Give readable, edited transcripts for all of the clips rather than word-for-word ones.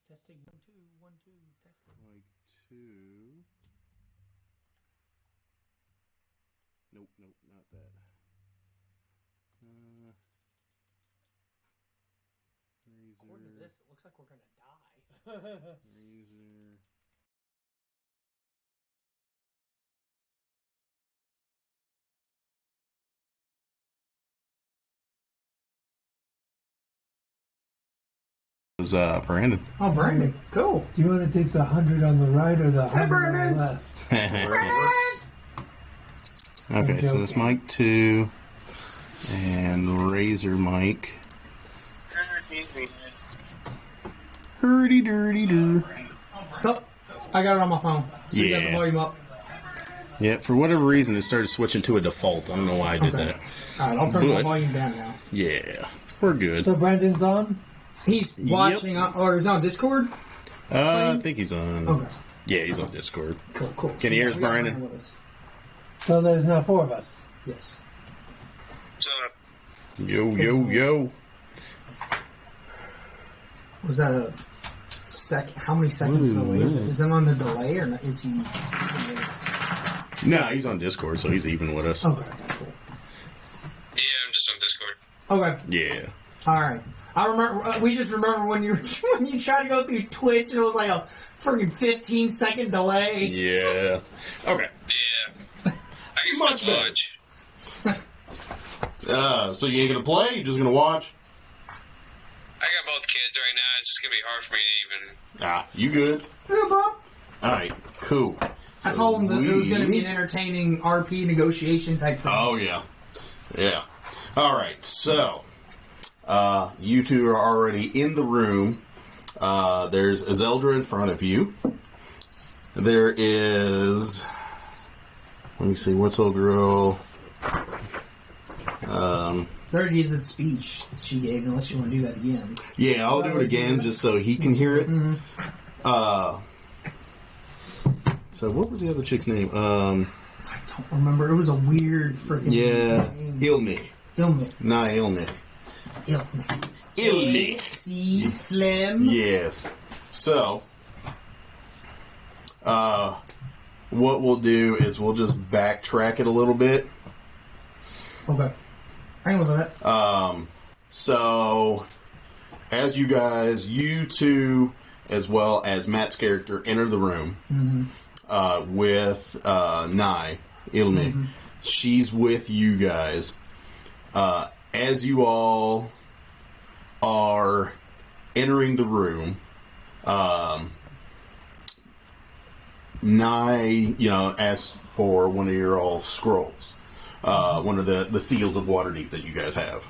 Testing 1 2 1 2 testing. Mic 2. Nope, not that. According to this, it looks like we're gonna die. Razor. Was Brandon. Oh, Brandon, cool. Do you want to take the 100 on the right or the 100 on the left? Okay, so it's mic 2 and razor mic. Hurdy-durdy-dur. Oh, I got it on my phone. So you got the volume up. Yeah, for whatever reason, it started switching to a default. I don't know why I did that. All right, I'll turn my volume down now. Yeah, we're good. So Brandon's on? He's watching, or he's on Discord? I think he's on. Okay. Yeah, he's on Discord. Cool. Can you hear us, Brandon? So there's now 4 of us. Yes. Yo. Was that a second? How many seconds delay? Is it on the delay or not? Is he? No, he's on Discord, so he's even with us. Okay, cool. Yeah, I'm just on Discord. Okay. Yeah. All right. I remember. We just remember when you tried to go through Twitch and it was like a freaking 15-second delay. Yeah. Okay. Yeah. I can Much watch. So you ain't gonna play? You just gonna watch? I got both kids right now. It's just gonna be hard for me to even. You good? Yeah, bro. All right. Cool. I told him that it was going to be an entertaining RP negotiation type thing. Oh yeah. All right. So. You two are already in the room. There's Azeldra in front of you. There is... Let me see, what's old girl? Already did the speech she gave, unless you want to do that again. Yeah, I'll do it again just so he can hear it. Mm-hmm. So what was the other chick's name? I don't remember. It was a weird freaking name. Ilmich. Nah, Ilmich. Ilmich. See, Slim. Yes. So, what we'll do is we'll just backtrack it a little bit. Okay. I can live with that. So, as you two, as well as Matt's character, enter the room with Nye, Ilmich. She's with you guys. As you all are entering the room, Nye, asks for one of your all scrolls. One of the seals of Waterdeep that you guys have.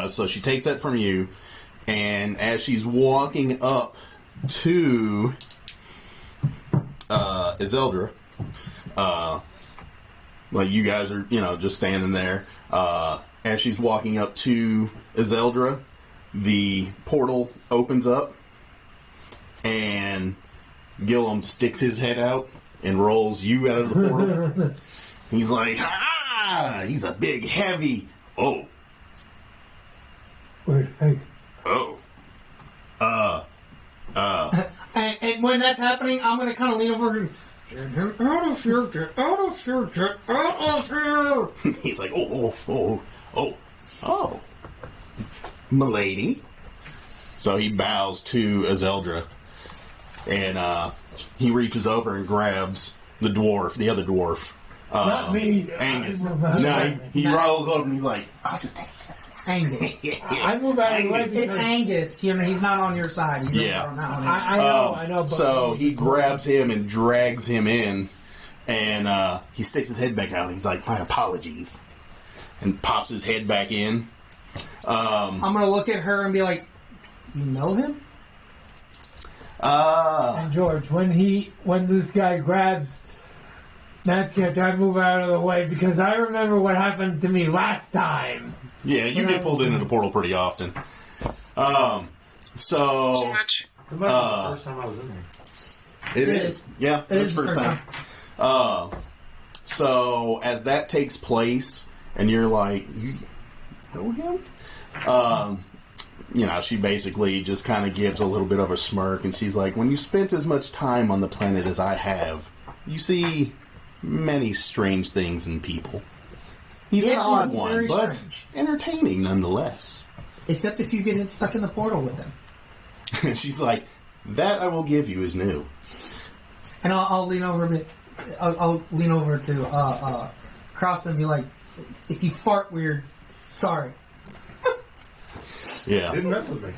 So she takes that from you, and as she's walking up to Azeldra, like you guys are, just standing there. As she's walking up to Azeldra, the portal opens up, and Gillum sticks his head out and rolls you out of the portal. He's like, ah! He's a big, heavy. Oh. Wait, hey. Oh. And when that's happening, I'm going to kind of lean over and get him out of here, get out of here, get out of here. He's like, oh. Milady. So he bows to Azeldra, and he reaches over and grabs the other dwarf. Not me. Angus. No, he rolls over and he's like, I'll just take this one. Angus. I move out of the way. It's Angus. He's not on your side. He's Yeah. I know. But so he grabs him and drags him in, and he sticks his head back out. He's like, my apologies. And pops his head back in. I'm going to look at her and be like, you know him? And George, when this guy grabs Matt's character, I move out of the way because I remember what happened to me last time. Yeah, you get pulled into the portal pretty often. So Too much. It might be the first time I was in there. It is. Yeah, It is the first time. So as that takes place, and you're like, you know him? she basically just kind of gives a little bit of a smirk, and she's like, when you spent as much time on the planet as I have, you see many strange things in people. He's an odd one, but entertaining nonetheless. Except if you get stuck in the portal with him. And she's like, that I will give you is new. And I'll lean over a bit. I'll lean over to Cross and be like, if you fart weird, sorry. Yeah. Didn't mess with me.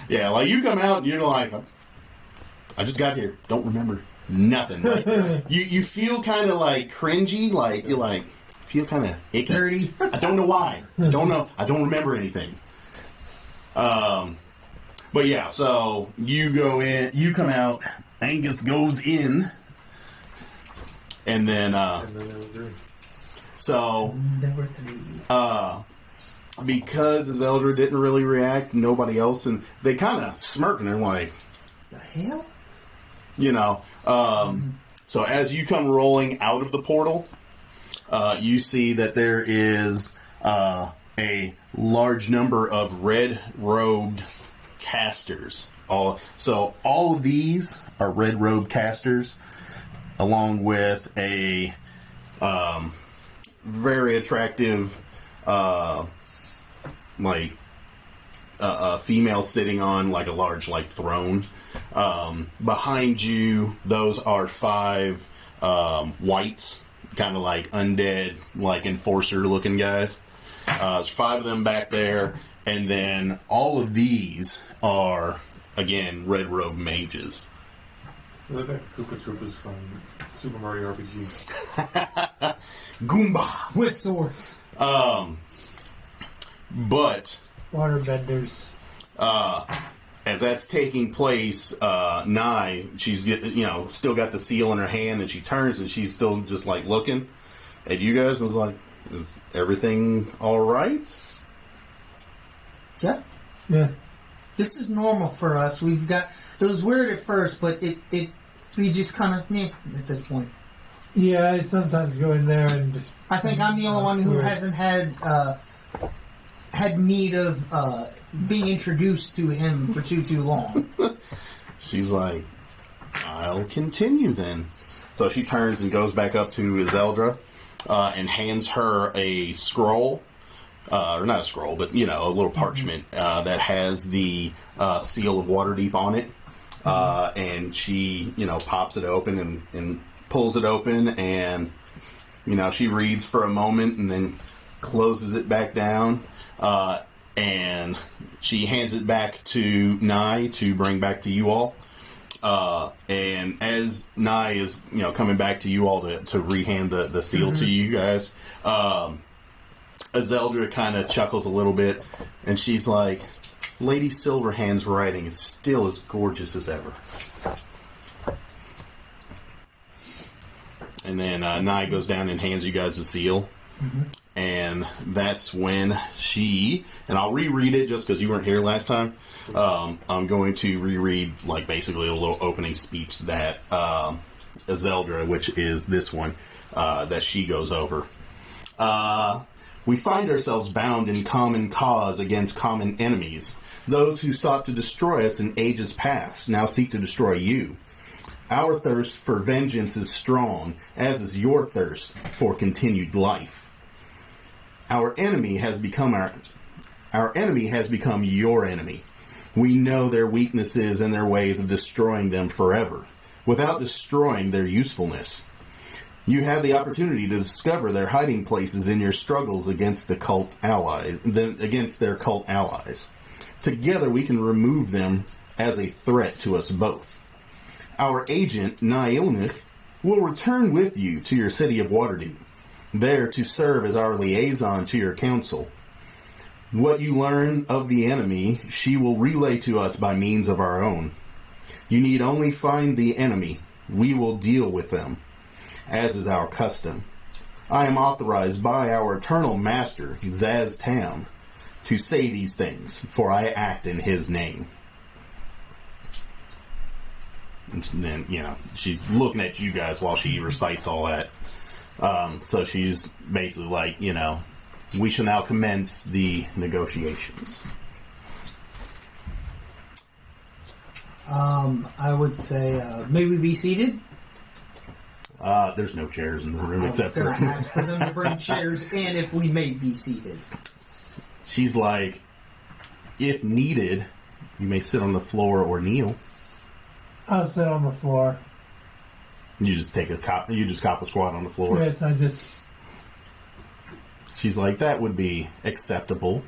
Yeah, like you come out and you're like, I just got here. Don't remember nothing. Like, you feel kind of like cringy. Like you're like feel kind of icky. Dirty. I don't know why. Don't know. I don't remember anything. But yeah, so you go in. You come out. Angus goes in, and then And then there was three. so There were three. because Zeldra didn't really react, nobody else, and they kind of smirk and they're like, The hell? So as you come rolling out of the portal, you see that there is a large number of red-robed casters. All of these are red-robed casters, along with a very attractive female sitting on like a large throne. Behind you, those are 5 whites, kind of like undead, like enforcer looking guys. There's 5 of them back there, and then all of these are again red robe mages. They're like Koopa Troopas from Super Mario RPG. Goombas With swords. but Waterbenders. as that's taking place, Nye, she's still got the seal in her hand, and she turns and she's still just like looking at you guys and is like, "Is everything all right?" Yeah. Yeah. This is normal for us. It was weird at first, but we just kind of, at this point. Yeah, I sometimes go in there and... I think I'm the only one who hasn't had need of being introduced to him for too long. She's like, "I'll continue then." So she turns and goes back up to Zeldra and hands her a scroll. Or not a scroll, but, a little parchment that has the seal of Waterdeep on it. And she, pops it open and pulls it open, and, she reads for a moment and then closes it back down. And she hands it back to Nye to bring back to you all. And as Nye is, coming back to you all to rehand the seal to you guys, Zeldra kind of chuckles a little bit, and she's like, "Lady Silverhand's writing is still as gorgeous as ever." And then Nye goes down and hands you guys the seal. And that's when and I'll reread it just because you weren't here last time. I'm going to reread, basically a little opening speech that Zeldra, which is this one, that she goes over. We find ourselves bound in common cause against common enemies. Those who sought to destroy us in ages past now seek to destroy you. Our thirst for vengeance is strong, as is your thirst for continued life. Our enemy has become your enemy. We know their weaknesses and their ways of destroying them forever, without destroying their usefulness. You have the opportunity to discover their hiding places in your struggles against their cult allies. Together we can remove them as a threat to us both. Our agent, Nyilnik, will return with you to your city of Waterdeep, there to serve as our liaison to your council. What you learn of the enemy, she will relay to us by means of our own. You need only find the enemy. We will deal with them, as is our custom. I am authorized by our eternal master, Zaz Tam, to say these things, for I act in his name. And then, she's looking at you guys while she recites all that. So she's basically like, we shall now commence the negotiations. I would say, may we be seated? There's no chairs in the room I was except going for... to ask for them to bring chairs in if we may be seated. She's like, if needed, you may sit on the floor or kneel. I'll sit on the floor. You just take you just cop a squat on the floor. Yes, I just... She's like, that would be acceptable.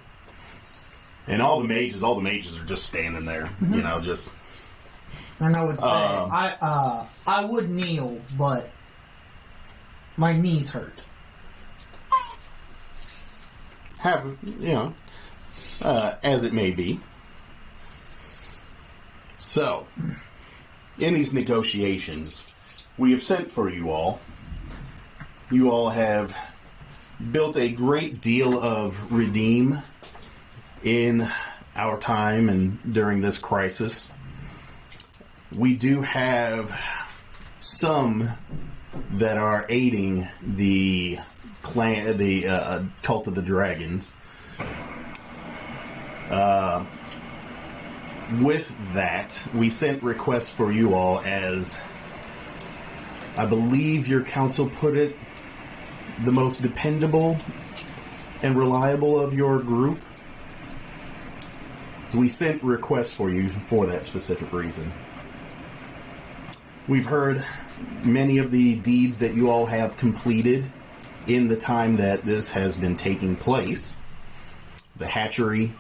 And all the mages are just standing there, you know, just... And I would say, I would kneel, but my knees hurt. Have, you know, as it may be. So, in these negotiations, we have sent for you all. You all have built a great deal of redeem in our time and during this crisis. We do have some that are aiding the clan, the cult of the dragons. With that, we sent requests for you all as, I believe your council put it, the most dependable and reliable of your group. We sent requests for you for that specific reason. We've heard many of the deeds that you all have completed in the time that this has been taking place. The hatchery,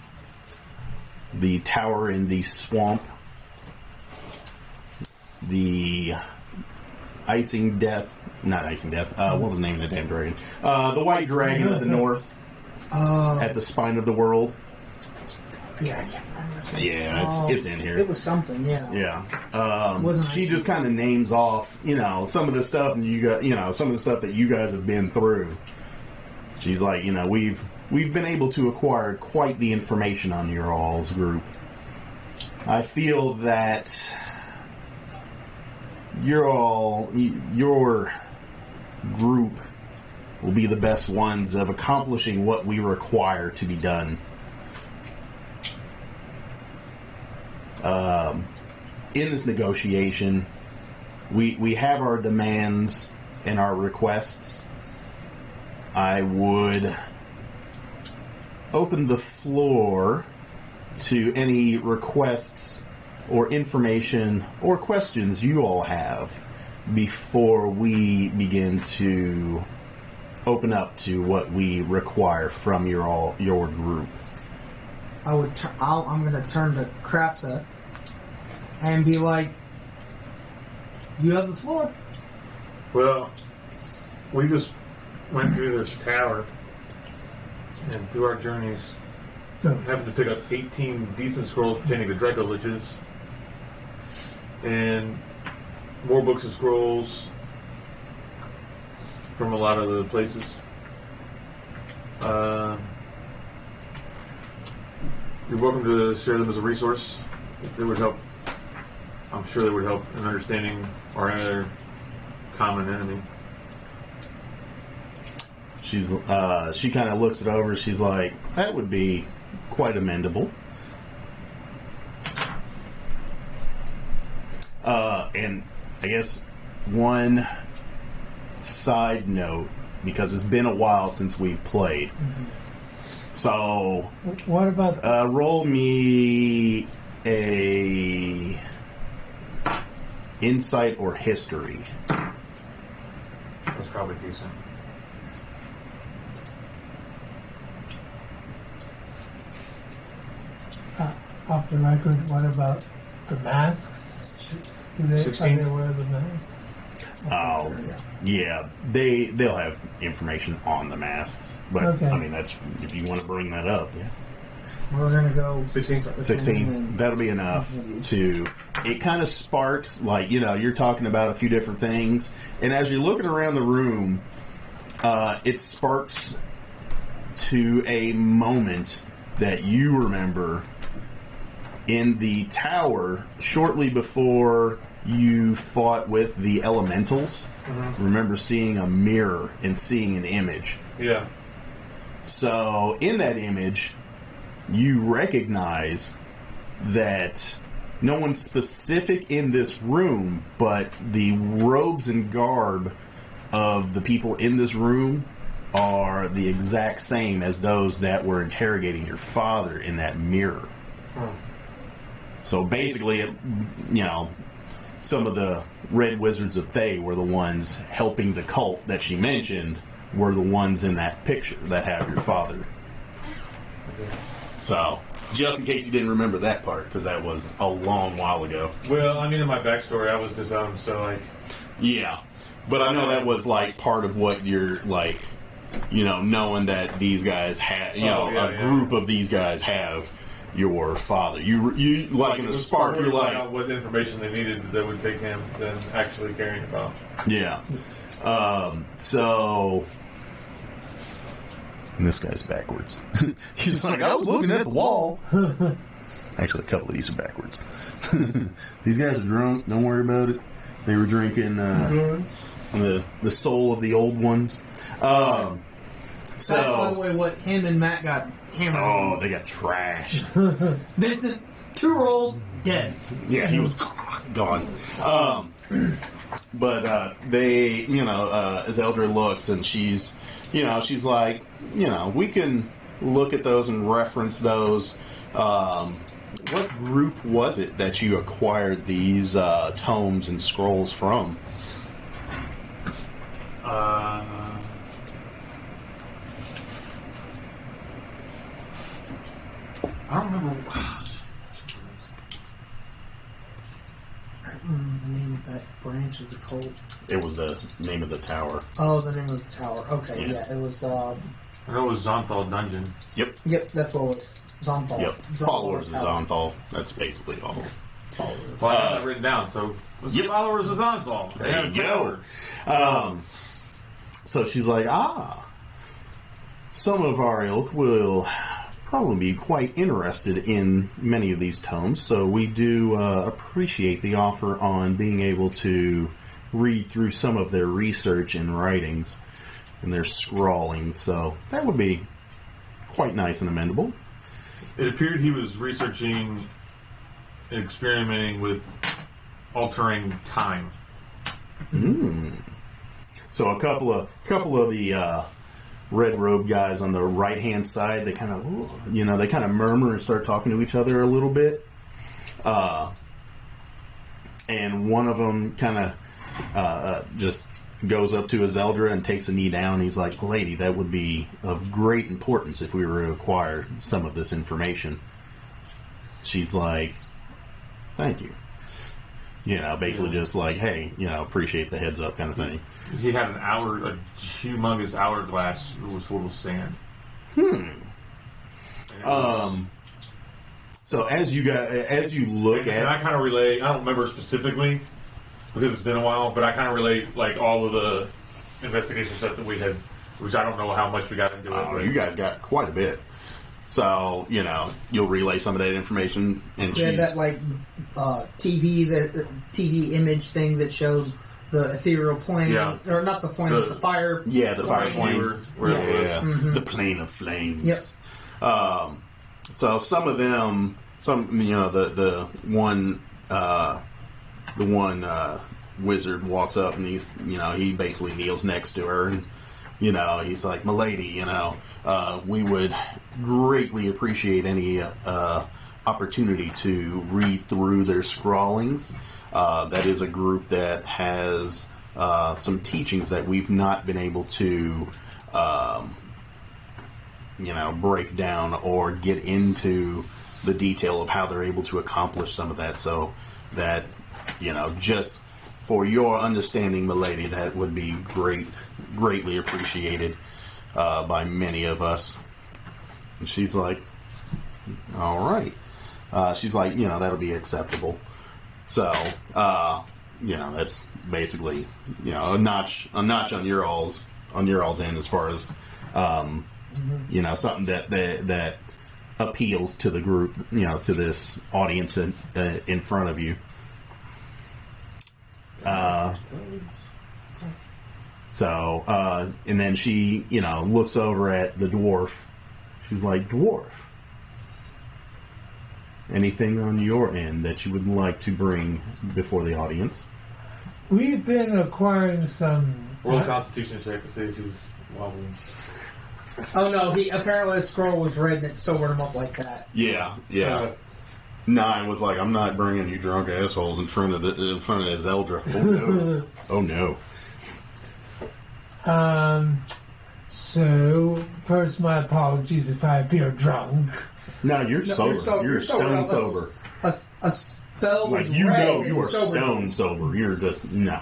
the tower in the swamp, the not icing death, what was the name of the damn dragon? The white dragon of the north, at the spine of the world. Yeah, I can't remember. Yeah, it's in here. It was something, yeah. Yeah. She just kind of names off, you know, some of the stuff and some of the stuff that you guys have been through. She's like, you know, we've been able to acquire quite the information on your all's group. I feel that your group will be the best ones of accomplishing what we require to be done. In this negotiation, we have our demands and our requests. I would open the floor to any requests or information or questions you all have before we begin to open up to what we require from your group. I'm going to turn to Cressa and be like, you have the floor. Well, we just went through this tower and through our journeys happened to pick up 18 decent scrolls pertaining to Draco Liches and more books and scrolls from a lot of the places. You're welcome to share them as a resource. If they would help, I'm sure they would help in understanding our other common enemy. She kind of looks it over. She's like, that would be quite amendable. And I guess one side note, because it's been a while since we've played. Mm-hmm. So, what about roll me a insight or history. That's probably decent. Off the record, what about the masks? Are they wear the masks? Oh, yeah. They'll have information on the masks. But, okay. I mean, that's if you want to bring that up, yeah. We're going to go 16. That'll be enough to... It kind of sparks, like, you know, you're talking about a few different things. And as you're looking around the room, it sparks to a moment that you remember in the tower shortly before you fought with the elementals. Mm-hmm. Remember seeing a mirror and seeing an image. Yeah. So in that image, you recognize that no one specific in this room, but the robes and garb of the people in this room are the exact same as those that were interrogating your father in that mirror. So basically, some of the Red Wizards of Thay were the ones helping the cult that she mentioned, were the ones in that picture that have your father. So, just in case you didn't remember that part, because that was a long while ago. Well, I mean, in my backstory, I was disowned, so, like... Yeah. But I know that was, like, part of what you're, like, knowing that these guys have, a group of these guys have your father. You like in the spark, you're like... out what information they needed that would take him than actually caring about. Yeah. So... And this guy's backwards. He's like, I was looking at the wall. Actually, a couple of these are backwards. These guys are drunk. Don't worry about it. They were drinking the soul of the old ones. So, that's, by the way, what him and Matt got hammered. Oh, they got trashed. Vincent, 2 rolls, dead. Yeah, he was gone. But they, Zeldra looks and she's like, we can look at those and reference those. What group was it that you acquired these tomes and scrolls from? I don't remember. The name of that branch of the cult. It was the name of the tower. Oh, the name of the tower. Okay, yeah, it was. I know it was Zonthal Dungeon. Yep, that's what it was. Zonthal. Yep, followers of Zonthal. That's basically all. Well, I have that written down, so it was followers of Zonthal. There you go. So she's like, some of our ilk will probably be quite interested in many of these tomes, so we do appreciate the offer on being able to read through some of their research and writings and their scrawling, so that would be quite nice and amendable. It appeared he was researching and experimenting with altering time. So a couple of the red robe guys on the right hand side, they kind of murmur and start talking to each other a little bit. And one of them kind of just goes up to Zeldra and takes a knee down. He's like, "Lady, that would be of great importance if we were to acquire some of this information." She's like, "Thank you." Basically just like, "Hey, appreciate the heads up," kind of thing. He had a humongous hourglass that was full of sand. So as you look at, and I kind of relate. I don't remember specifically because it's been a while, but I kind of relate like all of the investigation stuff that we had, which I don't know how much we got into it. You guys got quite a bit. So you'll relay some of that information, and we had that TV image thing that showed the ethereal plane, or not the plane, but the fire. Yeah, the fire plane. Mm-hmm. The plane of flames. Yep. So some of them, the one wizard walks up and he basically kneels next to her and he's like, "Milady, we would greatly appreciate any opportunity to read through their scrawlings. That is a group that has some teachings that we've not been able to break down or get into the detail of how they're able to accomplish some of that. So that, just for your understanding, milady, that would be greatly appreciated by many of us." And she's like, "All right." She's like, "That'll be acceptable." So, that's basically, a notch on your all's end as far as, something that appeals to the group, to this audience in front of you. And then she, looks over at the dwarf. She's like, "Dwarf, anything on your end that you would like to bring before the audience? We've been acquiring some... Roll Constitution check to see if he's wobbling. Oh no, apparently the scroll was red and it sobered him up like that. Yeah. 9 was like, I'm not bringing you drunk assholes in front of Zeldra. Oh no. Oh no. So, first, my apologies if I appear drunk. No, you're sober. You're stone sober. A spell was Like, you red know and you are sobered stone sober. You're just, no.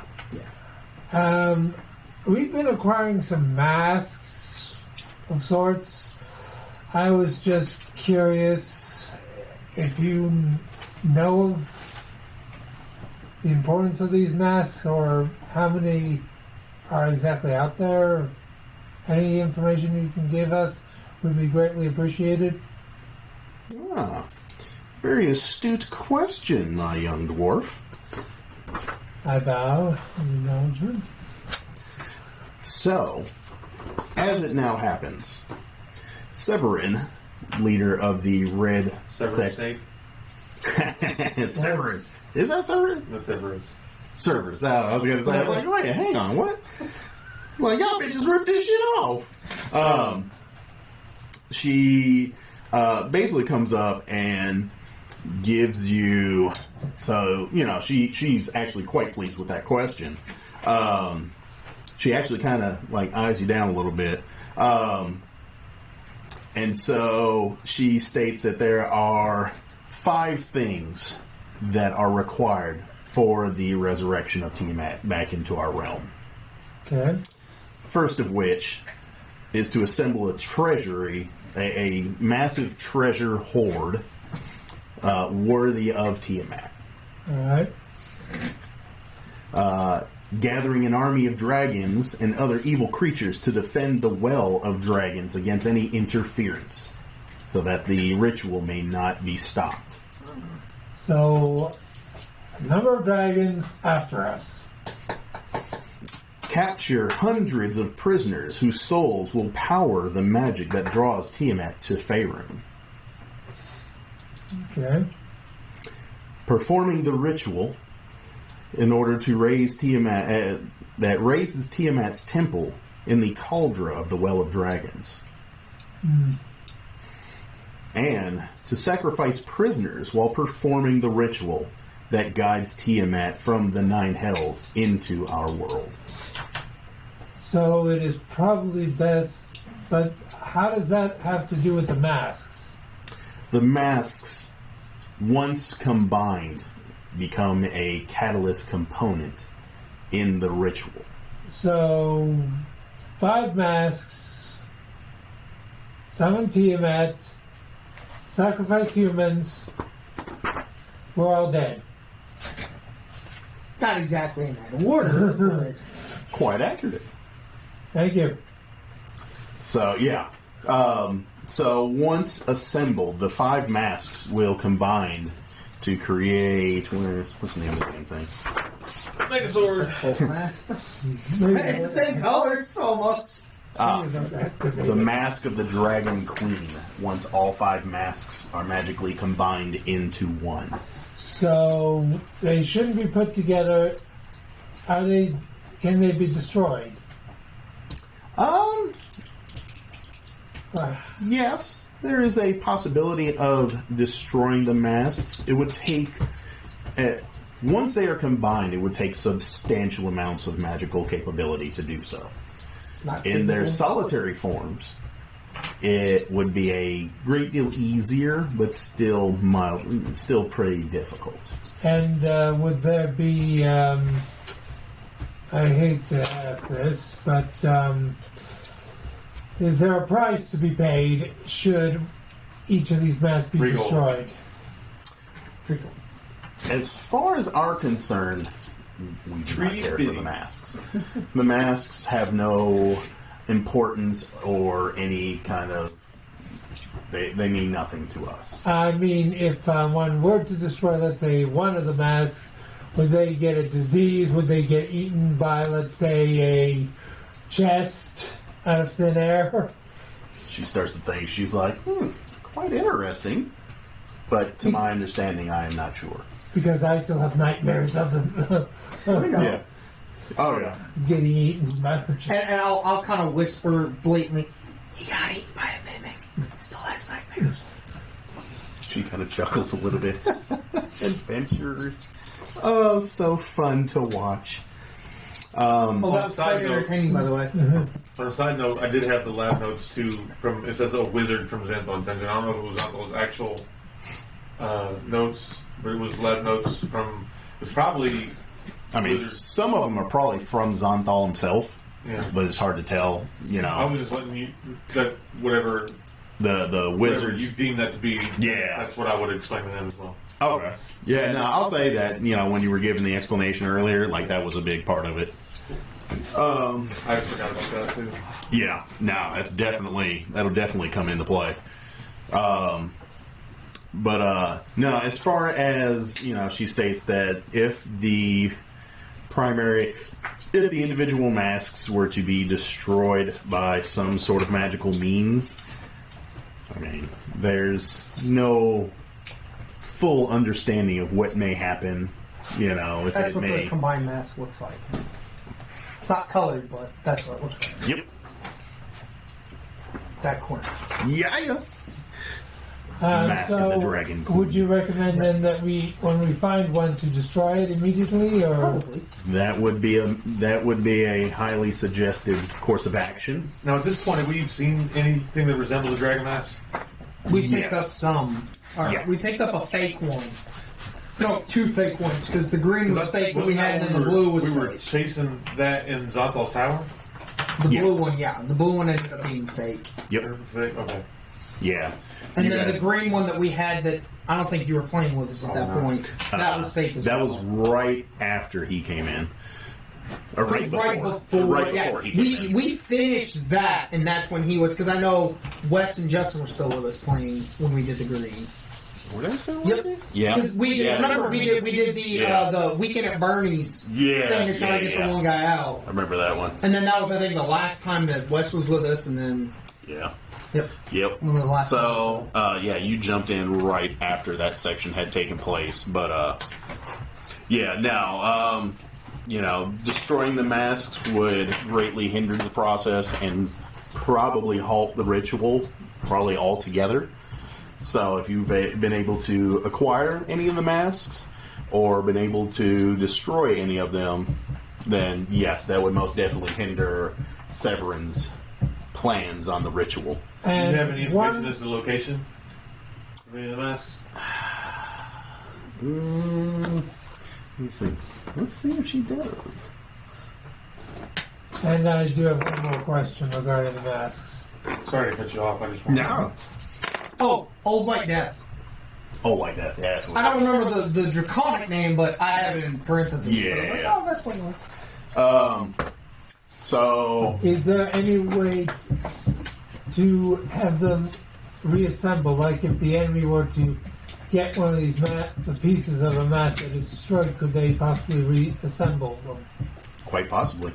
We've been acquiring some masks of sorts. I was just curious if you know of the importance of these masks or how many are exactly out there. Any information you can give us would be greatly appreciated. Very astute question, my young dwarf. I bow in acknowledgement. So, as it now happens, Severin, leader of the Red Severance snake? Severin. Is that Severin? No, Severus. Servers. I was going to say, I was like, wait, hang on, what? Like, y'all bitches ripped this shit off. She basically comes up and gives you, so, you know, she's actually quite pleased with that question. She actually kind of, like, eyes you down a little bit. And so she states that there are 5 things that are required for the resurrection of Tiamat back into our realm. Okay. First of which is to assemble a treasury, a massive treasure hoard worthy of Tiamat. All right. Gathering an army of dragons and other evil creatures to defend the well of dragons against any interference, so that the ritual may not be stopped. So, a number of dragons after us. Capture hundreds of prisoners whose souls will power the magic that draws Tiamat to Faerun. Okay. Performing the ritual in order to raise Tiamat, that raises Tiamat's temple in the cauldron of the Well of Dragons. And to sacrifice prisoners while performing the ritual that guides Tiamat from the 9 hells into our world. So it is probably best, but how does that have to do with the masks? The masks, once combined, become a catalyst component in the ritual. So, 5 masks, summon Tiamat, sacrifice humans, we're all dead. Not exactly in that order, but... Quite accurate. Thank you. So, yeah. So, once assembled, the 5 masks will combine to create... What's the name of the damn thing? Megazord. It's the same colors, almost. The Mask of the Dragon Queen, once all 5 masks are magically combined into one. So, they shouldn't be put together. Can they be destroyed? Yes, there is a possibility of destroying the masks. It would take, once they are combined, it would take substantial amounts of magical capability to do so. In their solitary forms, it would be a great deal easier, but still pretty difficult. And would there be, I hate to ask this, but is there a price to be paid should each of these masks be destroyed? As far as are concerned, we do not care for the masks. The masks have no importance or any kind of... They mean nothing to us. I mean, if one were to destroy, let's say, one of the masks, would they get a disease? Would they get eaten by, let's say, a chest out of thin air? She starts to think. She's like, quite interesting. but to my understanding, I am not sure. Because I still have nightmares of them. Yeah. Oh, yeah. Getting eaten by the And I'll kind of whisper blatantly, he got eaten by a mimic. Still has nightmares. She kind of chuckles a little bit. Adventures. Oh, so fun to watch. That was quite entertaining, by the way. On a side note, I did have the lab notes too. It says a wizard from Xanthon Dungeon. I don't know if it was Xanthon's actual notes, but it was lab notes from. It's probably. I mean, some of them are probably from Xanthal himself, but it's hard to tell. I was just letting you that whatever the wizards you deem that to be. Yeah, that's what I would explain to them as well. Okay. Yeah, no, I'll say that, when you were giving the explanation earlier, that was a big part of it. I just forgot about that, too. Yeah, no, that'll definitely come into play. No, as far as, she states that if the individual masks were to be destroyed by some sort of magical means, I mean, there's no full understanding of what may happen, if that's it what may. the combined mask looks like. It's not colored, but that's what it looks like. Yep. That corner. Yeah. Mask of the Dragon Queen. Would you recommend then that when we find one, to destroy it immediately, or probably? That would be a highly suggested course of action. Now, at this point, have we seen anything that resembles a dragon mask? We picked up some. We picked up a fake one. No, 2 fake ones, because the green was fake, but we had, and then the blue was fake. We were chasing that in Zonthal's tower? The blue one, yeah. The blue one ended up being fake. Yep. Fake? Okay. Yeah. And then the green one that we had that I don't think you were playing with us at that point. That was fake as well. That was right after he came in. Or right before. Right before he came in. We finished that, and that's when he was, because I know Wes and Justin were still with us playing when we did the green. Were they still with it? Yeah. Because we did the Weekend at Bernie's thing to try to get the one guy out. I remember that one. And then that was, I think, the last time that Wes was with us, and then... Yeah. Yep. One of the last so, you jumped in right after that section had taken place. But, destroying the masks would greatly hinder the process and probably halt the ritual, probably altogether. So if you've been able to acquire any of the masks or been able to destroy any of them, then yes, that would most definitely hinder Severin's plans on the ritual. And do you have any information as to the location of any of the masks? Let's see if she does. And I do have one more question regarding the masks. Sorry to cut you off. I just want No. Oh, Old White Death. Old White Death, yeah. I don't remember the draconic name, but I have it in parentheses. Yeah. So I was like, that's what it was. So... Is there any way to have them reassemble? Like if the enemy were to get one of these the pieces of a mask that is destroyed, could they possibly reassemble them? Quite possibly.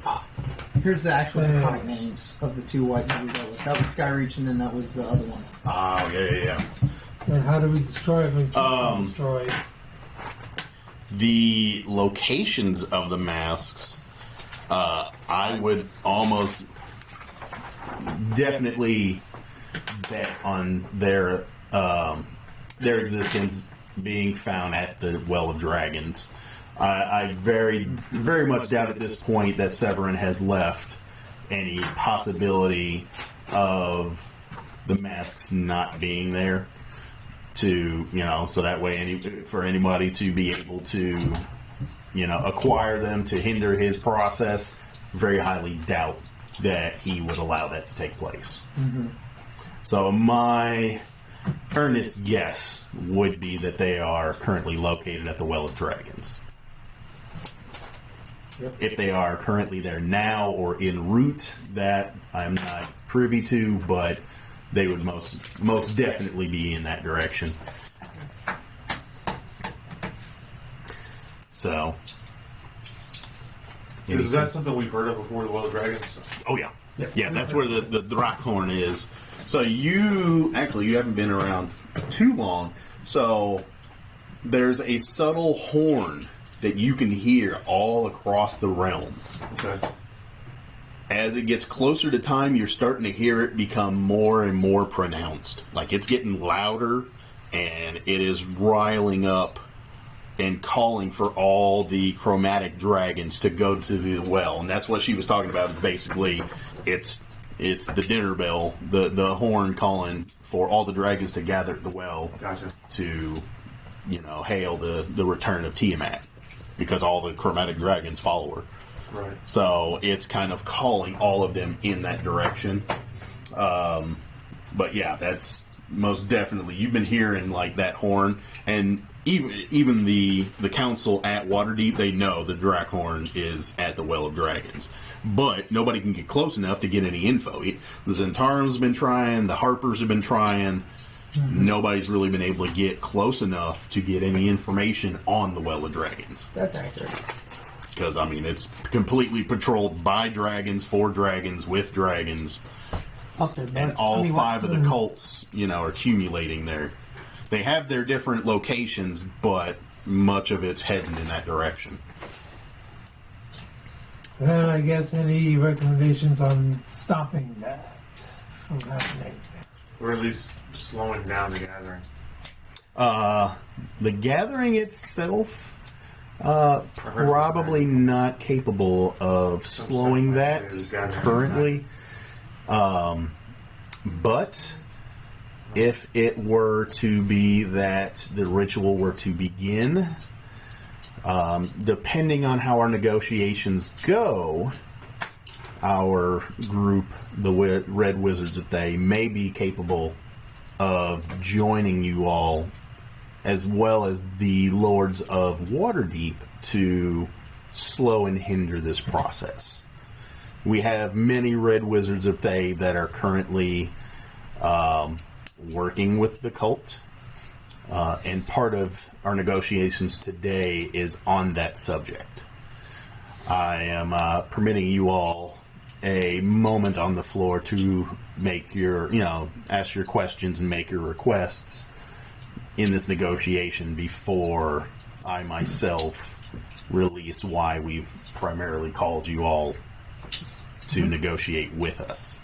Here's the actual draconic names of the 2 white that we go with. That was Skyreach, and then that was the other one. Oh, yeah. And how do we destroy them and keep them destroyed? The locations of the masks, I would almost definitely bet on their existence being found at the Well of Dragons. I very, very much doubt at this point that Severin has left any possibility of the masks not being there to, so that way for anybody to be able to, acquire them to hinder his process, very highly doubt that he would allow that to take place. Mm-hmm. So my earnest guess would be that they are currently located at the Well of Dragons. Yep. If they are currently there now or en route, that I'm not privy to, but they would most definitely be in that direction. So, is that something we've heard of before, the Well of Dragons? Oh yeah, yeah. That's where the Drakkhorn is. So you haven't been around too long, So there's a subtle horn that you can hear all across the realm. Okay. As it gets closer to time, you're starting to hear it become more and more pronounced. Like it's getting louder, and it is riling up and calling for all the chromatic dragons to go to the well. And that's what she was talking about. Basically, it's the dinner bell, the horn calling for all the dragons to gather at the well. Gotcha. To, hail the return of Tiamat, because all the chromatic dragons follow her. Right. So it's kind of calling all of them in that direction. But yeah, that's most definitely, you've been hearing like that horn, and even the council at Waterdeep, they know the Drakhorn is at the Well of Dragons. But nobody can get close enough to get any info. The Zentarim's been trying, the Harpers have been trying. Mm-hmm. Nobody's really been able to get close enough to get any information on the Well of Dragons. That's accurate. Because, it's completely patrolled by dragons, for dragons, with dragons. Up there, and all five of the cults, are accumulating there. They have their different locations, but much of it's heading in that direction. Well, I guess any recommendations on stopping that from happening? Or at least slowing down the gathering. The gathering itself, probably not capable of slowing that currently. But if it were to be that the ritual were to begin, depending on how our negotiations go, our group, the Red Wizards, that they may be capable of joining you all, as well as the Lords of Waterdeep, to slow and hinder this process. We have many Red Wizards of Thay that are currently working with the cult, and part of our negotiations today is on that subject. I am permitting you all a moment on the floor to make your, ask your questions and make your requests in this negotiation before I myself release why we've primarily called you all to negotiate with us.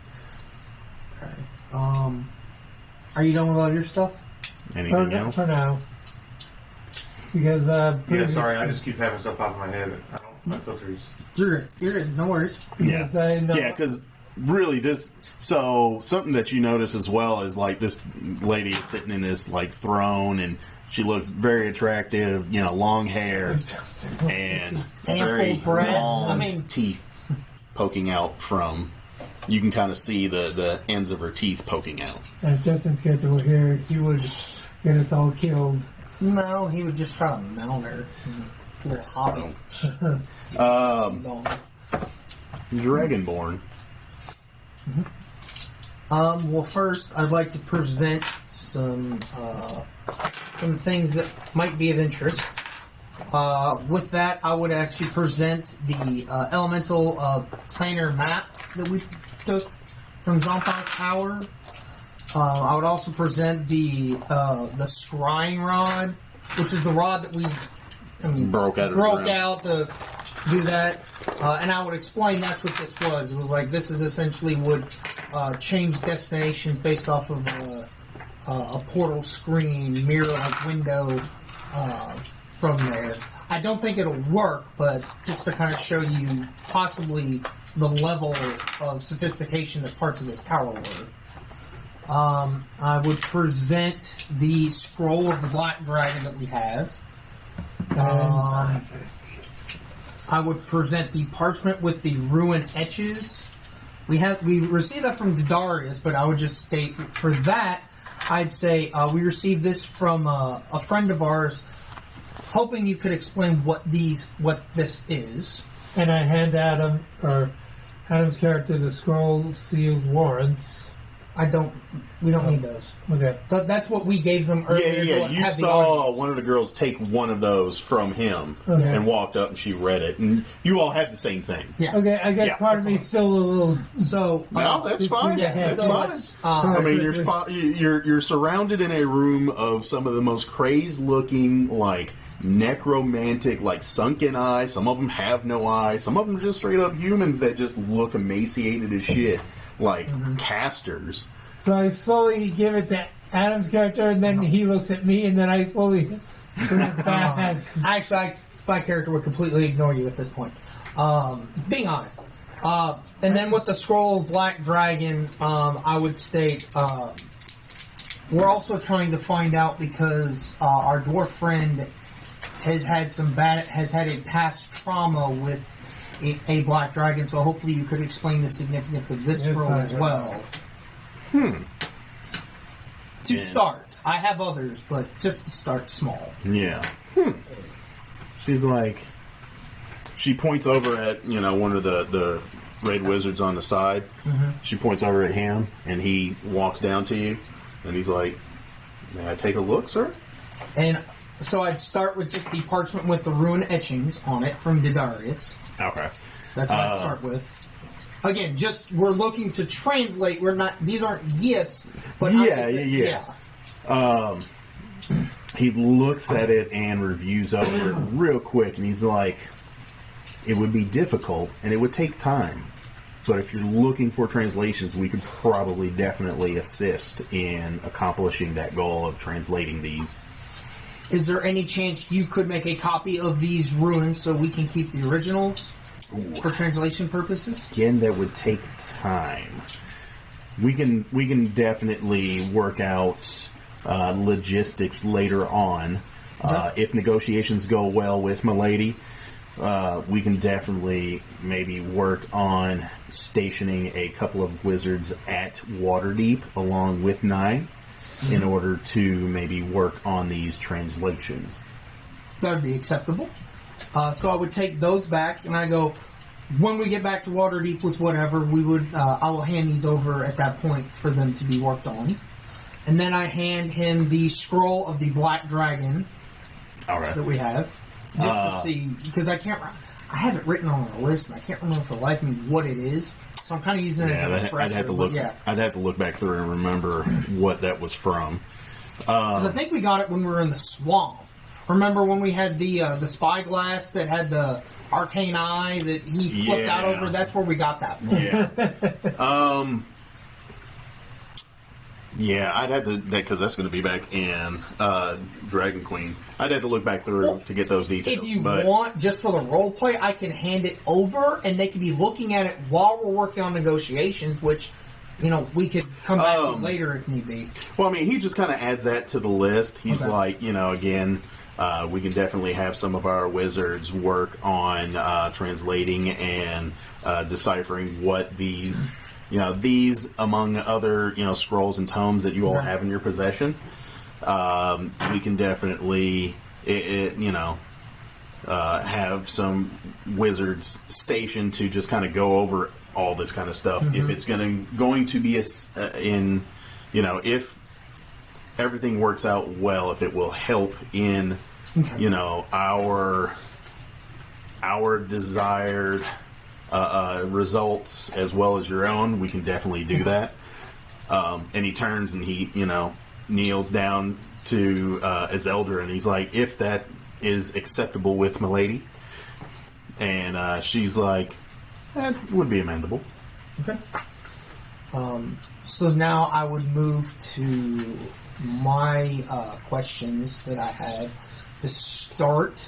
Okay. Are you done with all your stuff? Anything else? For now. Because, yeah, sorry, I just keep having stuff off my head. My filters. You're good. No worries. Because because really so something that you notice as well is like this lady is sitting in this like throne, and she looks very attractive, long hair and very breasts. long teeth poking out from, you can kind of see the ends of her teeth poking out. If Justin's character were here, he would get us all killed. No, he would just try to mount her. To their hobby. Dragonborn. Mm-hmm. Well, first, I'd like to present some things that might be of interest. With that, I would actually present the elemental planar map that we took from Zompha's Tower. I would also present the Scrying Rod, which is the rod that we broke out to do that. And I would explain that's what this was. It was like this is essentially would change destinations based off of a portal screen, mirror-like window from there. I don't think it'll work, but just to kind of show you possibly the level of sophistication that parts of this tower were. I would present the scroll of the Black Dragon that we have. I would present the parchment with the rune etches. We received that from Darius, but I would just state for that, I'd say we received this from a friend of ours, hoping you could explain what this is. And I hand Adam's character the scroll sealed warrants. We don't need those. Okay. That's what we gave them earlier. Yeah. You saw one of the girls take one of those from him and walked up, and she read it, and you all had the same thing. Yeah. Okay, I guess part of me still a little. So no, that's fine. Yeah, That's fine. I mean, you're surrounded in a room of some of the most crazed-looking, like necromantic, like sunken eyes. Some of them have no eyes. Some of them are just straight up humans that just look emaciated as shit. Like casters. So I slowly give it to Adam's character, and then he looks at me, and then I slowly put it back. Actually, my character would completely ignore you at this point. Being honest. And then with the Scroll of Black Dragon, I would state we're also trying to find out because our dwarf friend has had a past trauma with a black dragon, so hopefully you could explain the significance of this scroll as well. To start. I have others, but just to start small. Yeah. She's like... She points over at, one of the red wizards on the side. She points over at him, and he walks down to you, and he's like, "May I take a look, sir?" And so I'd start with just the parchment with the rune etchings on it from Didarius. Okay. That's what I'd start with. Again, we're looking to translate. These aren't gifts, but yeah. He looks at it and reviews over it real quick, and he's like, "It would be difficult, and it would take time. But if you're looking for translations, we could probably definitely assist in accomplishing that goal of translating these." Is there any chance you could make a copy of these runes so we can keep the originals for translation purposes? Again, that would take time. We can definitely work out logistics later on. If negotiations go well with Milady, we can definitely maybe work on stationing a couple of wizards at Waterdeep along with Nye. In order to maybe work on these translations. That would be acceptable. So I would take those back, and I go, when we get back to Waterdeep with whatever, I will hand these over at that point for them to be worked on. And then I hand him the Scroll of the Black Dragon that we have, just to see, because I have it written on a list, and I can't remember for the life of me what it is. So I'm kind of using it as a refresher. I'd have to look back through and remember what that was from. Because I think we got it when we were in the swamp. Remember when we had the spyglass that had the arcane eye that he flipped out over? That's where we got that from. Yeah, I'd have to, because that's going to be back in Dragon Queen. I'd have to look back through to get those details. If you want, just for the role play, I can hand it over, and they can be looking at it while we're working on negotiations, which, we could come back to later if need be. Well, I mean, he just kind of adds that to the list. He's like, again, we can definitely have some of our wizards work on translating and deciphering what these... these among other, scrolls and tomes that you all have in your possession, we can definitely, have some wizards stationed to just kind of go over all this kind of stuff. If it's going to be if everything works out well, if it will help in, our desired results as well as your own, we can definitely do that. And he turns and he, kneels down to Iseldra, and he's like, "If that is acceptable with Milady," and she's like, "That would be amendable." Okay. So now I would move to my questions that I have to start.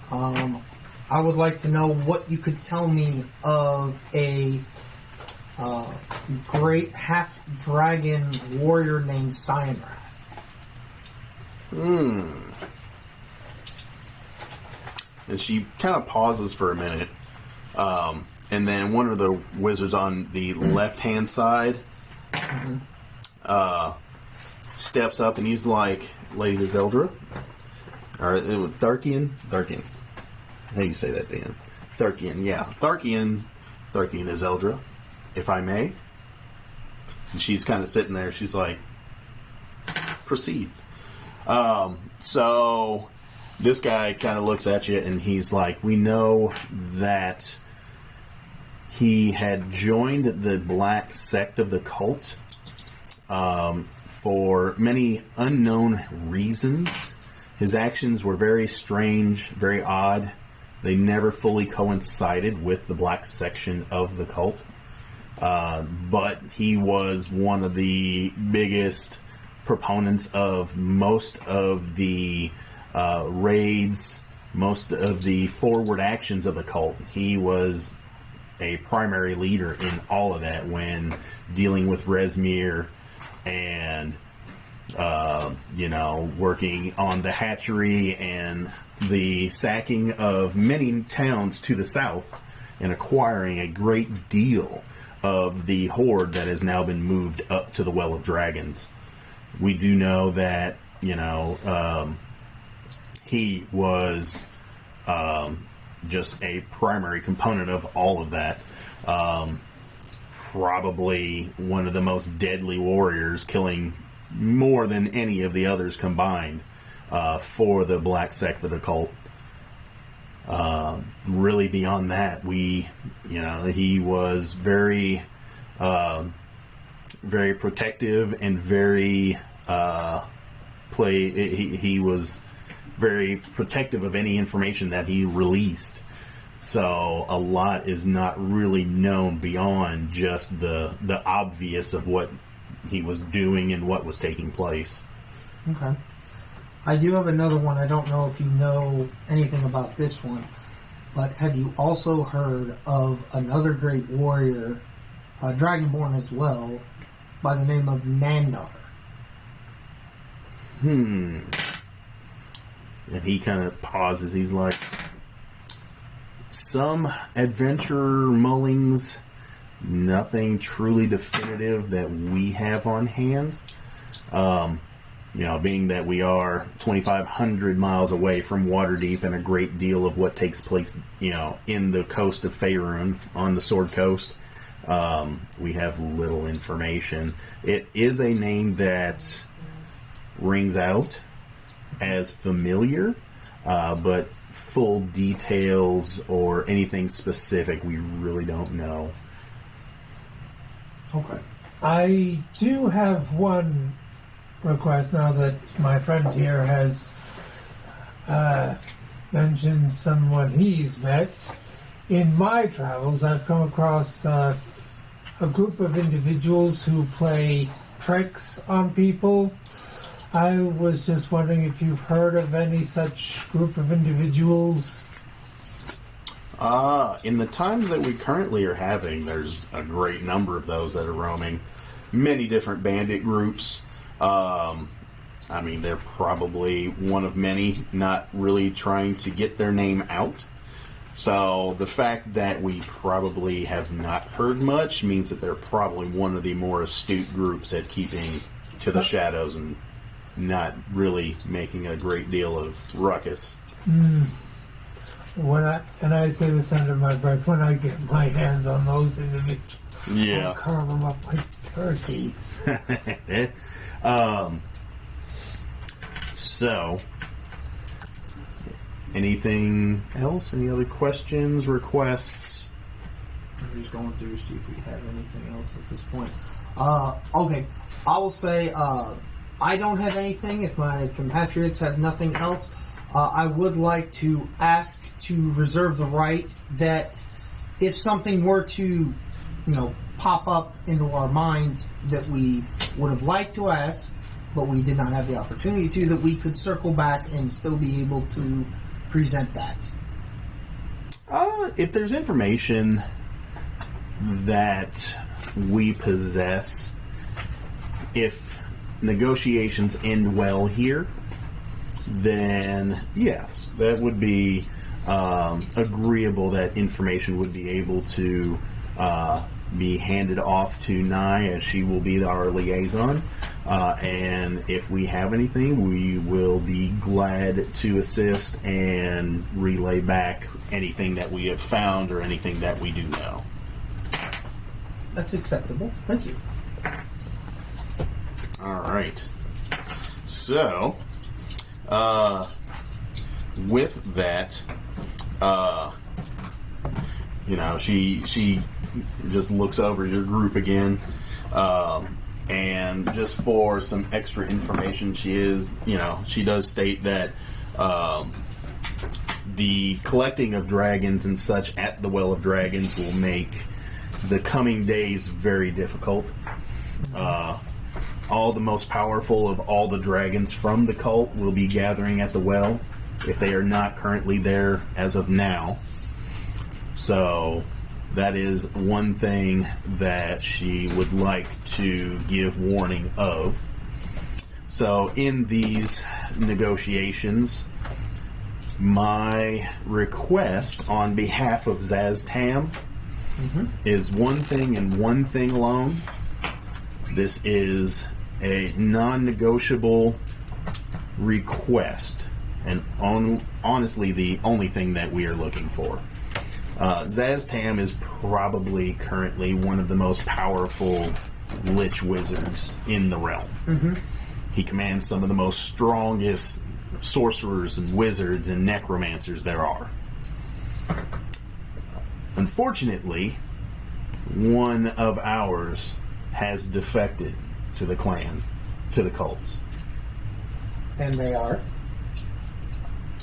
I would like to know what you could tell me of a great half-dragon warrior named Cyanrath. And she kind of pauses for a minute. And then one of the wizards on the left-hand side steps up, and he's like, "Lady Iseldra?" Or it was Tharkian? Tharkian. How do you say that, Dan? Tharkian, yeah. Tharkian Iseldra, if I may. And she's kind of sitting there. She's like, proceed. So this guy kind of looks at you and he's like, we know that he had joined the black sect of the cult for many unknown reasons. His actions were very strange, very odd. They never fully coincided with the black section of the cult. But he was one of the biggest proponents of most of the raids, most of the forward actions of the cult. He was a primary leader in all of that when dealing with Rezmir and, working on the hatchery and the sacking of many towns to the south and acquiring a great deal of the horde that has now been moved up to the Well of Dragons. We do know that, he was just a primary component of all of that. Probably one of the most deadly warriors, killing more than any of the others combined for the black sect of the cult. Really beyond that, he was very, very protective and very, he was very protective of any information that he released. So a lot is not really known beyond just the obvious of what he was doing and what was taking place. Okay. I do have another one. I don't know if you know anything about this one, but have you also heard of another great warrior, Dragonborn as well, by the name of Nandar? And he kind of pauses. He's like, some adventure mullings, nothing truly definitive that we have on hand. Being that we are 2,500 miles away from Waterdeep and a great deal of what takes place, in the coast of Faerun, on the Sword Coast, we have little information. It is a name that rings out as familiar, but full details or anything specific, we really don't know. Okay. I do have one request now that my friend here has mentioned someone he's met. In my travels, I've come across a group of individuals who play tricks on people. I was just wondering if you've heard of any such group of individuals. In the times that we currently are having, there's a great number of those that are roaming. Many different bandit groups. They're probably one of many not really trying to get their name out. So the fact that we probably have not heard much means that they're probably one of the more astute groups at keeping to the shadows and not really making a great deal of ruckus. I say this under my breath, when I get my hands on those individuals, Yeah. I'll carve them up like turkeys. So, anything else? Any other questions, requests? I'm just going through to see if we have anything else at this point. Okay. I will say, I don't have anything. If my compatriots have nothing else, I would like to ask to reserve the right that if something were to, pop up into our minds that we would have liked to ask, but we did not have the opportunity to, that we could circle back and still be able to present that. If there's information that we possess, if negotiations end well here, then yes, that would be agreeable. That information would be able to be handed off to Nye, as she will be our liaison. And if we have anything, we will be glad to assist and relay back anything that we have found or anything that we do know. That's acceptable. Thank you. All right. So, with that, she just looks over your group again, and just for some extra information, she does state that the collecting of dragons and such at the Well of Dragons will make the coming days very difficult. All the most powerful of all the dragons from the cult will be gathering at the well, if they are not currently there as of now. So that is one thing that she would like to give warning of. So in these negotiations, my request on behalf of Zaztam is one thing and one thing alone. This is a non-negotiable request, and honestly the only thing that we are looking for. Zaztam is probably currently one of the most powerful Lich wizards in the realm. He commands some of the most strongest sorcerers and wizards and necromancers there are. Unfortunately, one of ours has defected to the clan, to the cults. And they are?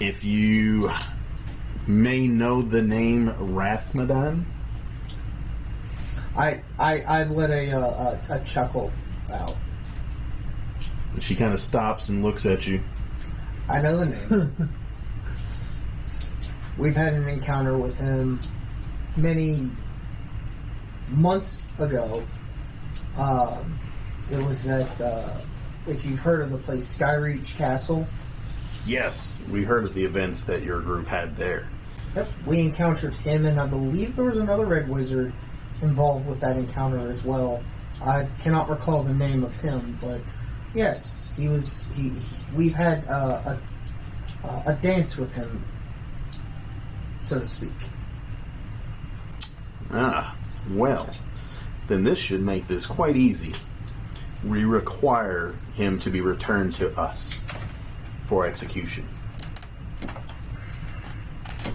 If you may know the name Rathmadan. I let a chuckle out. She kind of stops and looks at you. I know the name. We've had an encounter with him many months ago. It was at, if you've heard of the place, Skyreach Castle. Yes, we heard of the events that your group had there. Yep, we encountered him, and I believe there was another red wizard involved with that encounter as well. I cannot recall the name of him, but yes, he was. We've had a dance with him, so to speak. Ah, well, then this should make this quite easy. We require him to be returned to us for execution.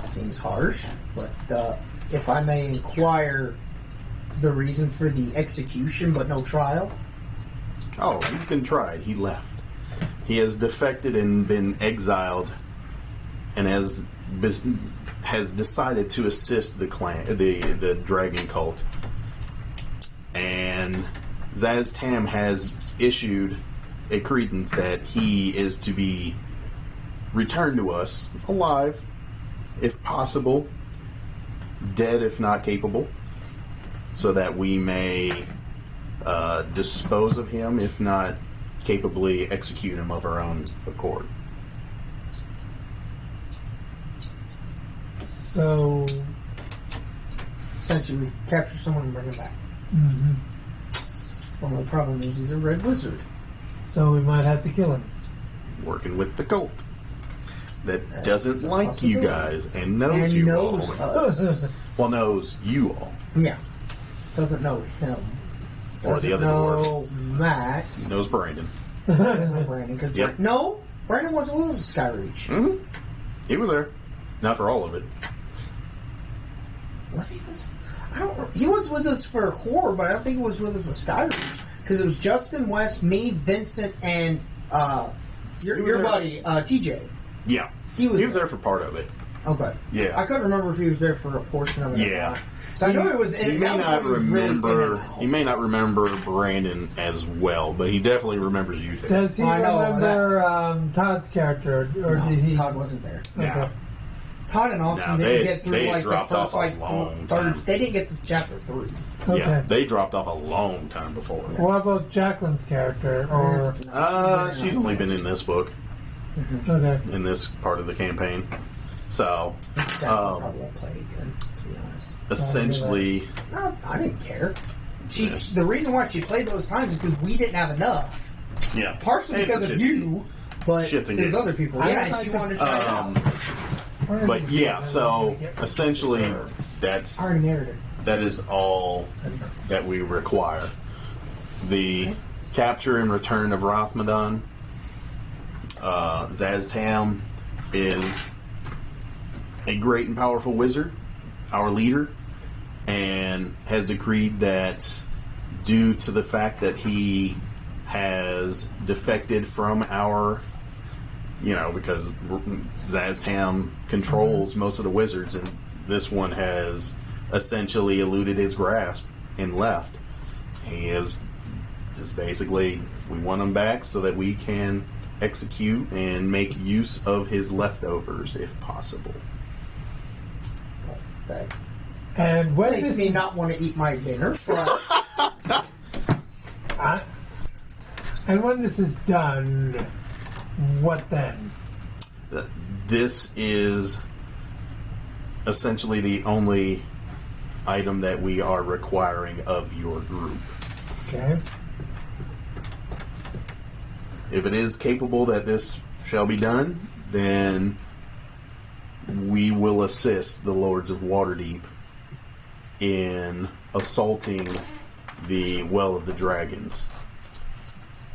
Seems harsh, but if I may inquire the reason for the execution but no trial? Oh, he's been tried. He left. He has defected and been exiled, and has decided to assist the clan, the dragon cult. And Zaztam has issued a credence that he is to be returned to us alive, if possible, dead if not capable, so that we may dispose of him, if not capably execute him of our own accord. So, Essentially, we capture someone and bring him back. mm-hmm. Only problem is he's a red wizard. So we might have to kill him. Working with the cult that That's doesn't a like you possibility. guys and knows And you knows all. us. Well, knows you all. Yeah. Doesn't know him. Or the Doesn't other know Matt. Knows Brandon. Doesn't know Brandon. 'Cause Yep. No, Brandon wasn't with us at Skyreach. Mm-hmm. He was there. Not for all of it. Was he? He was with us for horror, but I don't think he was with us for Skyreach. Because it was Justin, West, me, Vincent, and your buddy, TJ. Yeah. He was there for part of it. Okay. Yeah. I couldn't remember if he was there for a portion of it. Or Yeah. not. So I know it was. He may not remember. He may not remember Brandon as well, but he definitely remembers you. Too. Does he I know remember Todd's character, or No, did he? Todd wasn't there. Yeah. Okay. Todd and Austin No, didn't they- get through they like the dropped first off a long time. They didn't get to chapter 3. Okay. Yeah, they dropped off a long time before. What about Jacqueline's character? Or She's only been in this book, okay, in this part of the campaign. So, Probably won't play again. To be honest. essentially, No, I didn't care. The reason why she played those times is because we didn't have enough. yeah, Partially Hey, because of you, but Shits and there's giggles. other people. I Yeah, like and she to- wanted to try it out. But yeah, so essentially, I already narrated. that is all that we require. The capture and return of Rathmadan. Zaztam is a great and powerful wizard, our leader, and has decreed that due to the fact that he has defected from our, because Zaztam controls most of the wizards, and this one has essentially eluded his grasp and left. He is basically, we want him back so that we can execute and make use of his leftovers if possible. That And when makes this me is, not want to eat my dinner. But and when this is done, what then? This is essentially the only item that we are requiring of your group. Okay. If it is capable that this shall be done, then we will assist the Lords of Waterdeep in assaulting the Well of the Dragons.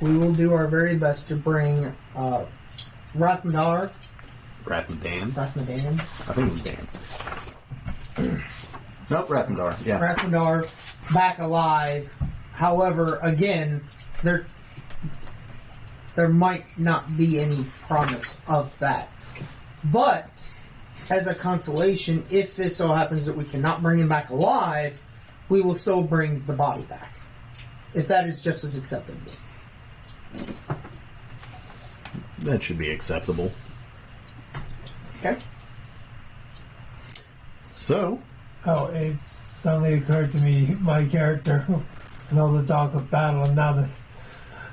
we will do our very best to bring Rathmadan. Rathmadan? Rathmadan. I think it was Dan. Nope, Rathmadan. Yeah. Rathmadan back alive. However, again, there might not be any promise of that. But as a consolation, if it so happens that we cannot bring him back alive, we will still bring the body back. If that is just as acceptable. That should be acceptable. Okay? So, Oh, it suddenly occurred to me, my character, with all the talk of battle, and now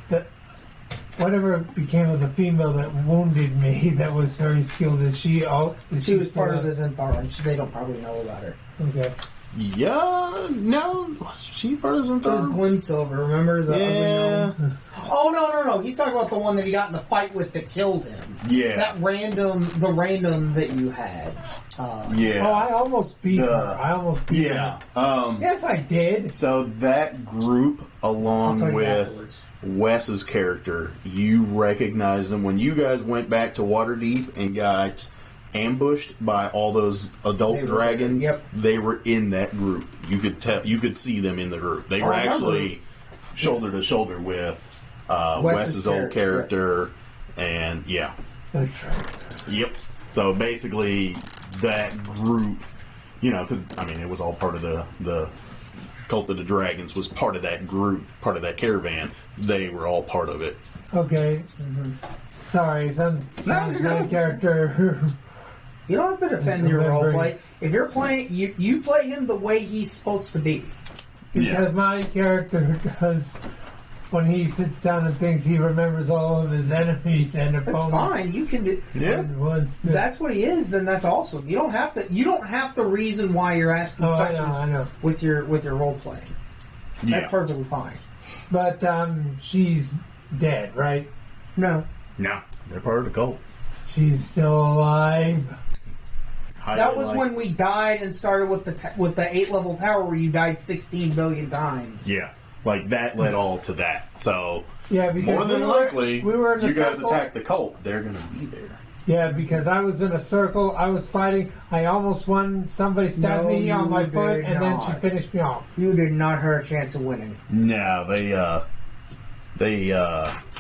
that whatever became of the female that wounded me, that was very skilled, She was part of the Zentharan, so they don't probably know about her. Okay. yeah, no, she part of It was Zentharan? Gwen Silver, remember? The Yeah. ugly gnome? Oh, no. He's talking about the one that he got in the fight with that killed him. Yeah. The random that you had. Yeah. Oh, I almost beat her. I almost beat Yeah. her. Yes, I did. So that group, I'll along tell you with afterwards. Wes's character, you recognize them when you guys went back to Waterdeep and got ambushed by all those adult They were dragons. there, yep. They were in that group. You could tell. You could see them in the group. They were I remember. actually shoulder to shoulder with Wes's old character, and yeah. That's right. Yep. So basically, that group, because it was all part of the Cult of the Dragons was part of that group, part of that caravan. They were all part of it. Okay. Sorry, sometimes my character. You don't have to defend your role play. If you're playing, you play him the way he's supposed to be. Because my character does, when he sits down and thinks, he remembers all of his enemies and That's opponents. fine. You can do. Yeah. And wants to, That's what he is. Then that's awesome. You don't have to. You don't have to reason why you're asking Oh, I questions know. with your role playing. Yeah. That's perfectly fine. But she's dead, right? No, No, they're part of the cult. She's still alive. that was when we died and started with the 8-level tower where you died 16 billion times. Yeah, like that led all to that. So Yeah, because more than likely, we were in a you guys circle. attack the cult. They're going to be there. Yeah, because I was in a circle. I was fighting. I almost won. Somebody stabbed No, me on you my foot, did and then she not. finished me off. You did not have a chance of winning. No, they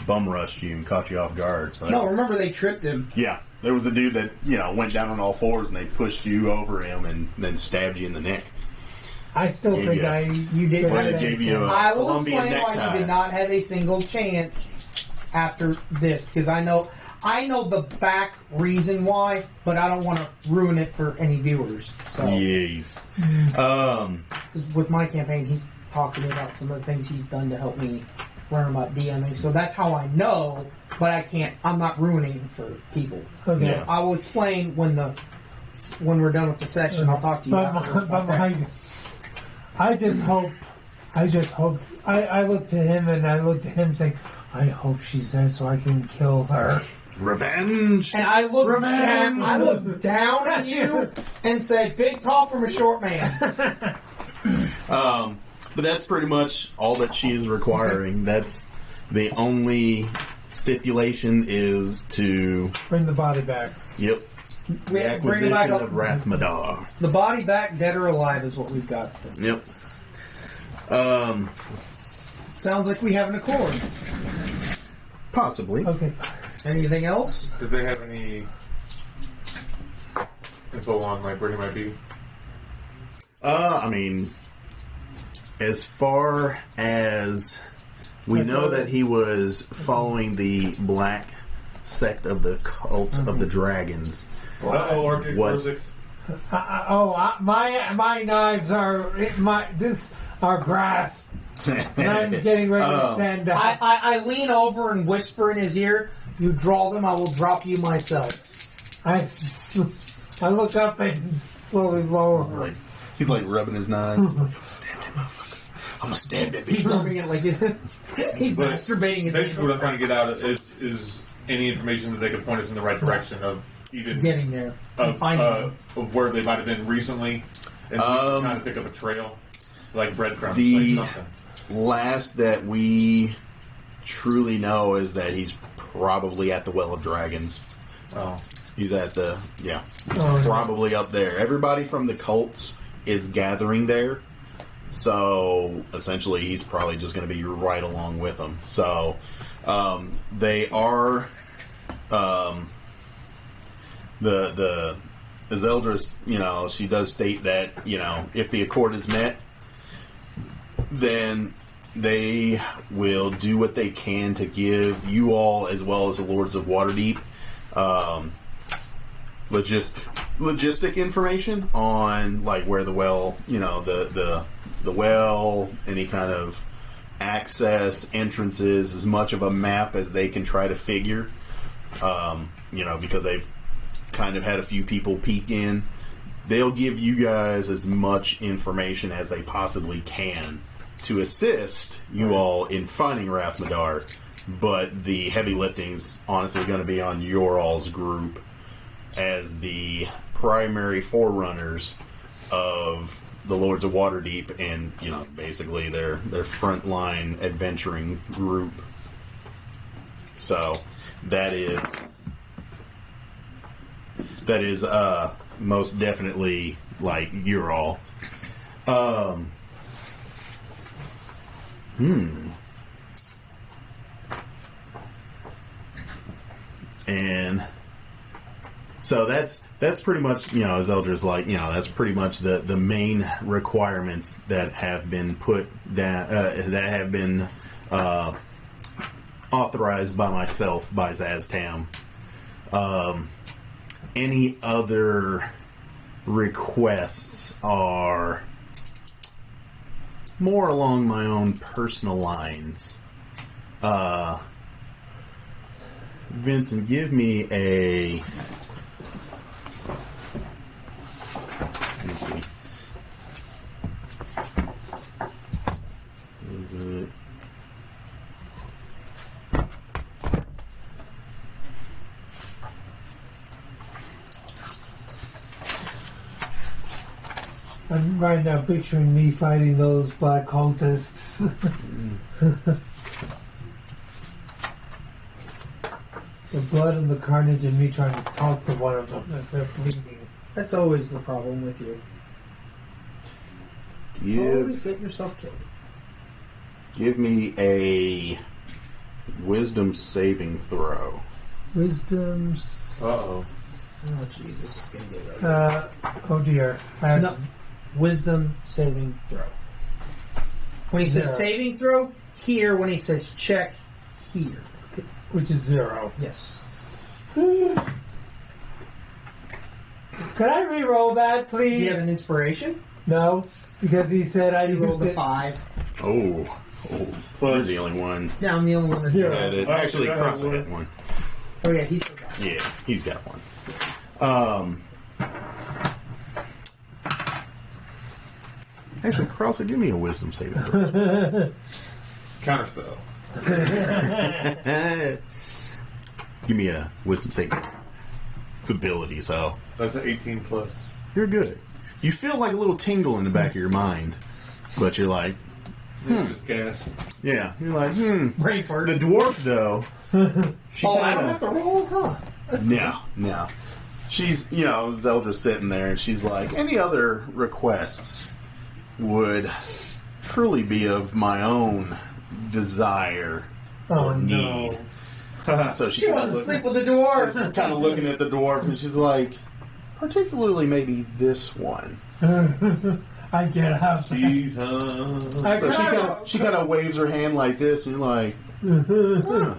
bum rushed you and caught you off guard. So No, remember they tripped him. yeah, there was a dude that went down on all fours and they pushed you over him and then stabbed you in the neck. I still Gave think you- You did. could Well, have they been- gave you a I will Colombian explain why necktie. you did not have a single chance after this, because I know the back reason why, but I don't want to ruin it for any viewers. So, Yes. 'cause with my campaign, he's talked to me about some of the things he's done to help me learn about DMing. So that's how I know, but I'm not ruining it for people. Okay. Yeah. I will explain when we're done with the session. I'll talk to you afterwards about that. I just hope. I looked to him and I looked to him saying, I hope she's there so I can kill her. Revenge. And I looked down at you and said, "Big tall from a short man." But that's pretty much all that she is requiring. That's The only stipulation is to Bring the body back. Yep. We The have to bring it acquisition back of up. Rathmadan. The body back, dead or alive, is what we've got. Yep. Sounds like we have an accord. Possibly. Okay. Anything else? Did they have any info on like where he might be? I mean, as far as we know that he was following the black sect of the cult of the dragons. What's My knives are are grass, and I'm getting ready to stand up. I lean over and whisper in his ear, "You draw them, I will drop you myself." I look up and slowly roll over. He's like rubbing his knife. I'm gonna stab that He's bitch. rubbing it like he's But masturbating his Basically, what I'm trying to get out is any information that they could point us in the right direction of even getting there and finding them. of where they might have been recently, and we can kind of pick up a trail, like breadcrumbs, The- like something. Last that we truly know is that he's probably at the Well of Dragons. Oh, He's at the Oh, probably up there. Everybody from the cults is gathering there, so essentially he's probably just going to be right along with them. So they are the Zeldris. She does state that if the accord is met, then they will do what they can to give you all, as well as the Lords of Waterdeep, logistic information on like where the well, the well, any kind of access, entrances, as much of a map as they can try to figure. Because they've kind of had a few people peek in. They'll give you guys as much information as they possibly can to assist you all in finding Rathmadan, but the heavy lifting's honestly going to be on your all's group as the primary forerunners of the Lords of Waterdeep and, basically their frontline adventuring group. So that is most definitely like you're all. And so that's pretty much, as Eldra's like, that's pretty much the main requirements that have been put down, that have been authorized by myself, by Zaztam. Any other requests are more along my own personal lines. Vincent, give me a... Let me see. Is it... I'm right now picturing me fighting those black cultists. The blood and the carnage and me trying to talk to one of them as they're bleeding. That's always the problem with you. Always get yourself killed. Give me a wisdom saving throw. Wisdom's... uh-oh. Oh, Jesus. It's going to get right. Oh dear. I have No. Wisdom saving throw. When he says Zero. saving throw, here. When he says check, here. which is 0. Yes. Could I re-roll that, Do please? you have an inspiration? No, because he said I You rolled used a it. 5. Oh, you're the only one. Yeah, I'm the only one that's 0. Yeah, that actually, Cross will get one. Oh, yeah, he's still got it. Yeah, he's got one. Actually, Cross, give me a wisdom saving throw. Counterspell. Give me a wisdom saving. It's ability, so That's an 18 plus. you're good. You feel like a little tingle in the back of your mind, but you're like, Just gas. Yeah, you're like, Brain fart. The dwarf, though. She Oh, I kinda- don't have to roll, huh? No. She's, Zeldra's sitting there, and she's like, any other requests would truly be of my own desire or need. So She wants to sleep with the dwarf. kind of looking at the dwarf, and she's like, particularly maybe this one. I get up. Jesus. So she kind of waves her hand like this, and you're like, huh.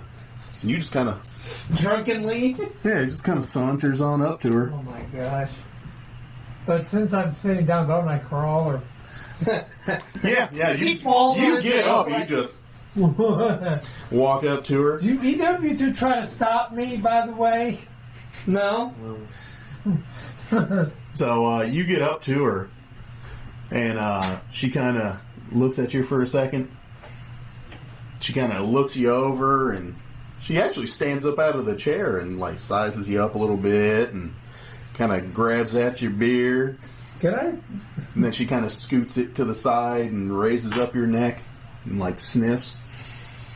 And you just kind of, Drunkenly. just kind of saunters on up to her. Oh my gosh. But since I'm sitting down, don't I crawl or... Yeah, He falls on you his get face up, like- you just walk up to her. Do either of you two try to stop me, by the way? No. So you get up to her, and she kind of looks at you for a second. She kind of looks you over, and she actually stands up out of the chair and like sizes you up a little bit, and kind of grabs at your beard. Can I? And then she kind of scoots it to the side and raises up your neck and like sniffs.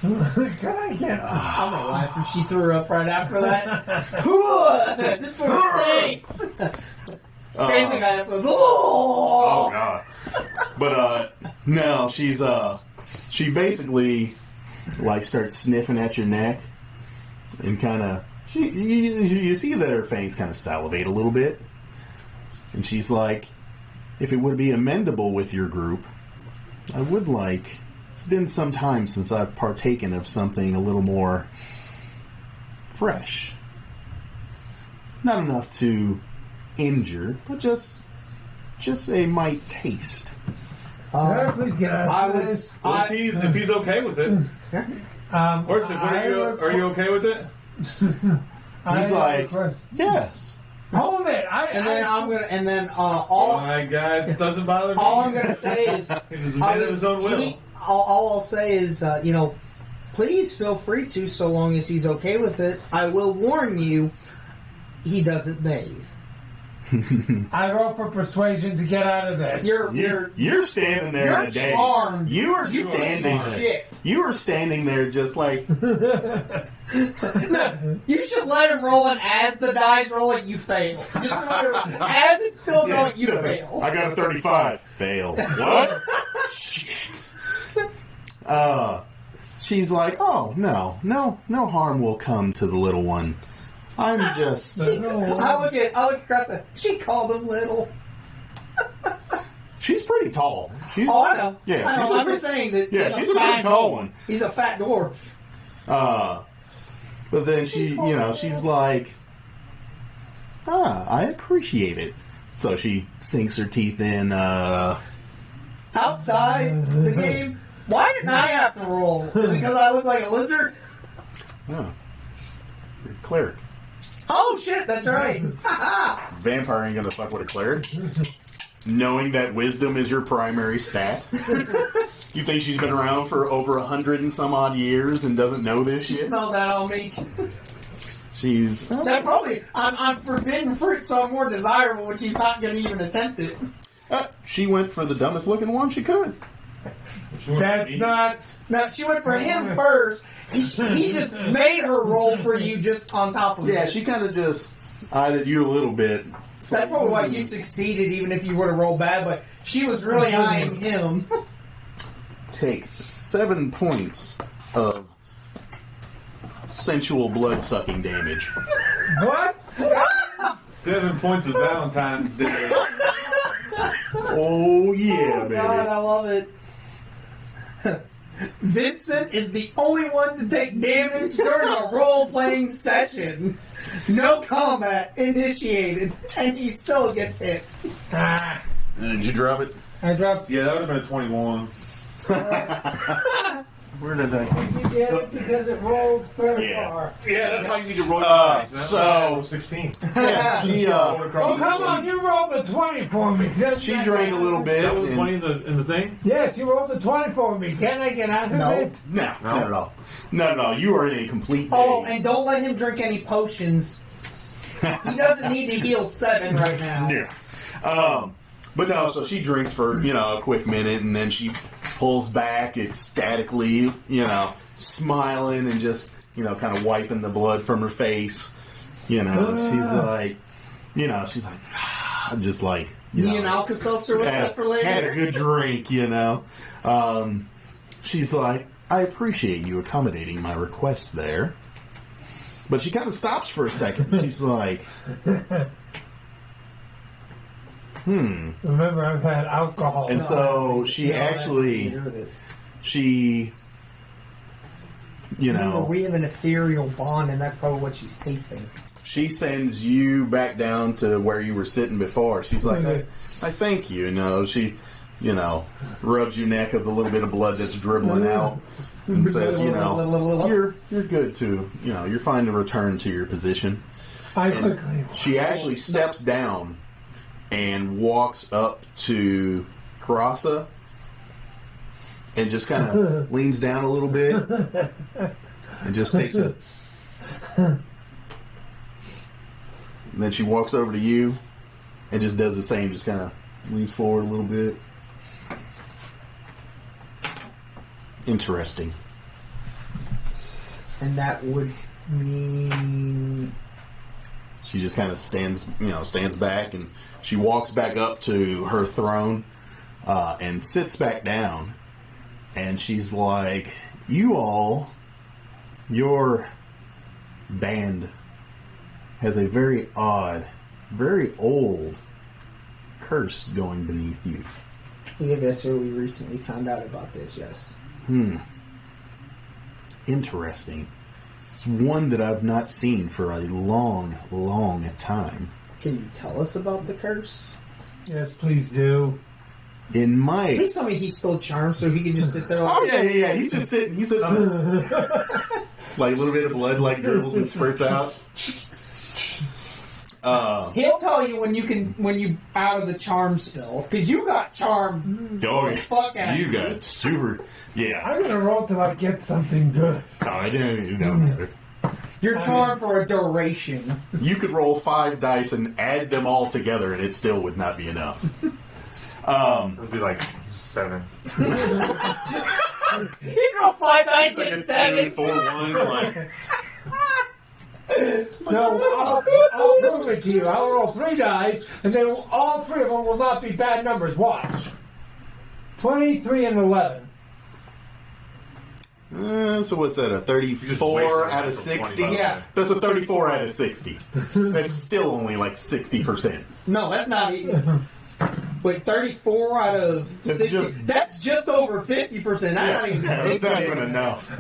Can I get up? I'm gonna laugh if she threw up right after that. This food stinks. Family Guy episode. Oh god! But no, she basically like starts sniffing at your neck and kind of you see that her fangs kind of salivate a little bit, and she's like, if it would be amendable with your group, I would like. It's been some time since I've partaken of something a little more fresh. Not enough to injure, but just a might taste. Can I please get out of this? If he's okay with it. Or are you okay with it? He's like, yes. Hold it! Oh my God, it doesn't bother me. All I'm gonna say is, He's a man of his own will. all I'll say is, please feel free to, so long as he's okay with it. I will warn you, he doesn't bathe. I roll for persuasion to get out of this. You're standing there You're in a day. charmed. You are standing there. Shit. You are standing there just like You should let him roll, and as the dice rolling, you fail. Just remember, as it's still going, you fail. I got a 35. Fail. What? Shit. She's like, oh no harm will come to the little one. I'm just. I look at Cressa. She called him little. She's pretty tall. I know. Yeah, I know. she's I'm just saying that. Yeah, he's she's a a pretty fat tall dwarf. one. He's a fat dwarf. But then she's like, I appreciate it. So she sinks her teeth in. Outside the game. Why didn't I have to roll? Is it because I look like a lizard? Oh, you're a cleric. Oh shit, that's right. Vampire ain't gonna fuck with a cleric. Knowing that wisdom is your primary stat. You think she's been around for over 100 and some odd years and doesn't know this She shit? smelled that on me. She's... That probably, I'm forbidden fruit, so I'm more desirable, but she's not going to even attempt it. She went for the dumbest looking one she could. That's not... No, she went for him first. He just made her roll for you just on top of it. Yeah, she kind of just eyed you a little bit. That's probably why you succeeded, even if you would have rolled bad, but she was really eyeing him. Take 7 points of sensual blood-sucking damage. What? 7 points of Valentine's Day. Oh, yeah, Oh, baby. God, I love it. Vincent is the only one to take damage during a role-playing session. No combat initiated, and he still gets hit. Did you drop it? I dropped... Yeah, that would have been a 21. Where did I... You get it because it rolled very far. Yeah, that's how you need to roll your dice, man. so- 16. Yeah, she, Oh, come on, you rolled the 20 for me. she drank a little bit. That was and- 20 in the thing? Yes, you rolled the 20 for me. Can I get out of it? No, not at all. Not at all. You are in a complete Oh, daze. and don't let him drink any potions. He doesn't need to heal 7 right now. Yeah. But no, so she drinks for, a quick minute, and then she pulls back ecstatically, smiling and just, kind of wiping the blood from her face. She's like, just like, Me and Alka-Seltzer with that for later. Had a good drink, She's like, I appreciate you accommodating my request there. But she kind of stops for a second. She's like, Remember, I've had alcohol. And so she actually, Remember, we have an ethereal bond, and that's probably what she's tasting. She sends you back down to where you were sitting before. She's like, I thank you. She, rubs your neck of the little bit of blood that's dribbling out and says, you're good to, you're fine to return to your position. She actually steps down and walks up to Karasa and just kind of leans down a little bit and just takes a... And then she walks over to you and just does the same, just kind of leans forward a little bit. Interesting. And that would mean... She just kind of stands back, and she walks back up to her throne and sits back down. And she's like, your band has a very odd, very old curse going beneath you. We recently found out about this, yes. Interesting. It's one that I've not seen for a long, long time. Can you tell us about the curse? Yes, please do. In my... Please tell me he's still charmed so he can just sit there like... Oh, yeah. He's just sitting. He's sitting like a little bit of blood like dribbles and spurts out. He'll tell you when you out of the charm spell, because you got charmed. Oh, yeah. Fuck out you got super. Yeah. I'm gonna roll till I get something good. No, I don't matter. You're charmed for a duration. You could roll 5 dice and add them all together, and it still would not be enough. It would be like 7. You roll 5 dice Like and a 7. 2, 4, 1, like. No, I'll prove it to you. I'll roll 3 dice, and then all 3 of them will not be bad numbers. Watch. 23 and 11. So what's that, a 34 out of 60? Yeah. That's a 34 out of 60. That's still only like 60%. No, that's not even. Wait, 34 out of 60? That's just over 50%. That's not even 60. That's not even enough.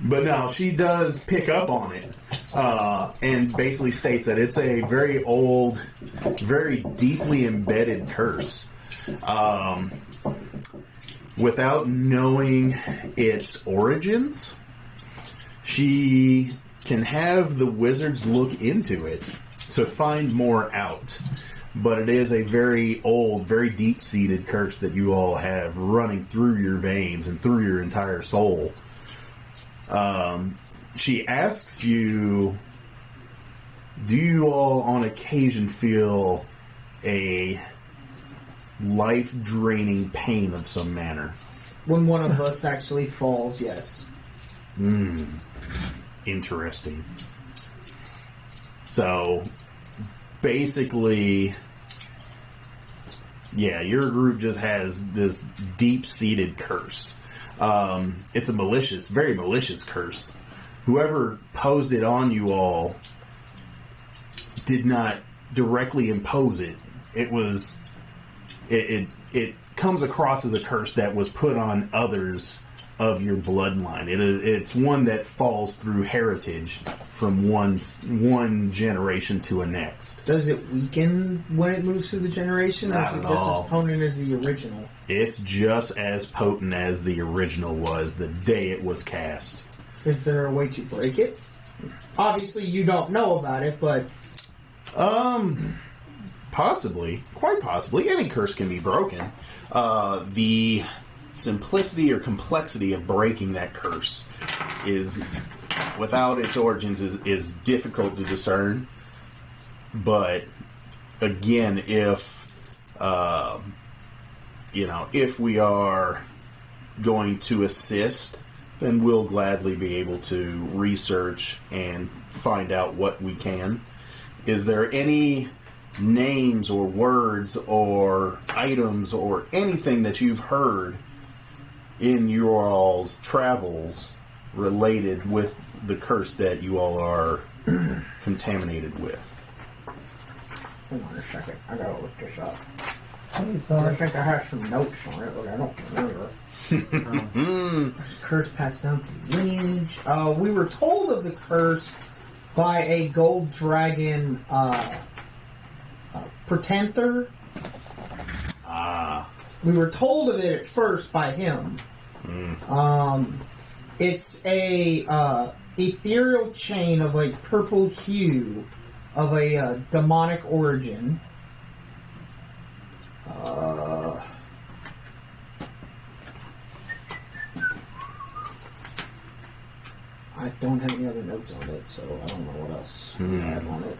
But no, she does pick up on it and basically states that it's a very old, very deeply embedded curse. Without knowing its origins, she can have the wizards look into it to find more out. But it is a very old, very deep-seated curse that you all have running through your veins and through your entire soul. She asks you, do you all on occasion feel a life-draining pain of some manner? When one of us actually falls, yes. Interesting. So, basically, yeah, your group just has this deep-seated curse. It's a malicious, very malicious curse. Whoever posed it on you all did not directly impose it. It comes across as a curse that was put on others of your bloodline. It's one that falls through heritage from one generation to a next. Does it weaken when it moves through the generation, or is it just as potent as the original? It's just as potent as the original was the day it was cast. Is there a way to break it? Obviously, you don't know about it, but... Possibly. Quite possibly. Any curse can be broken. The simplicity or complexity of breaking that curse is, without its origins, is difficult to discern. But, again, if if we are going to assist, then we'll gladly be able to research and find out what we can. Is there any names or words or items or anything that you've heard in your all's travels related with the curse that you all are contaminated with? Hold on a second. I gotta look this up. Any I thoughts? think I have some notes on it, but I don't remember. Curse passed down through lineage. We were told of the curse by a gold dragon pretender. We were told of it at first by him. It's a ethereal chain of a purple hue of a demonic origin. I don't have any other notes on it, so I don't know what else I have on it.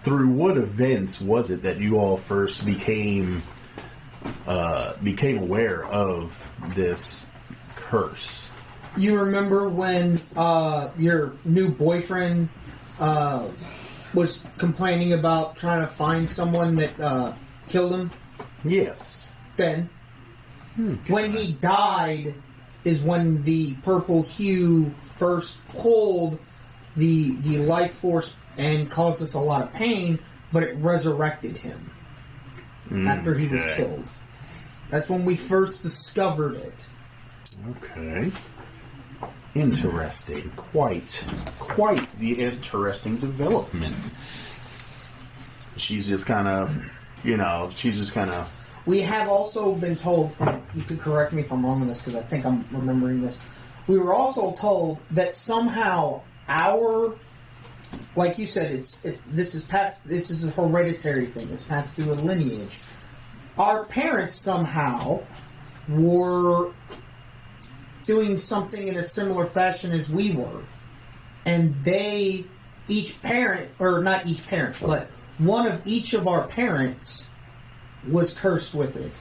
Through what events was it that you all first became aware of this curse? You remember when your new boyfriend was complaining about trying to find someone that killed him? Yes. Then, when he died is when the purple hue first pulled the life force and caused us a lot of pain, but it resurrected him after he was killed. That's when we first discovered it. Okay. Interesting. Quite the interesting development. She's just kind of, We have also been told, and you can correct me if I'm wrong on this because I think I'm remembering this. We were also told that somehow like you said, this is a hereditary thing. It's passed through a lineage. Our parents somehow were doing something in a similar fashion as we were. And each parent, or not each parent, but one of each of our parents was cursed with it.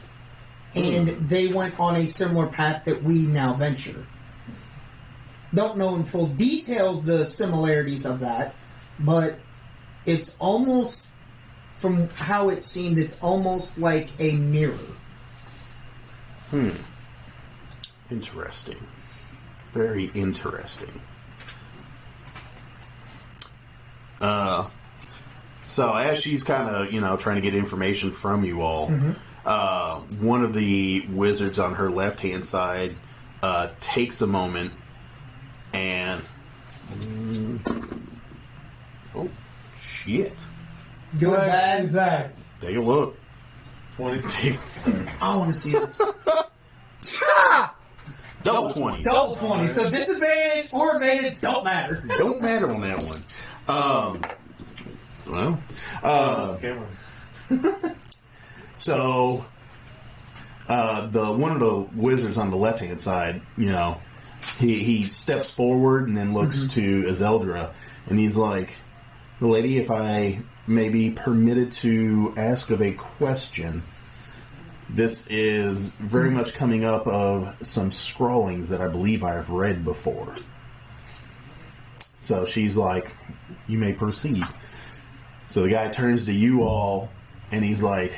And they went on a similar path that we now venture. Don't know in full detail the similarities of that, but it's almost, from how it seemed, it's almost like a mirror. Interesting. Very interesting. So as she's kind of, trying to get information from you all, one of the wizards on her left-hand side takes a moment and... oh, shit. Good or bad? Is that? Take a look. 20. I want to see this. Double 20. Double 20. So disadvantage or advantage don't matter. Don't matter on that one. Cameron. So, one of the wizards on the left-hand side, he steps forward and then looks to Azeldra, and he's like, "Lady, if I may be permitted to ask of a question, this is very much coming up of some scrawlings that I believe I have read before." So she's like, "You may proceed." So the guy turns to you all, and he's like,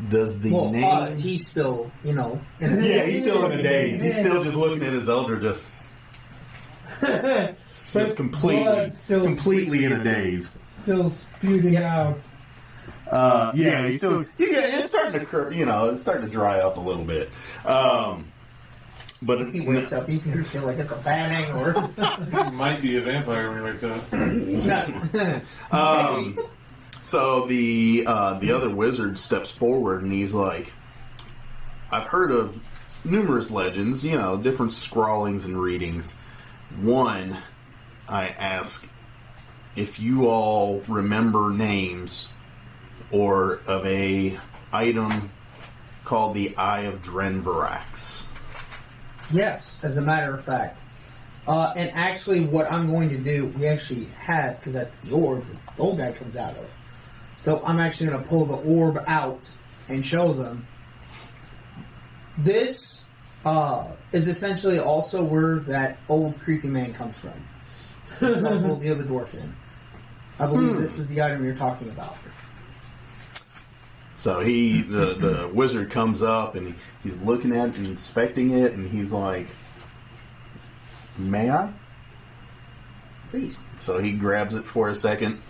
"Does the name?" He's still, in Yeah, he's still in a daze. He's still just looking at his elder, just completely in a daze. Still spewing out. Yeah, he's still. It's starting to, it's starting to dry up a little bit. But he wakes up, he's going to feel like it's a bad hangover. He might be a vampire when he wakes up. So the other wizard steps forward and he's like, "I've heard of numerous legends, different scrawlings and readings. One, I ask if you all remember names or of a item called the Eye of Drenvirax." Yes, as a matter of fact. And actually what I'm going to do, we actually have, because that's the orb the old guy comes out of. So I'm actually going to pull the orb out and show them. This is essentially also where that old creepy man comes from. Which I pulled the other dwarf in. I believe this is the item you're talking about. So the wizard comes up and he's looking at it and inspecting it, and he's like, "May I?" Please. So he grabs it for a second,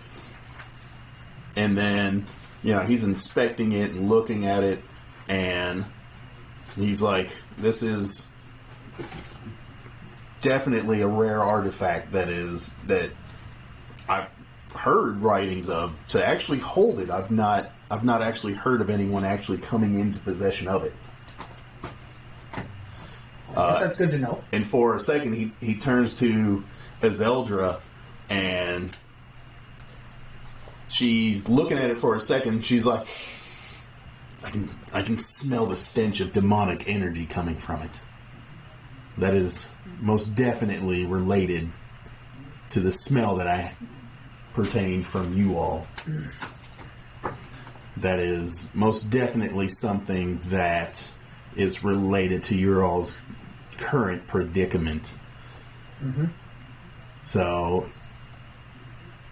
and then, he's inspecting it and looking at it, and he's like, "This is definitely a rare artifact that I've heard writings of. To actually hold it, I've not actually heard of anyone actually coming into possession of it." That's good to know. And for a second, he turns to Iseldra, and she's looking at it for a second. She's like, I can smell the stench of demonic energy coming from it. That is most definitely related to the smell that I pertained from you all. That is most definitely something that is related to your all's current predicament. Mm-hmm. So,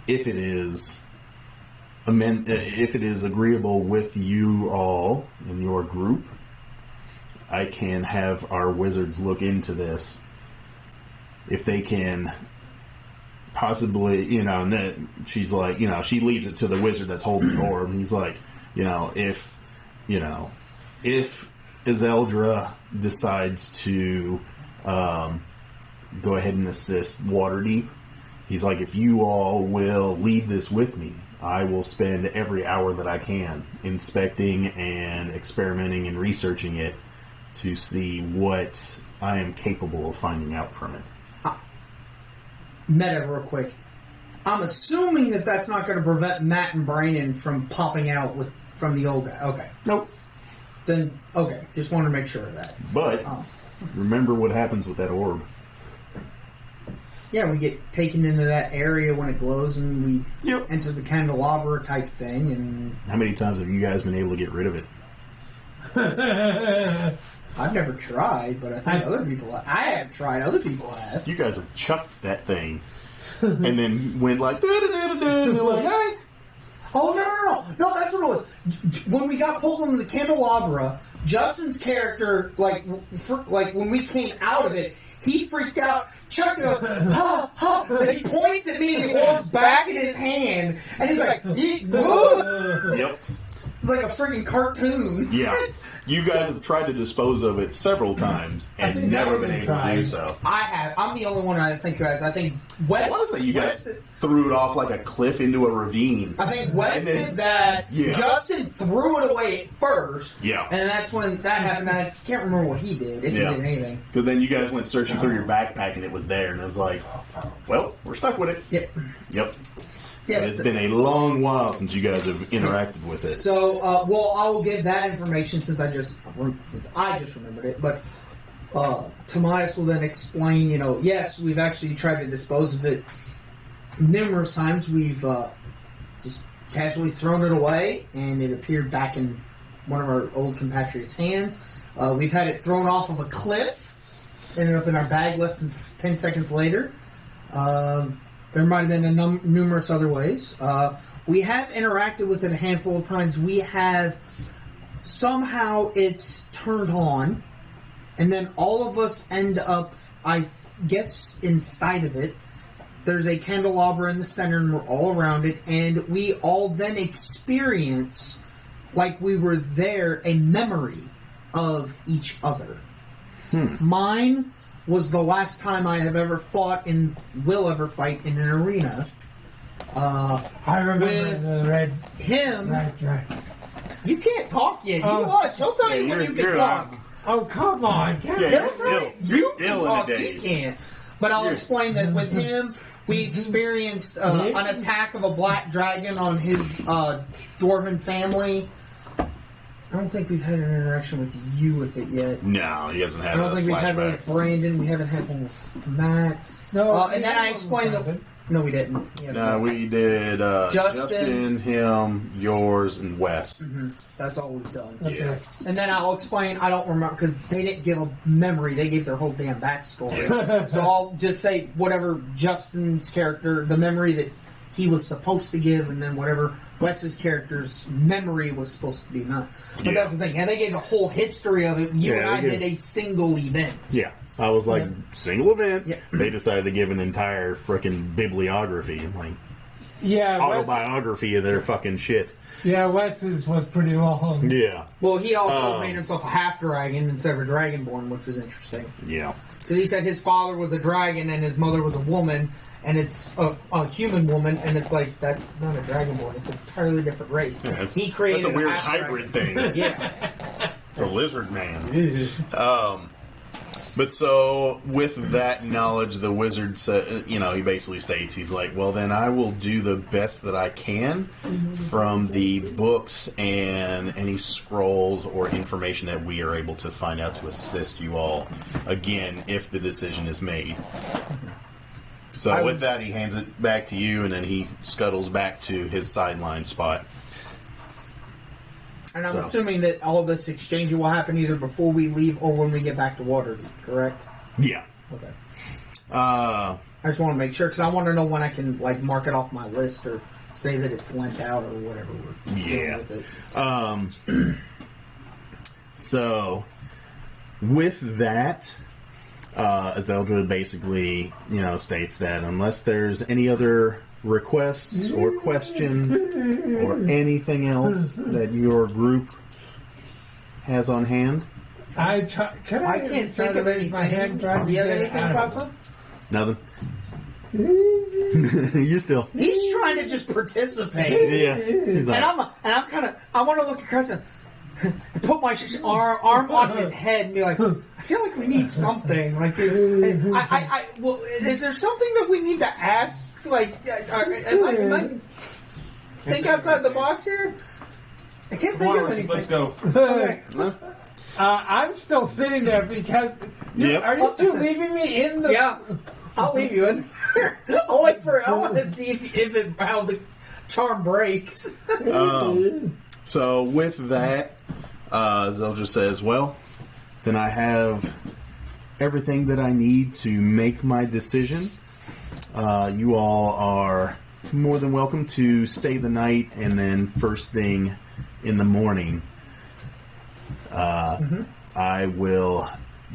if it is agreeable with you all in your group, I can have our wizards look into this. If they can possibly, she's like, she leaves it to the wizard that's holding the orb, and he's like, if Iseldra decides to go ahead and assist Waterdeep, he's like, if you all will leave this with me, I will spend every hour that I can inspecting and experimenting and researching it to see what I am capable of finding out from it. Meta, real quick. I'm assuming that that's not going to prevent Matt and Brandon from popping out from the old guy. Okay. Nope. Then, okay. Just wanted to make sure of that. But, remember what happens with that orb. Yeah, we get taken into that area when it glows, and we enter the candelabra type thing. And how many times have you guys been able to get rid of it? I've never tried, but I think other people have. I have tried, other people have. You guys have chucked that thing and then went like, da-da-da-da-da, and they're like, hey. Oh, no, that's what it was. When we got pulled into the candelabra, Justin's character, when we came out of it, he freaked out, chucked it up, ha, ha, and he points at me and the orb's back in his hand, and he's like, Yep. It's like a freaking cartoon. Yeah. You guys have tried to dispose of it several times and never been able to do so. I have. I'm the only one I think who has. I think Wes... I want to say you guys threw it off like a cliff into a ravine. I think Wes did that. Yeah. Justin threw it away at first. Yeah. And that's when that happened. I can't remember what he did, if he did anything. Because then you guys went searching through your backpack and it was there. And it was like, well, we're stuck with it. Yep. Yes. It's been a long while since you guys have interacted with it. So, I will give that information since I just remembered it. But Tomias will then explain, yes, we've actually tried to dispose of it numerous times. We've just casually thrown it away, and it appeared back in one of our old compatriots' hands. We've had it thrown off of a cliff, ended up in our bag less than 10 seconds later. There might have been numerous other ways. We have interacted with it a handful of times. We have somehow it's turned on, and then all of us end up, I guess, inside of it. There's a candelabra in the center, and we're all around it, and we all then experience, like we were there, a memory of each other. Mine was the last time I have ever fought and will ever fight in an arena. I remember the red dragon. You can't talk yet. You watch. He'll tell you when you can talk. Oh, come on. You can talk. He can't. But I'll explain that with him, we experienced an attack of a black dragon on his dwarven family. I don't think we've had an interaction with you with it yet. No, he hasn't had I don't a think we've had one flashback. with Brandon. We haven't had one with Matt. No, And then I explained that. No, we didn't. Yeah, No, we did Justin, him, yours, and Wes. that's all we've done. Okay. Yeah. And then I'll explain. I don't remember because they didn't give a memory. They gave their whole damn backstory. So I'll just say whatever Justin's character, the memory that he was supposed to give, and then whatever Wes's character's memory was supposed to be not. But Yeah. that's the thing. And they gave a whole history of it. You Yeah, and I they did did. a single event. Yeah. I was like, single event. Yeah. They decided to give an entire freaking bibliography, like Yeah, autobiography of their fucking shit. Wes's was pretty long. Yeah. Well, he also made himself a half dragon instead of a dragonborn, which was interesting. Yeah. Because he said his father was a dragon and his mother was a woman, and it's a human woman, and it's like, that's not a dragonborn. It's an entirely different race. Yeah, that's, He created that's a weird half-dragon. hybrid thing. Yeah. It's a lizard man. But so, with that knowledge, the wizard said, he basically states, he's like, well, then I will do the best that I can from the books and any scrolls or information that we are able to find out to assist you all, again, if the decision is made. So with that, he hands it back to you, and then he scuttles back to his sideline spot. And I'm So. assuming that all this exchanging will happen either before we leave or when we get back to Waterdeep, correct? Yeah. Okay. Uh, I just want to make sure, because I want to know when I can, like, mark it off my list or say that it's lent out or whatever we're doing with it. So, with that, Zeldra basically, states that unless there's any other requests or questions or anything else that your group has on hand, I can't think of anything. My hand trying to Do you have get it anything, out of Pasa? nothing. You still, He's trying to just participate. yeah. He's like, And I'm kind of, I want to look across and put my arm on his head and be like, I feel like we need something. Like, well, is there something that we need to ask? Like, am I think outside the box here? I can't think of anything. Let's go. Okay. I'm still sitting there because Yep. are you two leaving me in the? Yeah, I'll leave you in. I want to see how the charm breaks. So with that, Zeldra says, well, then I have everything that I need to make my decision. You all are more than welcome to stay the night, and then first thing in the morning, I will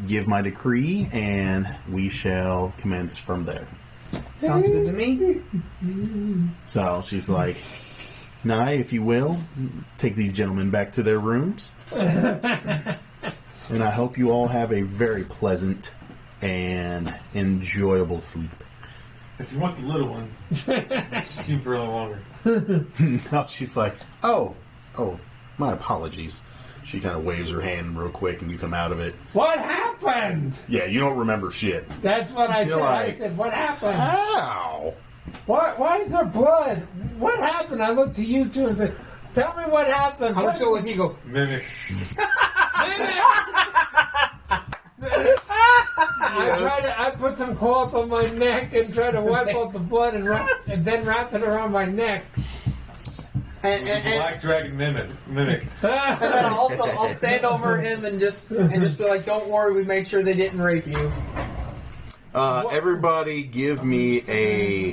give my decree, and we shall commence from there. Sounds good to me. So she's like, Nye, if you will, take these gentlemen back to their rooms. And I hope you all have a very pleasant and enjoyable sleep. If you want the little one, keep for a little longer. No, she's like, oh, my apologies. She kind of waves her hand real quick, and you come out of it. What happened? Yeah, you don't remember shit. That's what I You're said. I like, said, what happened? Ow! Why is there blood? What happened? I looked to you two and said, tell me what happened. I'm just going to let you go. Mimic. I put some cloth on my neck and tried to wipe off the blood and then wrap it around my neck. And Black dragon mimic. and then I'll stand over him and just be like, don't worry, we made sure they didn't rape you. Everybody give me a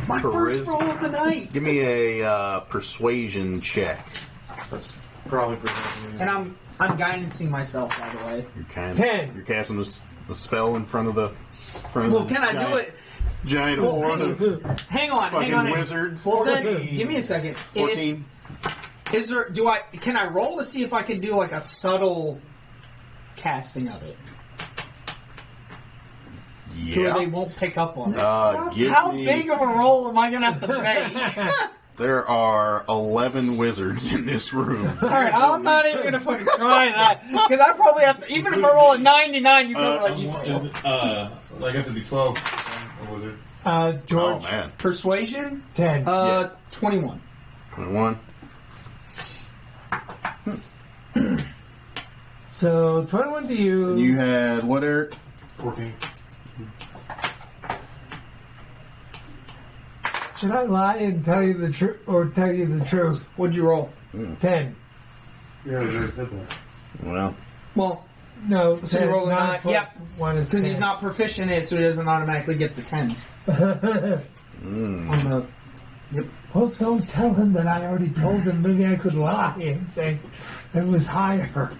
My first roll of the night. Give me a persuasion check. Probably for me. And I'm guidancing myself, by the way. Ten. You're casting the spell in front of the. Well, can I do it? Giant horde of Hang on. fucking wizards. Well, then, give me a second. 14. Can I roll to see if I can do like a subtle casting of it? To where they Yeah. won't pick up on it. Give me- big of a roll am I going to have to make? There are 11 wizards in this room. Alright, I'm not even going to fucking try that. Because I probably have to, even if I roll a 99, you probably like, you fail. I guess it'd be 12. Or was it? George, Oh, man. Persuasion? 10. Yes. 21. 21. So 21 to you. You had what, Eric? 14. Should I lie and tell you the truth, or tell you the truth? What'd you roll? 10. Yeah, I said that. Well, No, So you roll a 9. plus Yep. 1 is Because 10. he's not proficient in it, so he doesn't automatically get the 10. On the, yep. Well, don't tell him that I already told him. Maybe I could lie and say it was higher.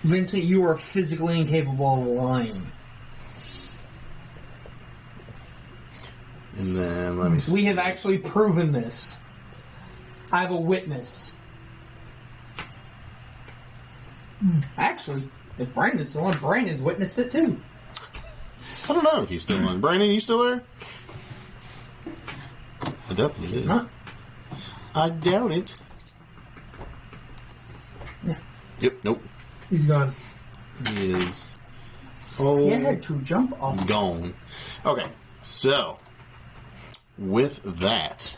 Vincent, you are physically incapable of lying. and then let me see. We have actually proven this. I have a witness. Actually, if Brandon's still on, Brandon's witnessed it too. I don't know if he's still on. Brandon, you still there? I definitely is. Not. I doubt it. Yeah. Yep, nope. He's gone. He is He had to jump off. gone. Okay, so with that,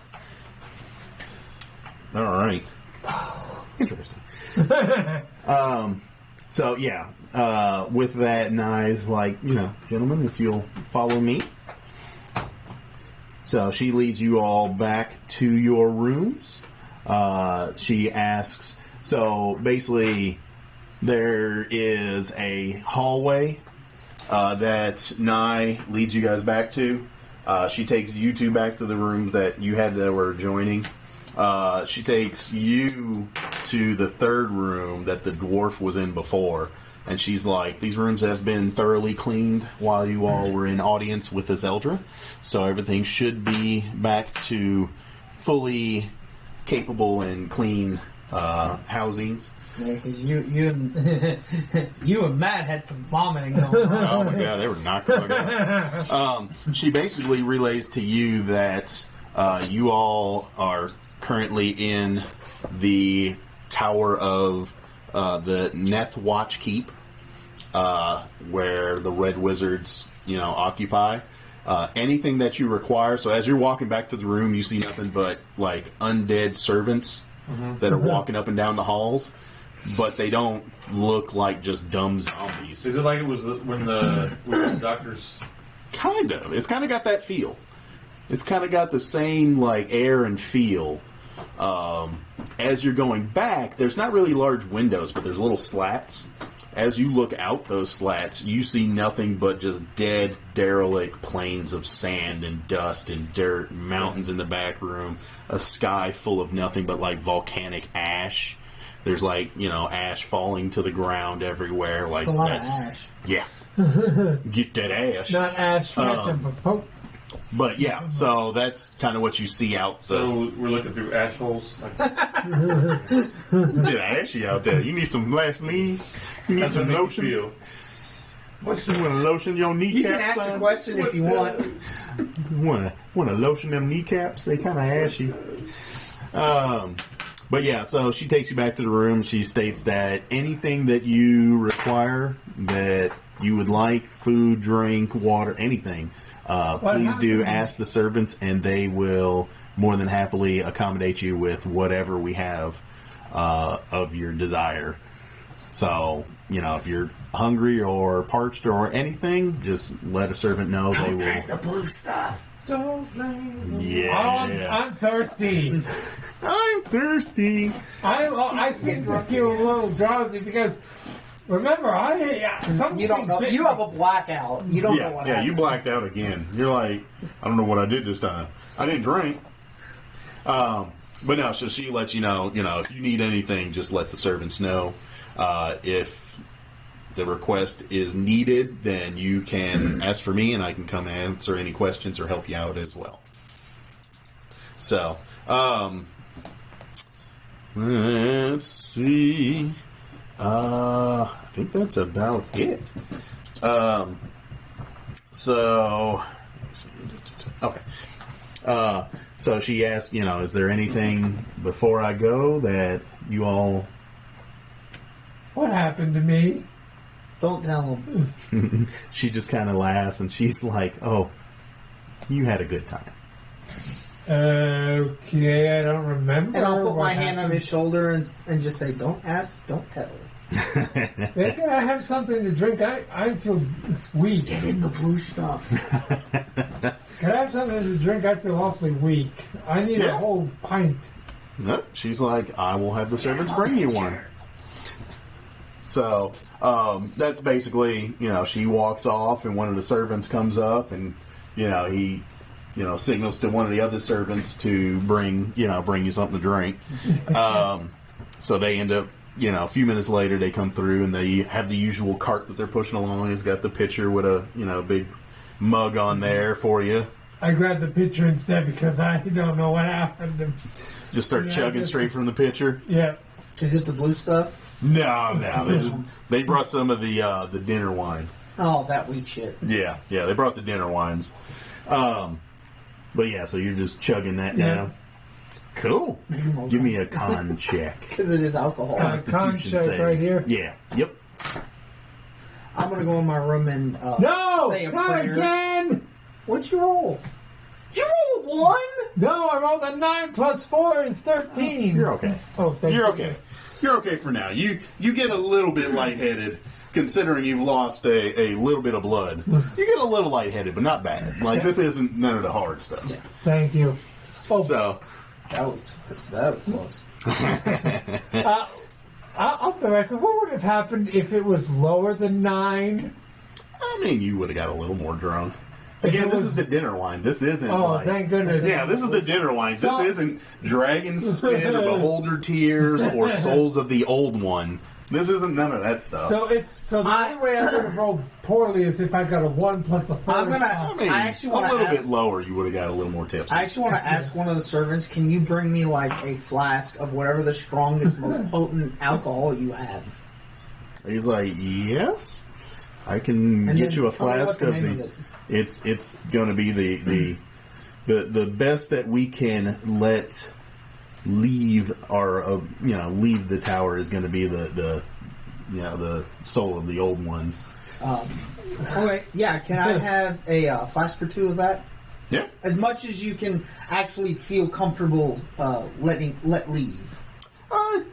all right. Interesting. So yeah, with that, Nye's like, gentlemen, if you'll follow me. So she leads you all back to your rooms. She asks, so basically there is a hallway that Nye leads you guys back to. She takes you two back to the rooms that you had that were adjoining. She takes you to the third room that the dwarf was in before. And she's like, these rooms have been thoroughly cleaned while you all were in audience with the Zeldra. So everything should be back to fully capable and clean housings. Yeah, because you and you and Matt had some vomiting going on. Oh my god, they were knocking my god. She basically relays to you that you all are currently in the tower of the Neth Watch Keep, where the Red Wizards, occupy. Anything that you require. So as you're walking back to the room, you see nothing but like undead servants that are walking up and down the halls, but they don't look like just dumb zombies. Is it like it was when the doctors? Kind of. It's kind of got that feel. It's kind of got the same like air and feel. As you're going back, there's not really large windows, but there's little slats. As you look out those slats, you see nothing but just dead, derelict plains of sand and dust and dirt, mountains in the back room, a sky full of nothing but like volcanic ash. There's like, ash falling to the ground everywhere. Like It's a lot of ash. Yeah. Get that ash. Not Ash scratching for Pope. But yeah, so that's kind of what you see out. So we're looking through ash holes. Like, It's a bit ashy out there. You need some Vaseline. You need that's some what makes lotion. you feel. What you want to lotion your kneecaps? You can ask a question if you want. Want to lotion them kneecaps? They kind of ashy. But yeah, so she takes you back to the room. She states that anything that you require, that you would like, food, drink, water, anything, please do ask the servants, and they will more than happily accommodate you with whatever we have of your desire. So, if you're hungry or parched or anything, just let a servant know. They will. The blue stuff. Yeah. I'm thirsty. I'm thirsty. I seem to feel a little drowsy because, remember, You don't know. You have a blackout. You don't know what happened. You blacked out again. You're like, I don't know what I did this time. I didn't drink. But no, so she lets you know, if you need anything, just let the servants know. If the request is needed, then you can ask for me and I can come answer any questions or help you out as well. So, let's see. I think that's about it. Okay. So she asked, is there anything before I go that you all... What happened to me? Don't tell them. She just kind of laughs and she's like, oh, you had a good time. Okay, I don't remember. And I'll put what my hand on happened. his shoulder and just say, "Don't ask, don't tell." Yeah, can I have something to drink? I feel weak. Get in the blue stuff. Can I have something to drink? I feel awfully weak. I need a whole pint. No, she's like, I will have the servants bring you one. So, that's basically, she walks off and one of the servants comes up and, he, signals to one of the other servants to bring you something to drink. So they end up, a few minutes later they come through and they have the usual cart that they're pushing along. It's got the pitcher with a, big mug on there for you. I grabbed the pitcher instead because I don't know what happened. Just start chugging straight from the pitcher. Yeah. Is it the blue stuff? No. They brought some of the dinner wine. Oh, that weak shit. Yeah, they brought the dinner wines. But yeah, so you're just chugging that down. Cool. Give me a con check. Because it is alcohol. Con check right here. Yeah. Yep. I'm going to go in my room and say a not prayer. again! What'd you roll? Did you roll a 1? No, I rolled a 9 plus 4 is 13. You're okay. Oh, thank you. You're okay. You're okay for now. You get a little bit lightheaded, considering you've lost a little bit of blood. You get a little lightheaded, but not bad. Like, this isn't none of the hard stuff. Yeah. Thank you. Oh, So, That was close. off the record, what would have happened if it was lower than 9? I mean, you would have got a little more drunk. Again, this is the dinner wine. This isn't Thank goodness. Yeah, this is the dinner wine. This So- isn't Dragon's Spin or Beholder Tears or Souls of the Old One. This isn't none of that stuff. So the only way I would have rolled poorly is if I got a 1 plus the 4. I mean, I actually a wanna little ask- bit lower, you would have got a little more tipsy. I actually want to ask one of the servants, can you bring me like a flask of whatever the strongest, most potent alcohol you have? He's like, yes, I can And get then you a tell me what flask the of name the. of it. It's going to be the best that we can let leave our leave the tower is going to be the soul of the old ones. Okay, yeah, can I have a flask or 2 of that? Yeah. As much as you can actually feel comfortable let leave.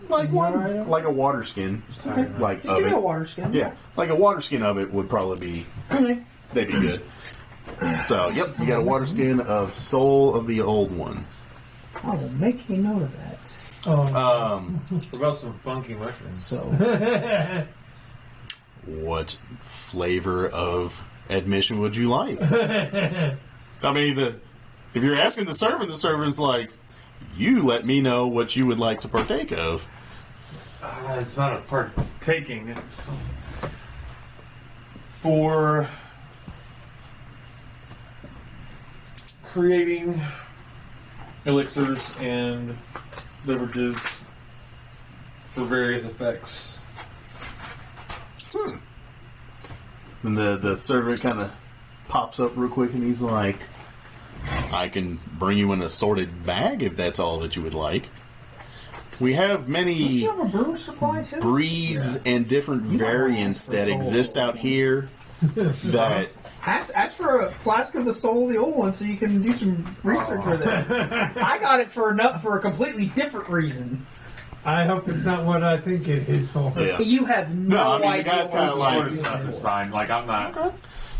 Like a water skin. Like Just of give me it. a water skin. Yeah, like a water skin of it would probably be. Okay. They'd be good. So, yep, you got a water skin of Soul of the Old Ones. I will make a note of that. What about some funky mushrooms? So, What flavor of admission would you like? I mean, if you're asking the servant's like, you let me know what you would like to partake of. It's not a partaking. It's for creating elixirs and beverages for various effects. And the servant kind of pops up real quick and he's like, I can bring you an assorted bag if that's all that you would like. We have many you have a brew supply too? breeds and different variants that exist out here that Ask for a flask of the Soul of the Old One so you can do some research with it. I got it for a completely different reason. I hope it's not what I think it is for. Yeah. You have no I mean, the idea guy's what kinda you like- are Sort of using stuff it is for. fine. Like, I'm not.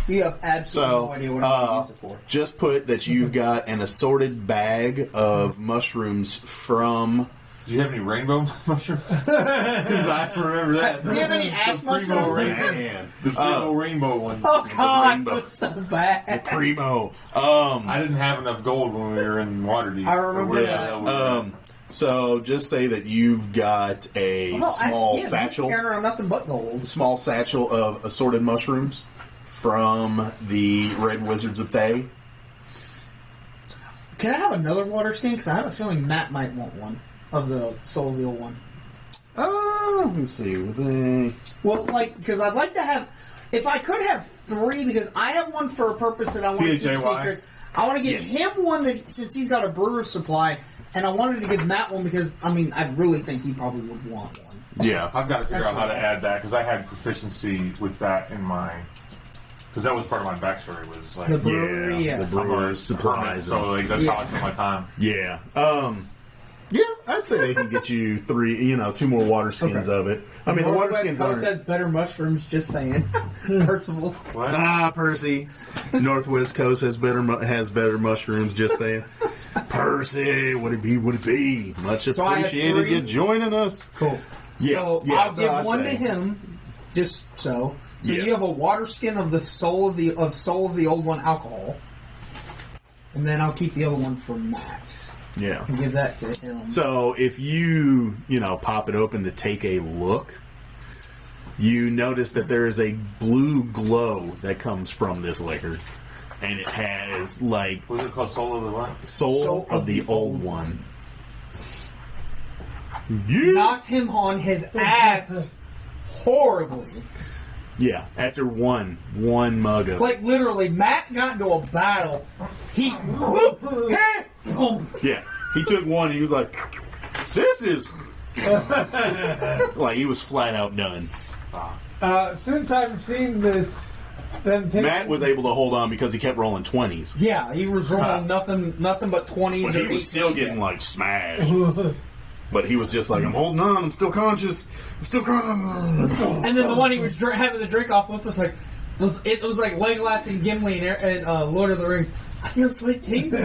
You have absolutely no idea what I'm going to use it for. just put that you've got an assorted bag of mushrooms from. Do you have any rainbow mushrooms? Because I remember that. Do you have any ash The primo mushrooms? rainbow- Man, The primo rainbow one. Oh God, rainbow. that's so bad. Primo. I didn't have enough gold when we were in Waterdeep. I remember Where the that. hell we were. So just say that you've got a small satchel. Carrying around nothing but gold. Small satchel of assorted mushrooms from the Red Wizards of Thay. Can I have another water skin? Because I have a feeling Matt might want one of the Soul of the Old One. Let me see. Well, because I'd like to have. If I could have 3, because I have one for a purpose that I want to keep THAY. secret. I want to give him one that since he's got a brewer's supply, and I wanted to give Matt one because I really think he probably would want one. Yeah. I've got to figure That's out how to right. add that because I had proficiency with that in my Because that was part of my backstory. Was like The brewery, yeah. the brewer's supplies. So like that's how I spent my time. Yeah. Yeah, I'd say they can get you 2 more water skins of it. I mean, the water Northwest skins Coast aren't... has better mushrooms, just saying. Percival. What? Percy. Northwest Coast has better mushrooms, just saying. Percy, would it be? Much So I have appreciated 3. you joining us. Cool. Yeah, So yeah, I'll so give I'd one to say- him, just so. So Yeah. you have a water skin of the soul of the old one alcohol, and then I'll keep the other one for Matt Yeah. and give that to him. So if you pop it open to take a look, you notice that there is a blue glow that comes from this liquor, and it has like What was it called? Soul of the what? soul of the old one. Yeah. Knocked him on his ass horribly. Yeah. After one mug of Like literally, Matt got into a battle. He yeah. He took one and he was like, "This is." Like he was flat out done. Since I've seen this, then taking, Matt was able to hold on because he kept rolling 20s. yeah, he was rolling nothing but 20s. But or he was 18s. still getting like smashed. But he was just like, I'm holding on, I'm still conscious. And then the one he was having the drink off with was like, it was like Legolas and Gimli and Lord of the Rings. I feel sweet tingling.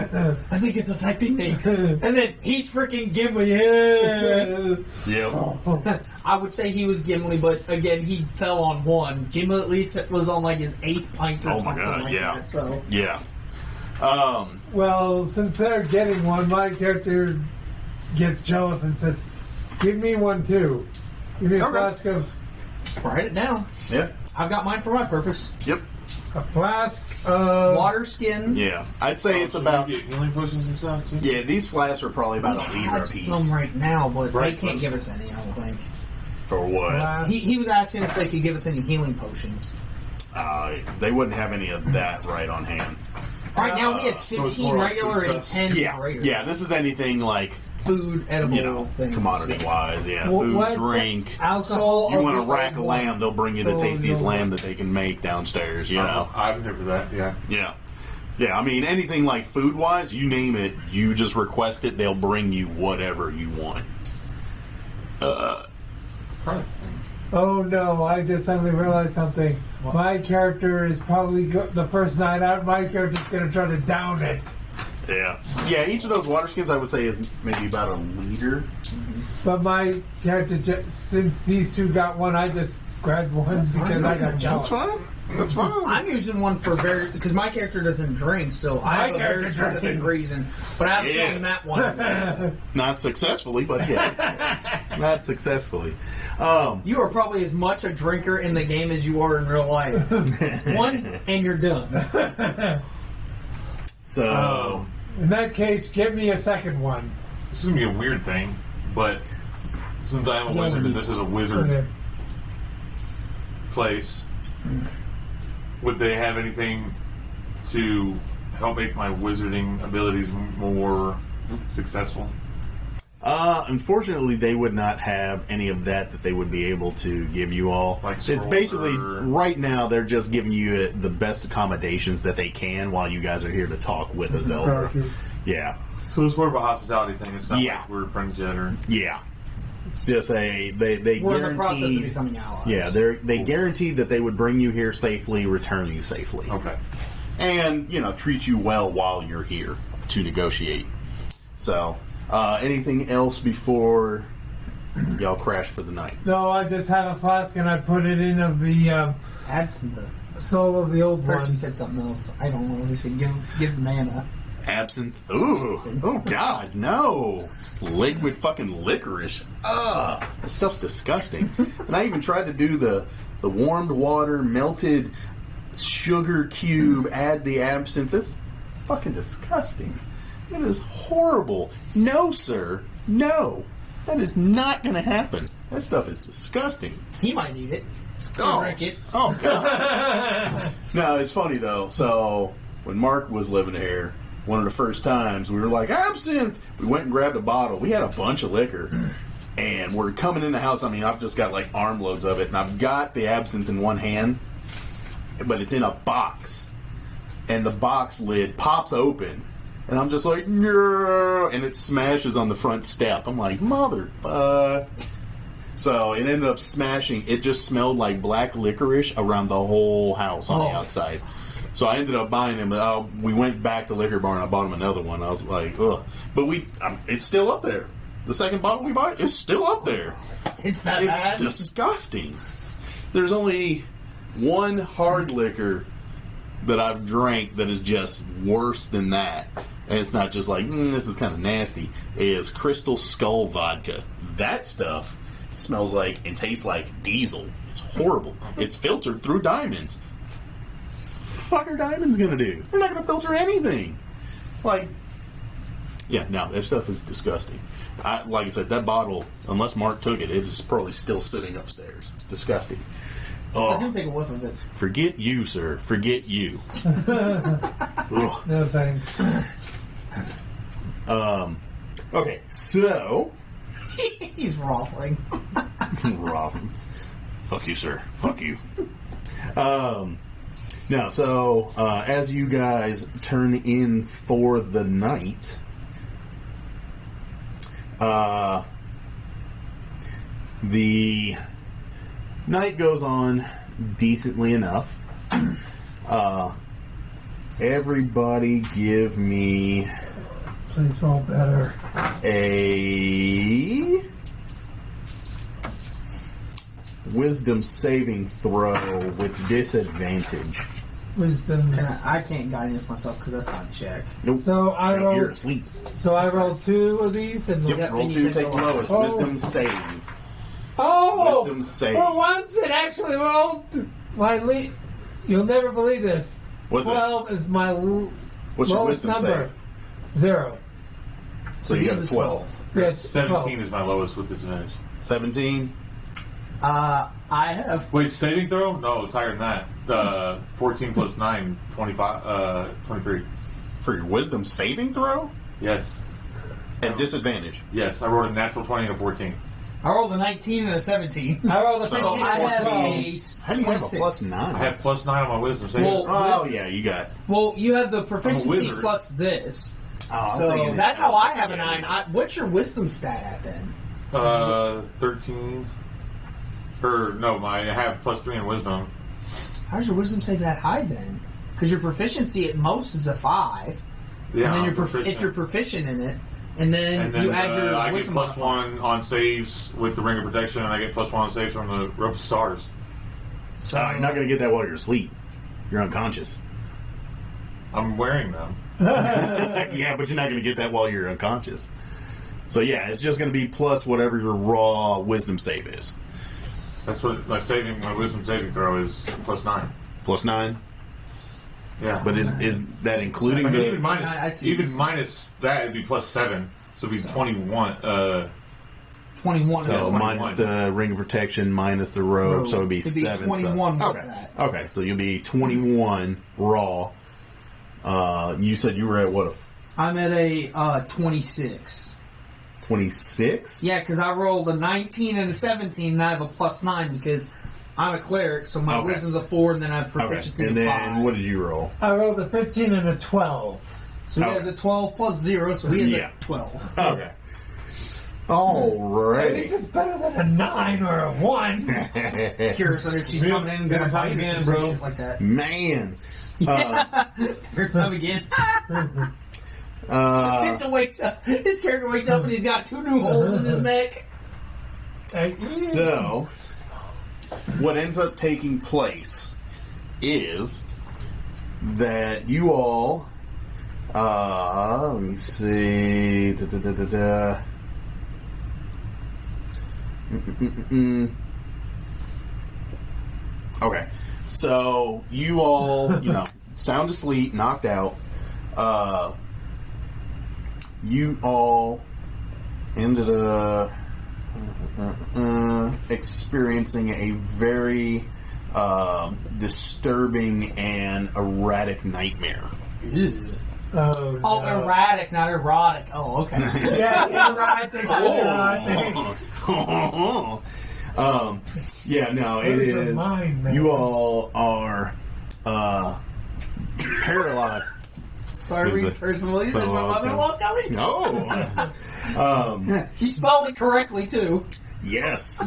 I think it's affecting me. And then he's freaking Gimli. Yeah. I would say he was Gimli, but again, he fell on one. Gimli at least was on like his 8th pint or Oh my something God, like yeah. that. So Yeah. well, since they're getting one, my character gets jealous and says, "Give me one too. Give me a Okay. flask of write it down. Yep. I've got mine for my purpose. Yep. Water skin. Yeah. I'd say it's So about. you get healing potions and stuff too. Yeah, these flasks are probably about We a liter had apiece. some right now, but Right, they can't but- give us any, I don't think. For what? He was asking if they could give us any healing potions. They wouldn't have any of that right on hand. Right now we have it's 15 more like regular food and stuff. 10 Yeah. greater. Yeah, this is anything like, Food, edible things. commodity-wise. Yeah, Well, food, what- drink. alcohol. You of want the a rack of old one. lamb, they'll bring you the So, tastiest no. lamb that they can make downstairs, you know? I'm here for that. Yeah. Yeah. Yeah, I mean, anything like food-wise, you name it, you just request it, they'll bring you whatever you want. Oh no, I just suddenly realized something. My character is probably the first night out, my character's going to try to down it. Yeah. Yeah, each of those water skins, I would say, is maybe about a liter. But my character, since these two got one, I just grabbed one because I got That's jealous. fine. That's fine. I'm using one for because my character doesn't drink, so I have a very character specific drinks. reason. But I have Yes. thrown that one. Not successfully, but yes. Not successfully. You are probably as much a drinker in the game as you are in real life. One, and you're done. So, In that case, give me a second one. This is gonna be a weird thing, but since I am a wizard and this is a wizard place, would they have anything to help make my wizarding abilities more successful? unfortunately, they would not have any of that they would be able to give you all. Like It's scrolls basically, or- right now, they're just giving you the best accommodations that they can while you guys are here to talk with a Zelda. Yeah. So it's more of a hospitality thing. It's not Yeah. like we're friends yet, or Yeah. It's just they We're in the process of guarantee. becoming allies. Yeah, they guaranteed that they would bring you here safely, return you safely, okay. and treat you well while you're here to negotiate. So, anything else before y'all crash for the night? No, I just had a flask and I put it in of the Absinthe. soul of the old First one. he said something else. I don't know. He said give the man a... Absinthe. Ooh. Oh God, no. Liquid fucking licorice. Ugh. That stuff's disgusting. And I even tried to do the warmed water, melted sugar cube, add the absinthe. That's fucking disgusting. It is horrible. No, sir. No. That is not going to happen. That stuff is disgusting. He might eat it. Oh. Drink it. Oh, God. No, it's funny, though. So, when Mark was living here, one of the first times, we were like, absinthe! We went and grabbed a bottle. We had a bunch of liquor. And we're coming in the house. I mean, I've just got, like, armloads of it. And I've got the absinthe in one hand. but it's in a box, and the box lid pops open, and I'm just like, no, and it smashes on the front step. I'm like, mother. So it ended up smashing. It just smelled like black licorice around the whole house on the outside. So I ended up buying him. We went back to Liquor Barn. I bought him another one. I was like, ugh. But it's still up there. The second bottle we bought is still up there. It's that bad? It's disgusting. There's only one hard liquor that I've drank that is just worse than that. And it's not just like, this is kind of nasty. Is Crystal Skull Vodka. That stuff smells like and tastes like diesel. It's horrible. It's filtered through diamonds. What the fuck are diamonds gonna do? They're not gonna filter anything. Like, yeah, no, that stuff is disgusting. Like I said, that bottle, unless Mark took it, it is probably still sitting upstairs. Disgusting. I can take a whiff of it. Forget you, sir. Forget you. No thanks. Okay, so He's raffling. Robin. Fuck you, sir. Fuck you. Now, so as you guys turn in for the night, the night goes on decently enough. Everybody give me Please roll better. a wisdom saving throw with disadvantage. Wisdom. I can't guidance myself because that's not a check. Nope. So I No, you're rolled. asleep. So I rolled 2 of these, and Yep, roll 2, take the lowest. Oh. Wisdom save. Oh, Wisdom save. for once it actually rolled my lead. You'll never believe this. What's 12 is my What's your lowest wisdom number. save? 0. So you got a 12. Yes, 17 12. is my lowest with disadvantage. 17. I have. Wait, saving throw? No, it's higher than that. 14 plus 9, 25, 23. For your wisdom saving throw? Yes. At disadvantage. Yes, I rolled a natural 20 and a 14. I rolled a 19 and a 17. I rolled a So 15 I and have a 12. a How do you have a 26. plus 9? I have plus 9 on my wisdom saving. Well, Oh, yeah, you got. Well, you have the proficiency wizard. plus this. Oh, I'm So thinking that's that- how I have a 9. What's your wisdom stat at then? 13. Or, no, I have plus 3 in wisdom. How's your wisdom save that high then? Because your proficiency at most is a 5. Yeah, and then I'm proficient. if you're proficient in it, and then you add your I get wisdom plus modifier. 1 on saves with the Ring of Protection, and I get plus 1 on saves from the Rope of Stars. So You're not going to get that while you're asleep. You're unconscious. I'm wearing them. Yeah, but you're not going to get that while you're unconscious. So yeah, it's just going to be plus whatever your raw wisdom save is. That's what my wisdom saving throw is plus 9. Plus 9. Yeah. But is that including I mean, the... even minus I see what you're saying. minus that, it'd be plus 7. So it'd be 21. 21. So minus the ring of protection, minus the robe, so it'd be 7. 21 so. with Okay. that. Okay, so you'll be 21 raw. You said you were at what, I'm at a 26. 26? Yeah, because I rolled a 19 and a 17, and I have a plus 9 because I'm a cleric, so my Okay. wisdom's a 4, and then I have proficiency Okay, and of then 5. what did you roll? I rolled a 15 and a 12. So he Okay. has a 12 plus 0, so he has Yeah. a 12. Okay. All At least right. it's better than a 9 or a 1. Curious if she's coming in and going to bite us and bro. shit like that. Man. Third time again. Vincent wakes up. His character wakes up and he's got 2 new holes in his neck. So, what ends up taking place is that you all, let me see, Okay, so you all, sound asleep, knocked out. You all ended up experiencing a very disturbing and erratic nightmare. Oh, Oh, no. erratic, not erotic. Oh, okay. Yeah, erratic. Yeah, no, it Those are is. mine, man. You all are paralyzed. Sorry, personally, you said my mother-in-law's coming? No. You spelled it correctly, too. Yes.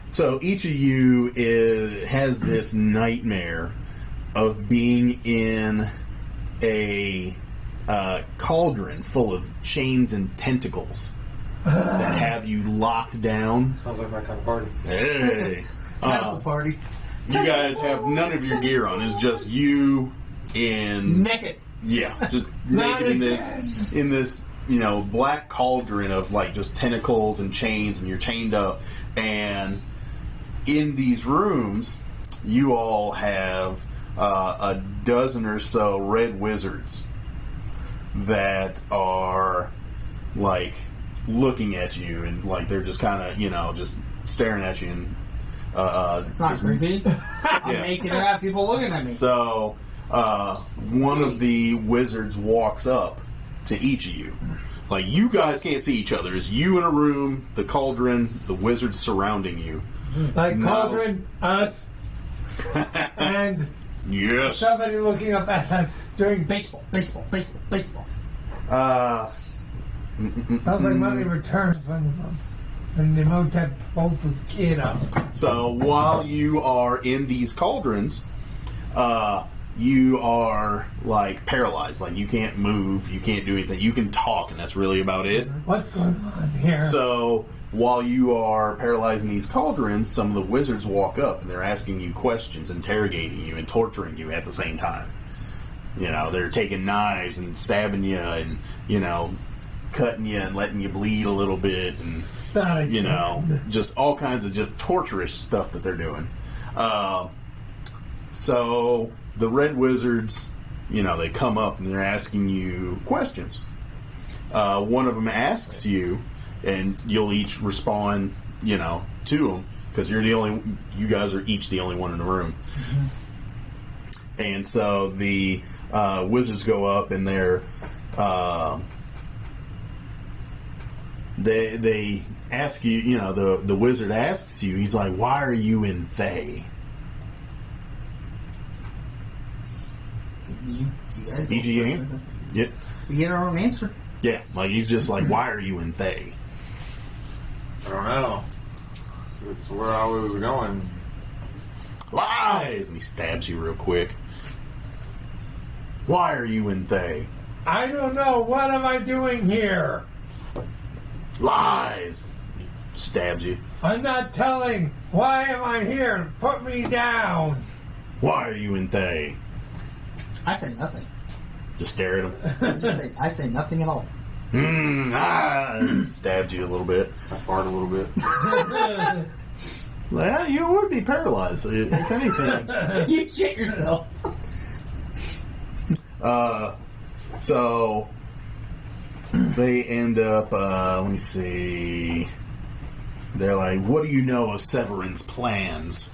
So each of you has this nightmare of being in a cauldron full of chains and tentacles that have you locked down. Sounds like my kind of party. Hey. Tentacle party. You guys have none of your gear on. It's just you in... Naked. Yeah, just naked in this, black cauldron of like just tentacles and chains, and you're chained up. And in these rooms, you all have a dozen or so red wizards that are like looking at you, and like they're just kind of just staring at you. And it's not creepy. I'm naked and I have people looking at me. So. One of the wizards walks up to each of you. Like, you guys can't see each other. It's you in a room, the cauldron, the wizards surrounding you. Like cauldron, us, and yes, somebody looking up at us doing baseball. Sounds like Money Returns when the Motep holds the kid up. So while you are in these cauldrons, you are like paralyzed. Like, you can't move, you can't do anything. You can talk, and that's really about it. What's going on here? So while you are paralyzed in these cauldrons, some of the wizards walk up and they're asking you questions, interrogating you, and torturing you at the same time. They're taking knives and stabbing you, and cutting you and letting you bleed a little bit, and just all kinds of just torturous stuff that they're doing. So the red wizards, they come up and they're asking you questions. One of them asks you, and you'll each respond, to them, because you guys are each the only one in the room. Mm-hmm. And so the wizards go up and they ask you, the wizard asks you, he's like, why are you in Thay? You guys EGM? Yep. We get our own answer. Yeah, like he's just like, why are you in Thay? I don't know. It's where I was going. Lies! And he stabs you real quick. Why are you in Thay? I don't know. What am I doing here? Lies! Stabs you. I'm not telling. Why am I here? Put me down. Why are you in Thay? I say nothing. Just stare at him. I say nothing at all. Stabs you a little bit. I fart a little bit. Well, you would be paralyzed, if anything. You shit yourself. So they end up, let me see. They're like, what do you know of Severin's plans?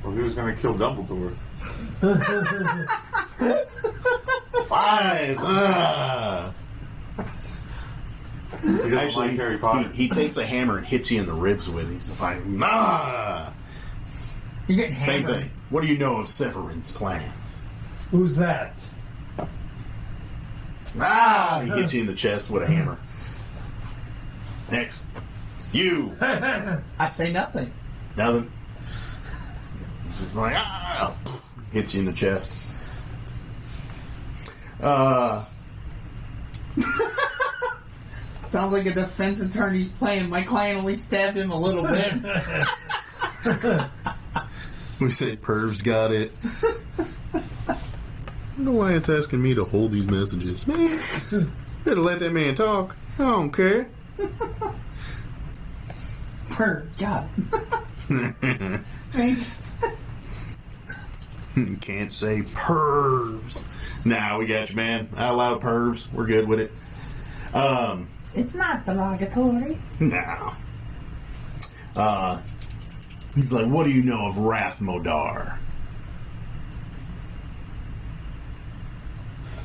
Well, he was going to kill Dumbledore. Lies! He doesn't like Harry Potter. He takes a hammer and hits you in the ribs with it. He's like, nah! You're getting Same hammered. thing. What do you know of Severin's plans? Who's that? He hits you in the chest with a hammer. Next. You! I say nothing. Nothing. He's just like, hits you in the chest. Sounds like a defense attorney's playing. My client only stabbed him a little bit. We say perv's got it. I don't know why it's asking me to hold these messages. Man, better let that man talk. I don't care. Perv, got it. Can't say pervs. Nah, we got you, man. I allow pervs. We're good with it. It's not derogatory. No. He's like, what do you know of Rathmadan?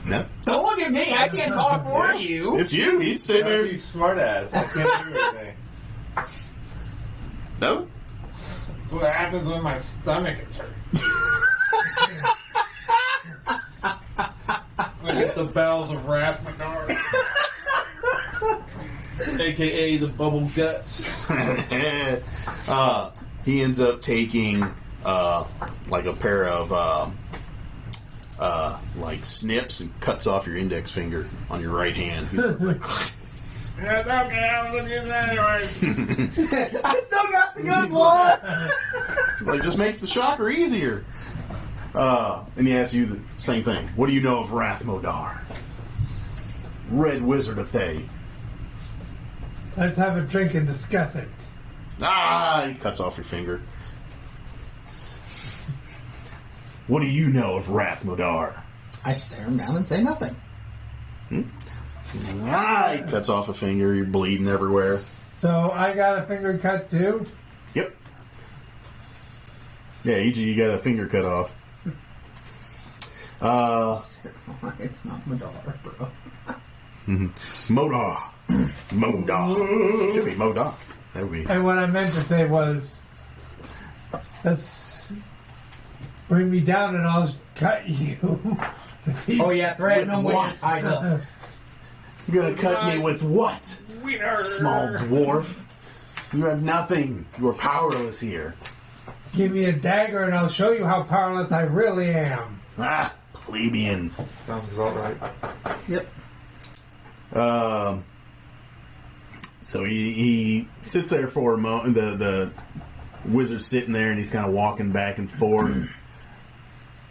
No. Don't look at me. I can't talk for you. It's you. He's sitting there. He's smart ass. I can't do anything. No? what happens when my stomach is hurt. Look at the bowels of Rathmadan. AKA the bubble guts. He ends up taking like a pair of like snips and cuts off your index finger on your right hand. He's like, That's okay, I was looking at that anyways. I still got the good one. like, just makes the shocker easier. And he asks you the same thing. What do you know of Rathmadan? Red Wizard of Thay. Let's have a drink and discuss it. He cuts off your finger. What do you know of Rathmadan? I stare him down and say nothing. He cuts off a finger. You're bleeding everywhere. So I got a finger cut too? Yep. Yeah, each of you got a finger cut off. It's not Madar, bro. Modar. Modar. Should be Modar. That would be. And what I meant to say was, let's bring me down and I'll cut you. Oh yeah, threaten him With what? with I know. You're gonna cut me with what? Wiener. Small dwarf. You have nothing. You are powerless here. Give me a dagger and I'll show you how powerless I really am. Plebeian. Sounds about right. Yep. So he sits there for a moment. The wizard's sitting there and he's kind of walking back and forth.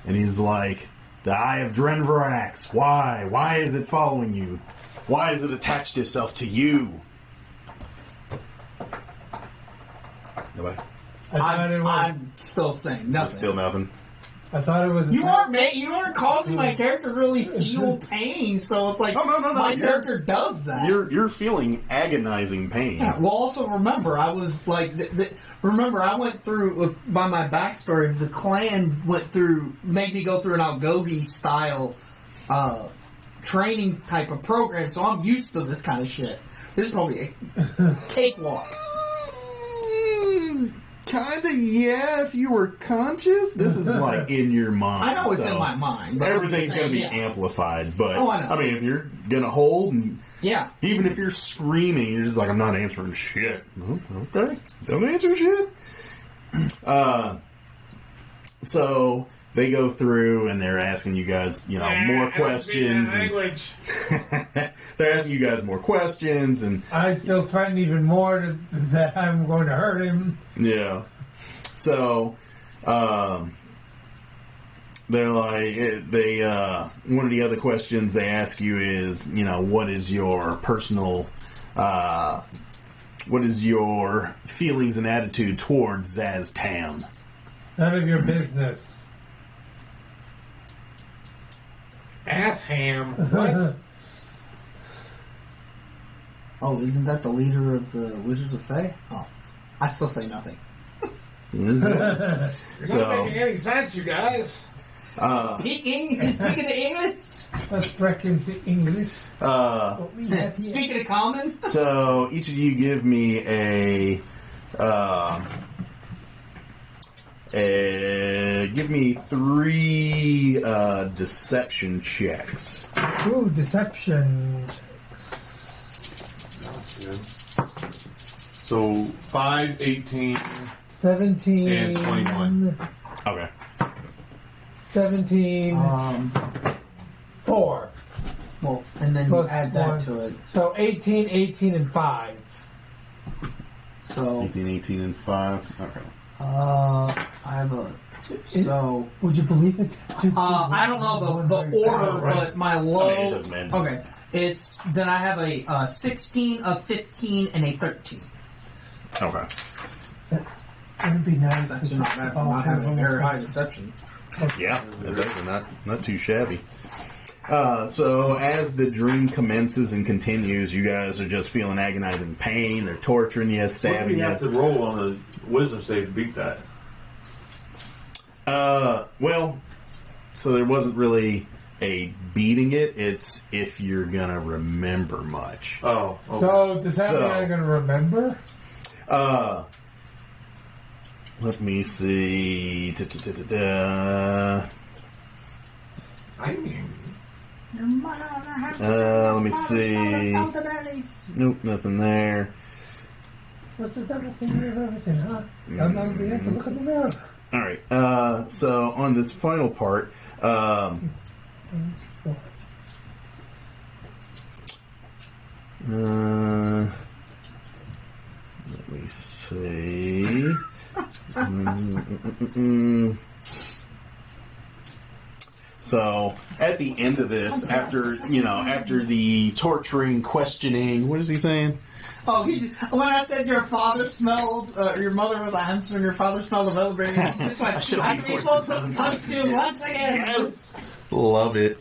And he's like, the Eye of Drenvirax. Why? Why is it following you? Why has it attached itself to you? Nobody? I'm still saying nothing. Still nothing. I thought it was. You aren't causing my character to really feel pain, so it's like No. my character does that. You're feeling agonizing pain. Yeah, well, also remember, I was like, remember, I went through by my backstory. The clan made me go through an Algogi style training type of program, so I'm used to this kind of shit. This is probably a cakewalk. Kinda, yeah. If you were conscious, this is like in your mind. I know it's so in my mind. But everything's going to be yeah. amplified, but Oh, I know. I mean, if you're going to hold, and Yeah. even if you're screaming, you're just like, I'm not answering shit. Okay, don't answer shit. So they go through and they're asking you guys, more questions. Language. They're asking you guys more questions, and I still threaten even more that I'm going to hurt him. yeah. So, they're like, one of the other questions they ask you is, what is your personal, what is your feelings and attitude towards Zaztam? None of your business. Ass ham. What? Oh, isn't that the leader of the Wizards of Thay? Oh, I still say nothing. It's not making any sense, you guys. Speaking to English? Let's break into English. Speaking of common? So each of you give me give me 3 deception checks. Ooh, deception. So 5, 18, 17. And 21. Okay. 17. 4. Well, and then Plus you add that 1. to it. So 18, 18, and 5. So 18, and 5. Okay. I have a 2. So Would you believe it? I don't know the order, but my low. I mean, it doesn't matter. Okay, then I have a 16, a 15, and a 13. Okay. That would be nice. That's not bad for not having very high deception. Yeah, that's actually not too shabby. So as the dream commences and continues, you guys are just feeling agonizing pain. They're torturing you, What do stabbing we you. have to roll on a wisdom save to beat that? Well, so there wasn't really a beating it. It's if you're gonna remember much. Oh. Okay. So, does that mean I'm going to remember? Let me see. Let me see. Nope, nothing there. What's the dumbest thing you've ever seen, huh? Don't know the answer. Look at the mirror. All right. So on this final part, let me see. So at the end of this, after the torturing, questioning, what is he saying? Oh, when I said your father smelled, your mother was a hamster and your father smelled of elderberry, I just went, I can be close to touch you once again. Yes. Love it.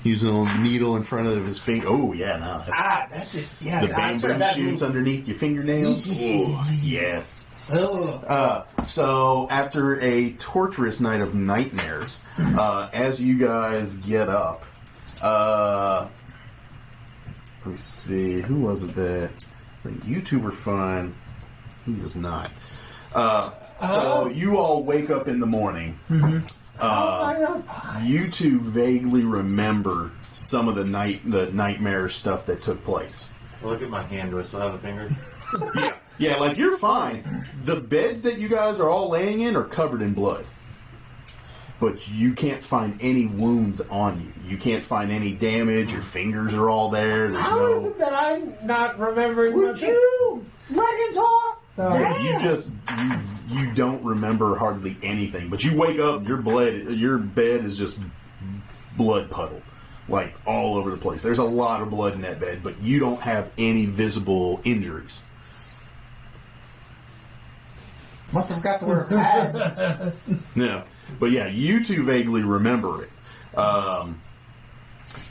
Using a little needle in front of his finger. Oh, yeah, no. That's just, yeah. The bamboo shoots underneath your fingernails. Oh, yes. So after a torturous night of nightmares, as you guys get up, let me see, who was it that? I think you two were fine. He was not. So you all wake up in the morning. Mm-hmm. You two vaguely remember some of the nightmare stuff that took place. Look at my hand. Do I still have a finger? Yeah, like you're fine. The beds that you guys are all laying in are covered in blood. But you can't find any wounds on you. You can't find any damage. Your fingers are all there. How is it that I'm not remembering Would you? Dragon talk? So, You don't remember hardly anything. But you wake up, your bed is just blood puddle. Like all over the place. There's a lot of blood in that bed, but you don't have any visible injuries. Must have got to wear a pad. No. But yeah, you two vaguely remember it.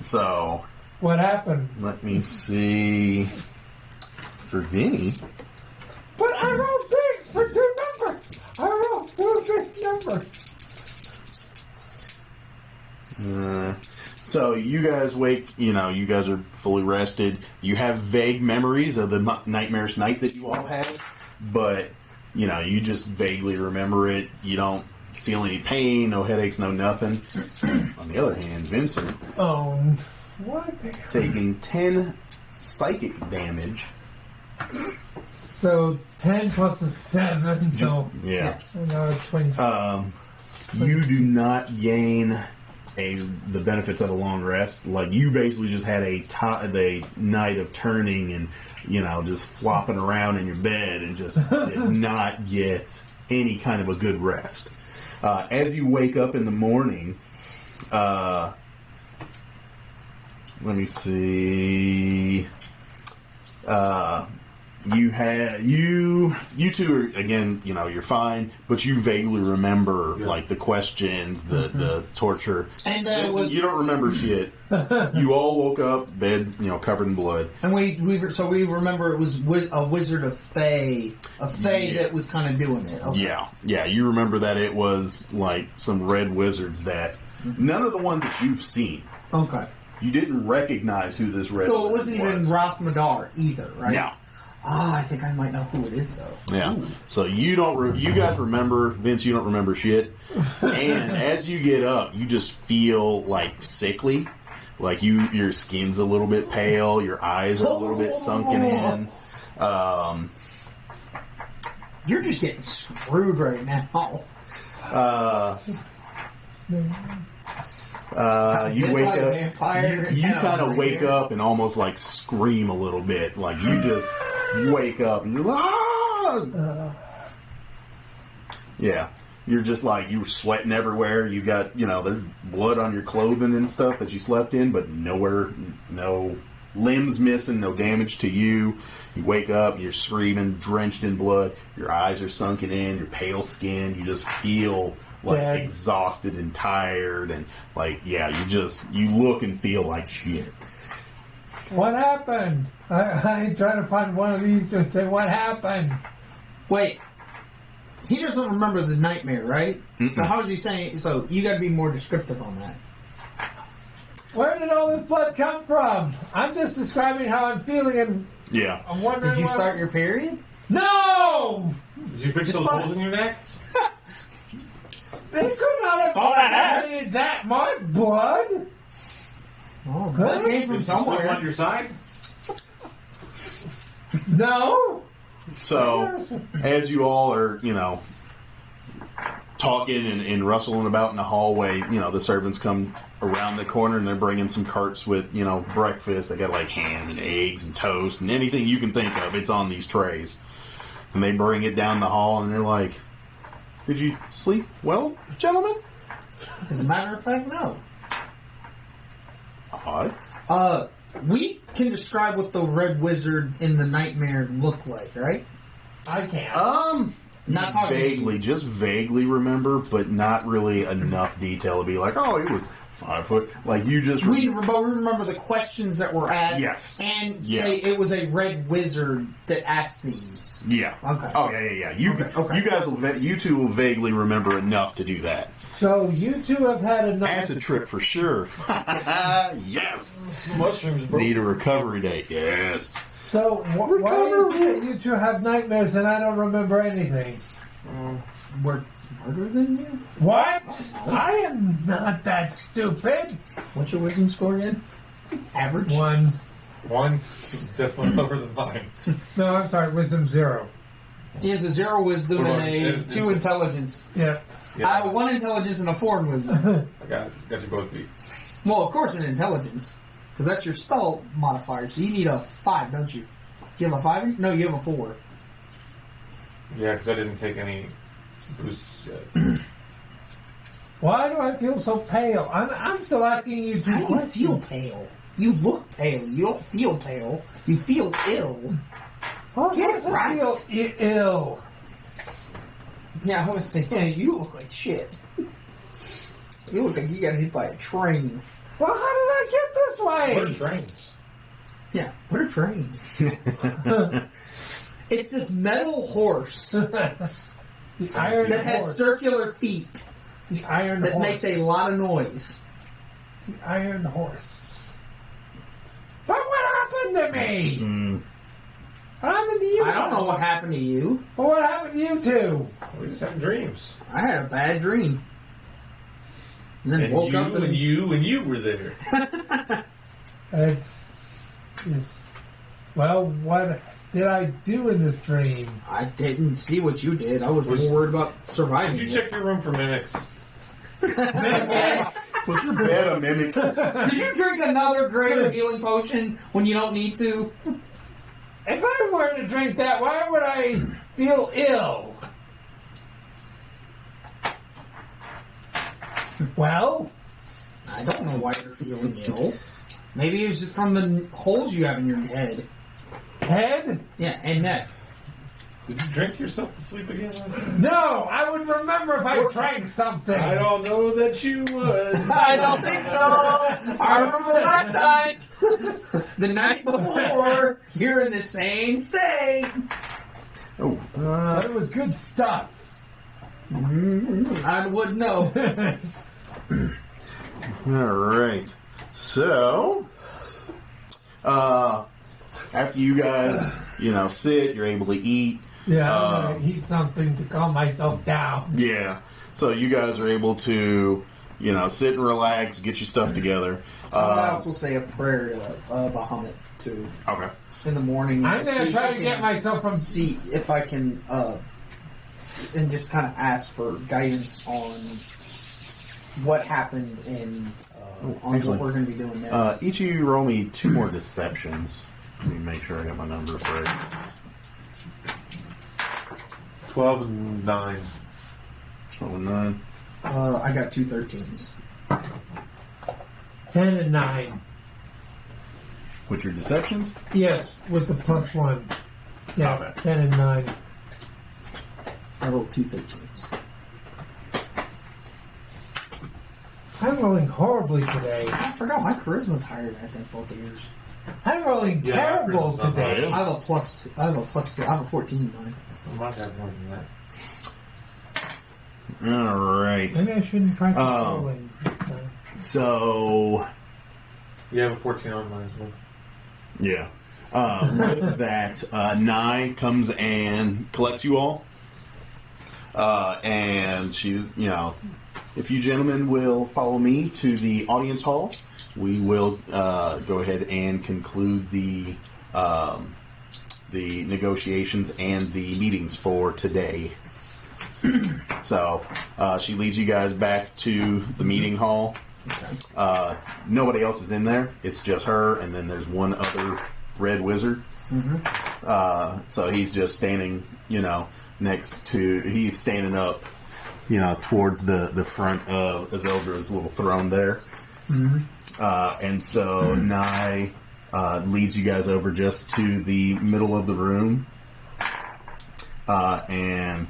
So what happened? let me see. For Vinny. But I wrote things for 2 numbers. I wrote 2 numbers. So you guys wake, you guys are fully rested. You have vague memories of the nightmarish night that you all had, but, you just vaguely remember it. You don't feel any pain, no headaches, no nothing. On the other hand, Vincent, what? taking 10 psychic damage. So 10 plus a 7, so Yeah. another 20. You do not gain the benefits of a long rest. Like, you basically just had a night of turning and, just flopping around in your bed and just did not get any kind of a good rest. As you wake up in the morning, let me see. You two are, again, you're fine, but you vaguely remember like the questions, the torture, And you don't remember shit. You all woke up, bed, covered in blood, and we remember it was a wizard of Fae, that was kind of doing it. Okay. Yeah. You remember that it was like some red wizards that none of the ones that you've seen. Okay. You didn't recognize who this red. So it wasn't even Rathmadan either, right? No. I think I might know who it is, though. Yeah. Ooh. So you don't. You guys remember, Vince. You don't remember shit. And as you get up, you just feel like sickly. Like your skin's a little bit pale. Your eyes are a little bit sunken in. You're just getting screwed right now. You wake like a up. vampire You and kind of over wake here. up and almost like scream a little bit. Like you just wake up and you're like, ah! Yeah. You're just like, you're sweating everywhere. You got, there's blood on your clothing and stuff that you slept in, but nowhere, no limbs missing, no damage to you. You wake up, you're screaming, drenched in blood. Your eyes are sunken in, your pale skin. You just feel like exhausted and tired, and like, yeah, you look and feel like shit. What happened? I try to find one of these to say what happened. Wait. He doesn't remember the nightmare, right? Mm-mm. So how is he saying? So you got to be more descriptive on that. Where did all this blood come from? I'm just describing how I'm feeling, and Yeah. I'm wondering. Did you start your period? No! Did you fix Just those fine. holes in your neck? They could not have contaminated that much blood. Oh, that came from Did you slip on somewhere. your side? No. So, as you all are, talking and rustling about in the hallway, the servants come around the corner and they're bringing some carts with, breakfast. They got like ham and eggs and toast and anything you can think of. It's on these trays. And they bring it down the hall and they're like, "Did you sleep well, gentlemen?" As a matter of fact, no. Odd. We can describe what the Red Wizard in the nightmare looked like, right? I can't. Not talking Vaguely, just vaguely remember, but not really enough detail to be like, "Oh, he was 5 foot." Like you just. We remember the questions that were asked, Yes. and say it was a Red Wizard that asked these. Yeah. Okay. Oh yeah. You guys you two will vaguely remember enough to do that. So you two have had enough. Acid trip for sure. Yes. Mushrooms, bro. Need a recovery day. Yes. So why is it that you two have nightmares and I don't remember anything? We're smarter than you? What? I am not that stupid. What's your wisdom score again? Average? One. One, definitely lower than mine. No, I'm sorry. Wisdom 0. He has a 0 wisdom What and about a it? 2 intelligence. Yeah. Yeah. I have a 1 intelligence and a 4 in wisdom. I got you both beat. Well, of course, an intelligence. Because that's your spell modifier. So you need a 5, don't you? Do you have a 5? No, you have a 4. Yeah, because I didn't take any boosts yet. Why do I feel so pale? I'm still asking you two How do you questions. feel pale? You look pale. You don't feel pale. You feel ill. Well, Get of it course I right. feel ill. Yeah, I want to say, yeah, you look like shit. You look like you got hit by a train. Well, how did I get this way? What are trains? Yeah, what are trains? It's this metal horse The iron that has horse. circular feet The iron that horse. makes a lot of noise. The iron horse. But what happened to me? What happened to you? I don't know what happened to you. Well, what happened to you two? We just have dreams. I had a bad dream. And then woke up and you were there. It's well, what did I do in this dream? I didn't see what you did. I was more worried about surviving. Did you check your room for mimics? Was your bed a mimic? Did you drink another greater healing potion when you don't need to? If I were to drink that, why would I feel ill? Well, I don't know why you're feeling ill. Maybe it's just from the holes you have in your head. head? Yeah, and neck. Did you drink yourself to sleep again? No, I would remember if I drank something. I don't know that you would. I don't think so. I remember the last time. The night before, you're in the same state. Oh, But it was good stuff. I would know. all right. So, after you guys, sit, you're able to eat. Yeah, I'm gonna eat something to calm myself down. Yeah. So you guys are able to, sit and relax, get your stuff together. I would also say a prayer to Bahamut too Okay. in the morning. I'm See gonna if try I to get can- myself from. see if I can and just kind of ask for guidance on what happened and on excellent. what we're going to be doing next. Each of you roll me 2 more deceptions. Let me make sure I got my numbers right. 12 and 9. 12 and 9. I got 2 13s. 10 and 9. With your deceptions? Yes, with the +1. Yeah, Okay. 10 and 9. I rolled 2 13s. I'm rolling horribly today. I forgot my charisma's higher than I think both of yours. I'm rolling Yeah, terrible charisma's not today. high. I have a plus 2. I have a 14 in mine. I might have more than that. All right. Maybe I shouldn't practice Oh. rolling next time. So, You have a 14 on mine as well. yeah. With that, Nye comes and collects you all. And she's, if you gentlemen will follow me to the audience hall, we will go ahead and conclude the negotiations and the meetings for today. So she leads you guys back to the meeting hall. Okay. Nobody else is in there. It's just her, and then there's one other red wizard. Mm-hmm. So he's just standing, he's standing up, towards the front of Azeldra's little throne there. Mm-hmm. And so Nye leads you guys over just to the middle of the room, and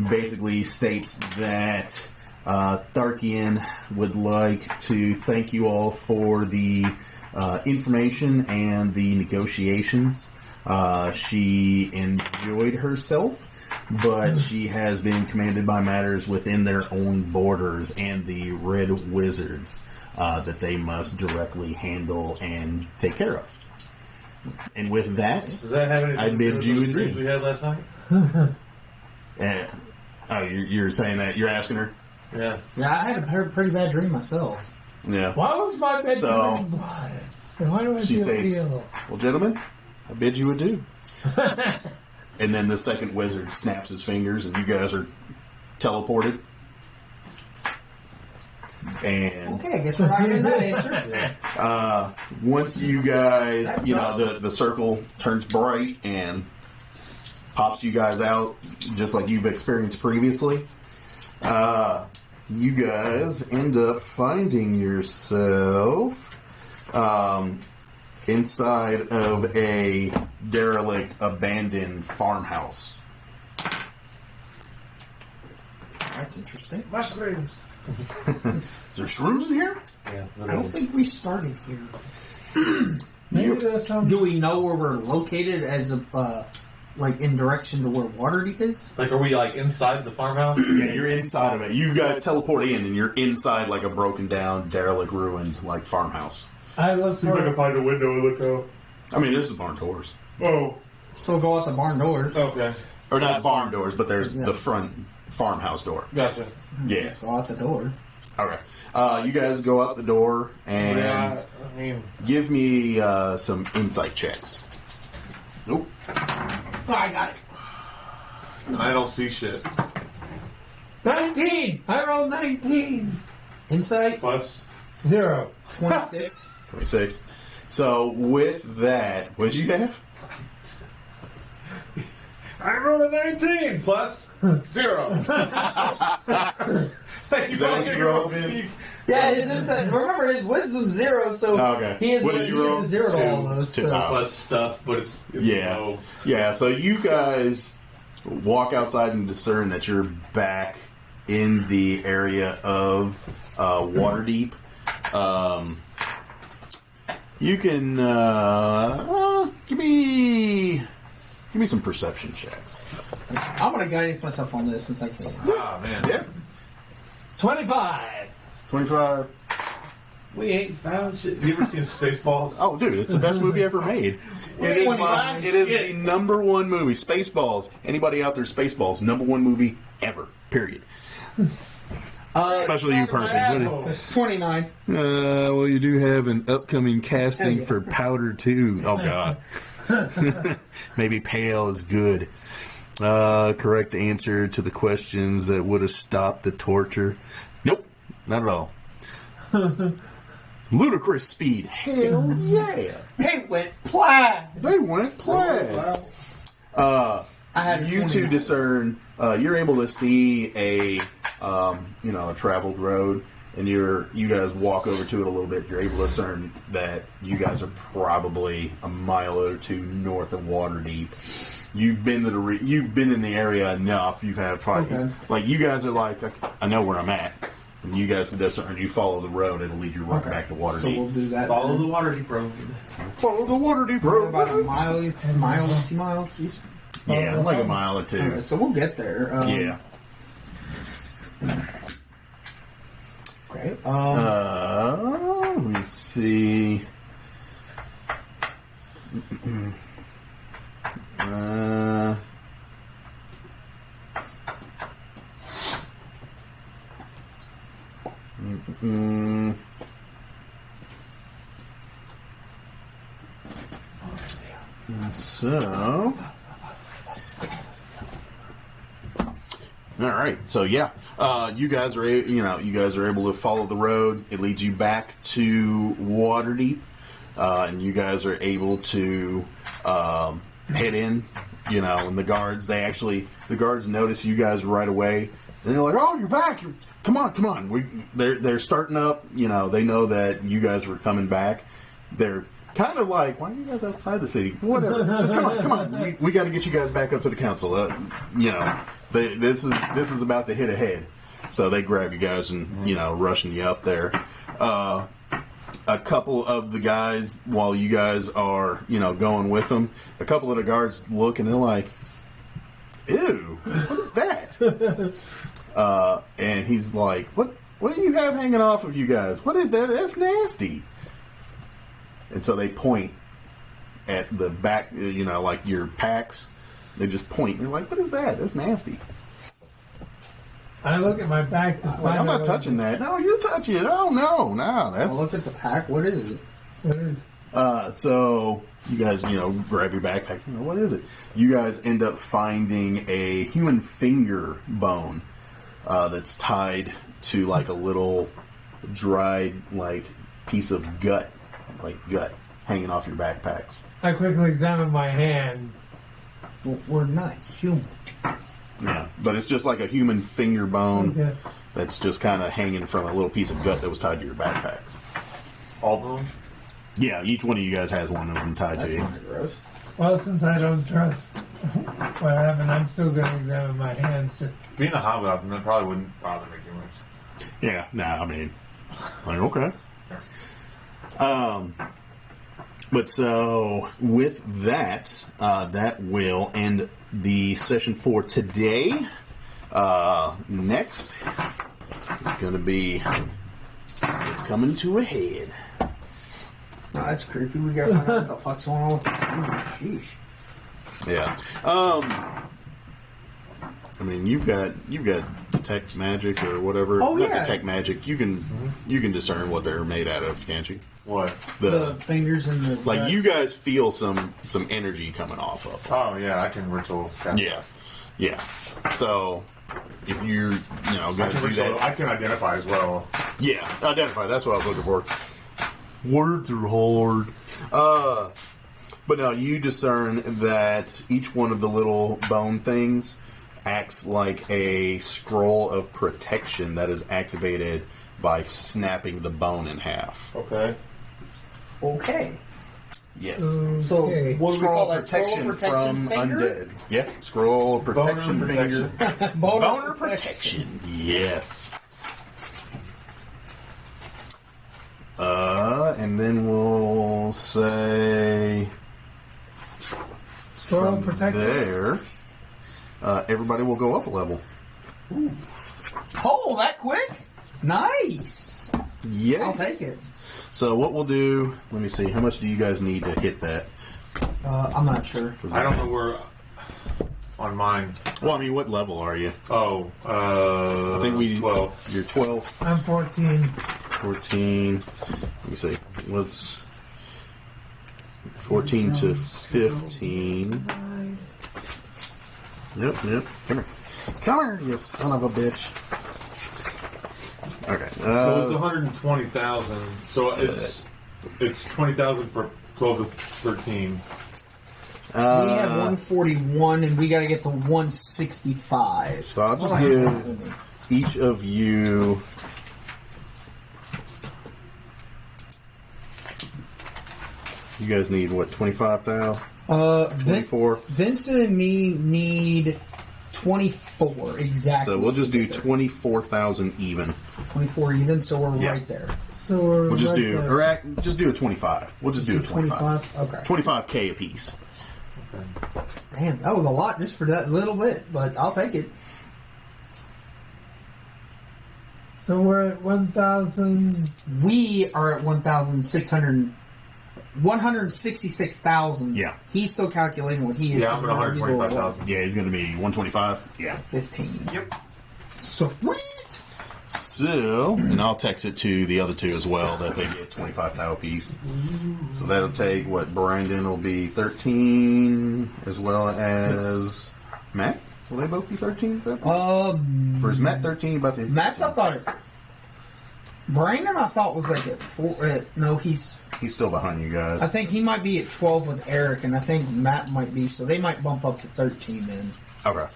basically states that Tharkian would like to thank you all for the information and the negotiations. She enjoyed herself, but she has been commanded by matters within their own borders and the Red Wizards that they must directly handle and take care of. And with that, Does that have anything I to do bid with you those adieu. dreams we had last night? You're saying that? You're asking her? Yeah. Yeah, I had a pretty bad dream myself. Yeah. Why was my bedroom So- blood? And why do I She feel says, ill? well, gentlemen, I bid you adieu. And then the second wizard snaps his fingers, and you guys are teleported. And Okay, I guess we're not getting that answer. once you guys, That sucks. the circle turns bright and pops you guys out, just like you've experienced previously, you guys end up finding yourself inside of a derelict, abandoned farmhouse. That's interesting. Mushrooms. Is there shrooms in here? Yeah. I don't think we started here. Maybe there's some. Do we know where we're located as a, in direction to where Waterdeep is? Like, are we, inside the farmhouse? Yeah, you're inside of it. You guys teleport in, and you're inside like a broken down, derelict, ruined farmhouse. I look See if I can for. find a window and look out. I mean, there's the barn doors, Oh. So go out the barn doors. Okay. or not barn doors, but there's Yeah. the front farmhouse door. Gotcha. Yeah. Just go out the door. Okay. You guys go out the door and Yeah, I mean, give me some insight checks. Nope. Oh, I got it. I don't see shit. 19! I rolled 19! Insight, Plus, 0. 26. 26. So with that, what did you have? I rolled a 19! plus 0. Is that what you rolled, Vince? Yeah, his insight. Remember, his wisdom's 0, so Okay. he is What did you he roll? is a 0 to all those. Two. So. Plus stuff, but it's Yeah. low. Yeah, so you guys walk outside and discern that you're back in the area of Waterdeep. You can give me some perception checks. I'm going to guidance myself on this since I can. Ah, man. Yeah. 25! 25. We ain't found shit. You ever seen Spaceballs? Oh, dude, it's the best movie ever made. It is, the number one movie. Spaceballs. Anybody out there, Spaceballs, number one movie ever. Period. Especially you personally. 29. Well, you do have an upcoming casting for Powder 2. Oh, God. Maybe pale is good. Correct answer to the questions that would have stopped the torture. Nope, not at all. Ludicrous speed. Hell yeah. They went plaid. They went plaid. I had You 29. two discern. You're able to see a traveled road, and you guys walk over to it a little bit. You're able to discern that you guys are probably a mile or two north of Waterdeep. You've been you've been in the area enough. You've had fight. Okay. Like you guys are like, I know where I'm at. And you guys can discern. You follow the road; it'll lead you right back to Waterdeep. So we'll do that. Follow the Waterdeep road. Follow the Waterdeep We're road. about a mile, 2 miles east. Yeah, like a mile or two. Okay, so we'll get there. Yeah. Okay. Let me see. So, all right. So yeah, you guys are able to follow the road. It leads you back to Waterdeep, and you guys are able to head in. And the guards notice you guys right away, and they're like, "Oh, you're back! Come on! They're starting up. They know that you guys were coming back. They're kind of like, why are you guys outside the city? Whatever. Just come on. We got to get you guys back up to the council. This is about to hit ahead. So they grab you guys and, rushing you up there. A couple of the guys, while you guys are, going with them, a couple of the guards look and they're like, ew, what is that? And he's like, what do you have hanging off of you guys? What is that? That's nasty. And so they point at the back, like your packs. They just point. And they're like, what is that? That's nasty. I look at my back to find I'm not touching that. No, you touch it. Oh, no. That's... I'll look at the pack. What is it? What is So you guys, grab your backpack. What is it? You guys end up finding a human finger bone that's tied to like a little dried like piece of gut hanging off your backpacks. I quickly examine my hand. We're not human. Yeah, but it's just like a human finger bone that's just kind of hanging from a little piece of gut that was tied to your backpacks. All of them? Yeah, each one of you guys has one of them tied to you. Gross. Well, since I don't trust what happened, I'm still going to examine my hands. Being a hobgoblin, that probably wouldn't bother me too much. Yeah, okay. But so with that, that will end the session for today. Next is going to be it's coming to a head. Oh, that's creepy. We gotta find out what the fuck's going on with this. Sheesh. Yeah. You've got detect magic or whatever. Oh, Not yeah. detect magic. You can discern what they're made out of, can't you? What? The fingers and the Like guts. you guys feel some energy coming off of them. Oh, yeah, I can ritual cast. Yeah. So if you're going to do that, I can identify as well. yeah, identify. That's what I was looking for. Words are hard. But no, you discern that each one of the little bone things acts like a scroll of protection that is activated by snapping the bone in half. Okay. Yes. So, Okay. what do we call that? Protection from finger? undead. Yeah. Scroll of protection Boner finger. protection. Boner protection. Yes. And then we'll say Scroll from protection. there, everybody will go up a level. Oh, that quick? Nice. Yes. I'll take it. So what we'll do, let me see, how much do you guys need to hit that? I'm not sure. I don't know where on mine. Well, what level are you? Oh, I think 12. You're 12. I'm 14. 14. Let me see. Let's 14 to 15. Yep. Come here, you son of a bitch. Okay. So it's 120,000. So it's 20,000 for 12 to 13. We have 141, and we got to get to 165. So I'll just give each of you. You guys need what? 25,000. 24. Vincent and me need 24 exactly. So we'll just do 24,000 even. 24 even, so we're Yeah. right there. So we're We'll just right do, there. or just do a 25. We'll just do a 25. Okay. 25K a piece. Damn, that was a lot just for that little bit, but I'll take it. So we're at 1,000. We are at 166,000. Yeah. He's still calculating what he is. Yeah, I'm at 125,000. Yeah, he's going to be 125. Yeah. 15. Yep. Sweet. So, and I'll text it to the other two as well that they get 25 thou apiece. So that'll take what Brandon will be 13, as well as Matt. Will they both be 13? Or is Matt 13 about the? Matt's, I thought it. Brandon, I thought was like at 4. No, he's still behind you guys. I think he might be at 12 with Eric, and I think Matt might be. So they might bump up to 13 then. Okay.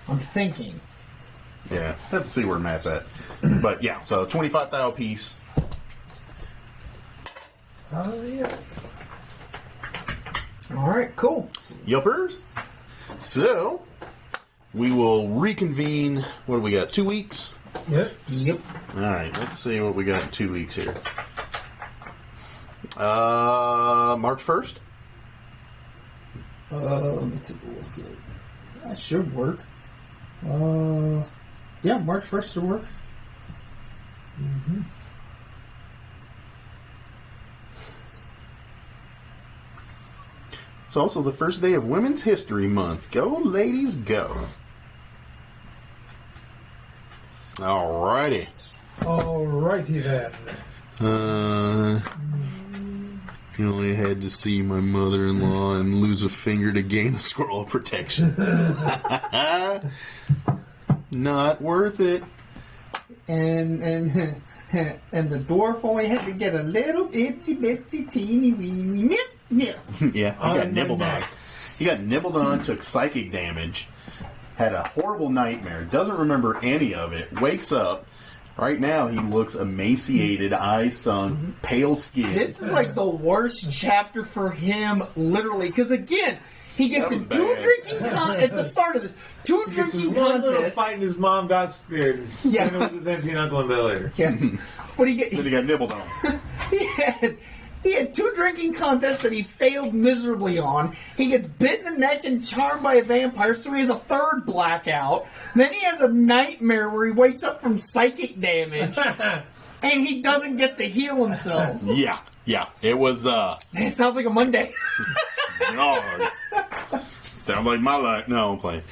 I'm thinking. Yeah, have to see where Matt's at. But yeah, so 25 thou apiece. Oh, yeah. All right, cool. Yuppers. So, we will reconvene. What do we got? 2 weeks? Yep. Yep. All right, let's see what we got in 2 weeks here. March 1st? Let me take a look at it. That should work. Yeah, March 1st should work. Mm-hmm. It's also the first day of Women's History Month. Go, ladies, go. Alrighty. Alrighty then. You only had to see my mother-in-law and lose a finger to gain a scroll of protection. Not worth it. And the dwarf only had to get a little itsy teeny weeny nip nip. Yeah, he got nibbled on. He got nibbled on, took psychic damage, had a horrible nightmare, doesn't remember any of it, wakes up. Right now, he looks emaciated, eyes sunk, pale skin. This is like the worst chapter for him, literally. Because again, he gets in two drinking at the start of this. Two drinking One little contests. fight and his mom got scared. Yeah. And with his empty uncle in Bel Air. Yeah. But Then he got nibbled on. He had two drinking contests that he failed miserably on. He gets bit in the neck and charmed by a vampire, so he has a third blackout. Then he has a nightmare where he wakes up from psychic damage, and he doesn't get to heal himself. Yeah. It was, Man, it sounds like a Monday. God. Sounds like my life. No, I'm playing.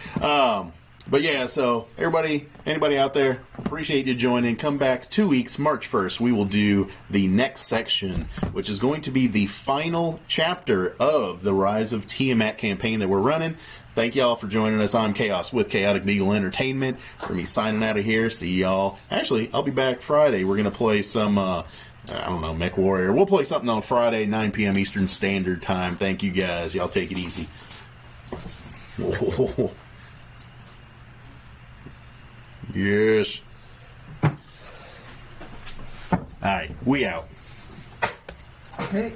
But yeah, so anybody out there, appreciate you joining. Come back 2 weeks, March 1st. We will do the next section, which is going to be the final chapter of the Rise of Tiamat campaign that we're running. Thank y'all for joining us. I'm Chaos with Chaotic Beagle Entertainment. For me signing out of here. See y'all. Actually, I'll be back Friday. We're going to play some, I don't know, Mech Warrior. We'll play something on Friday, 9 p.m. Eastern Standard Time. Thank you guys. Y'all take it easy. Yes. Alright, we out. Okay.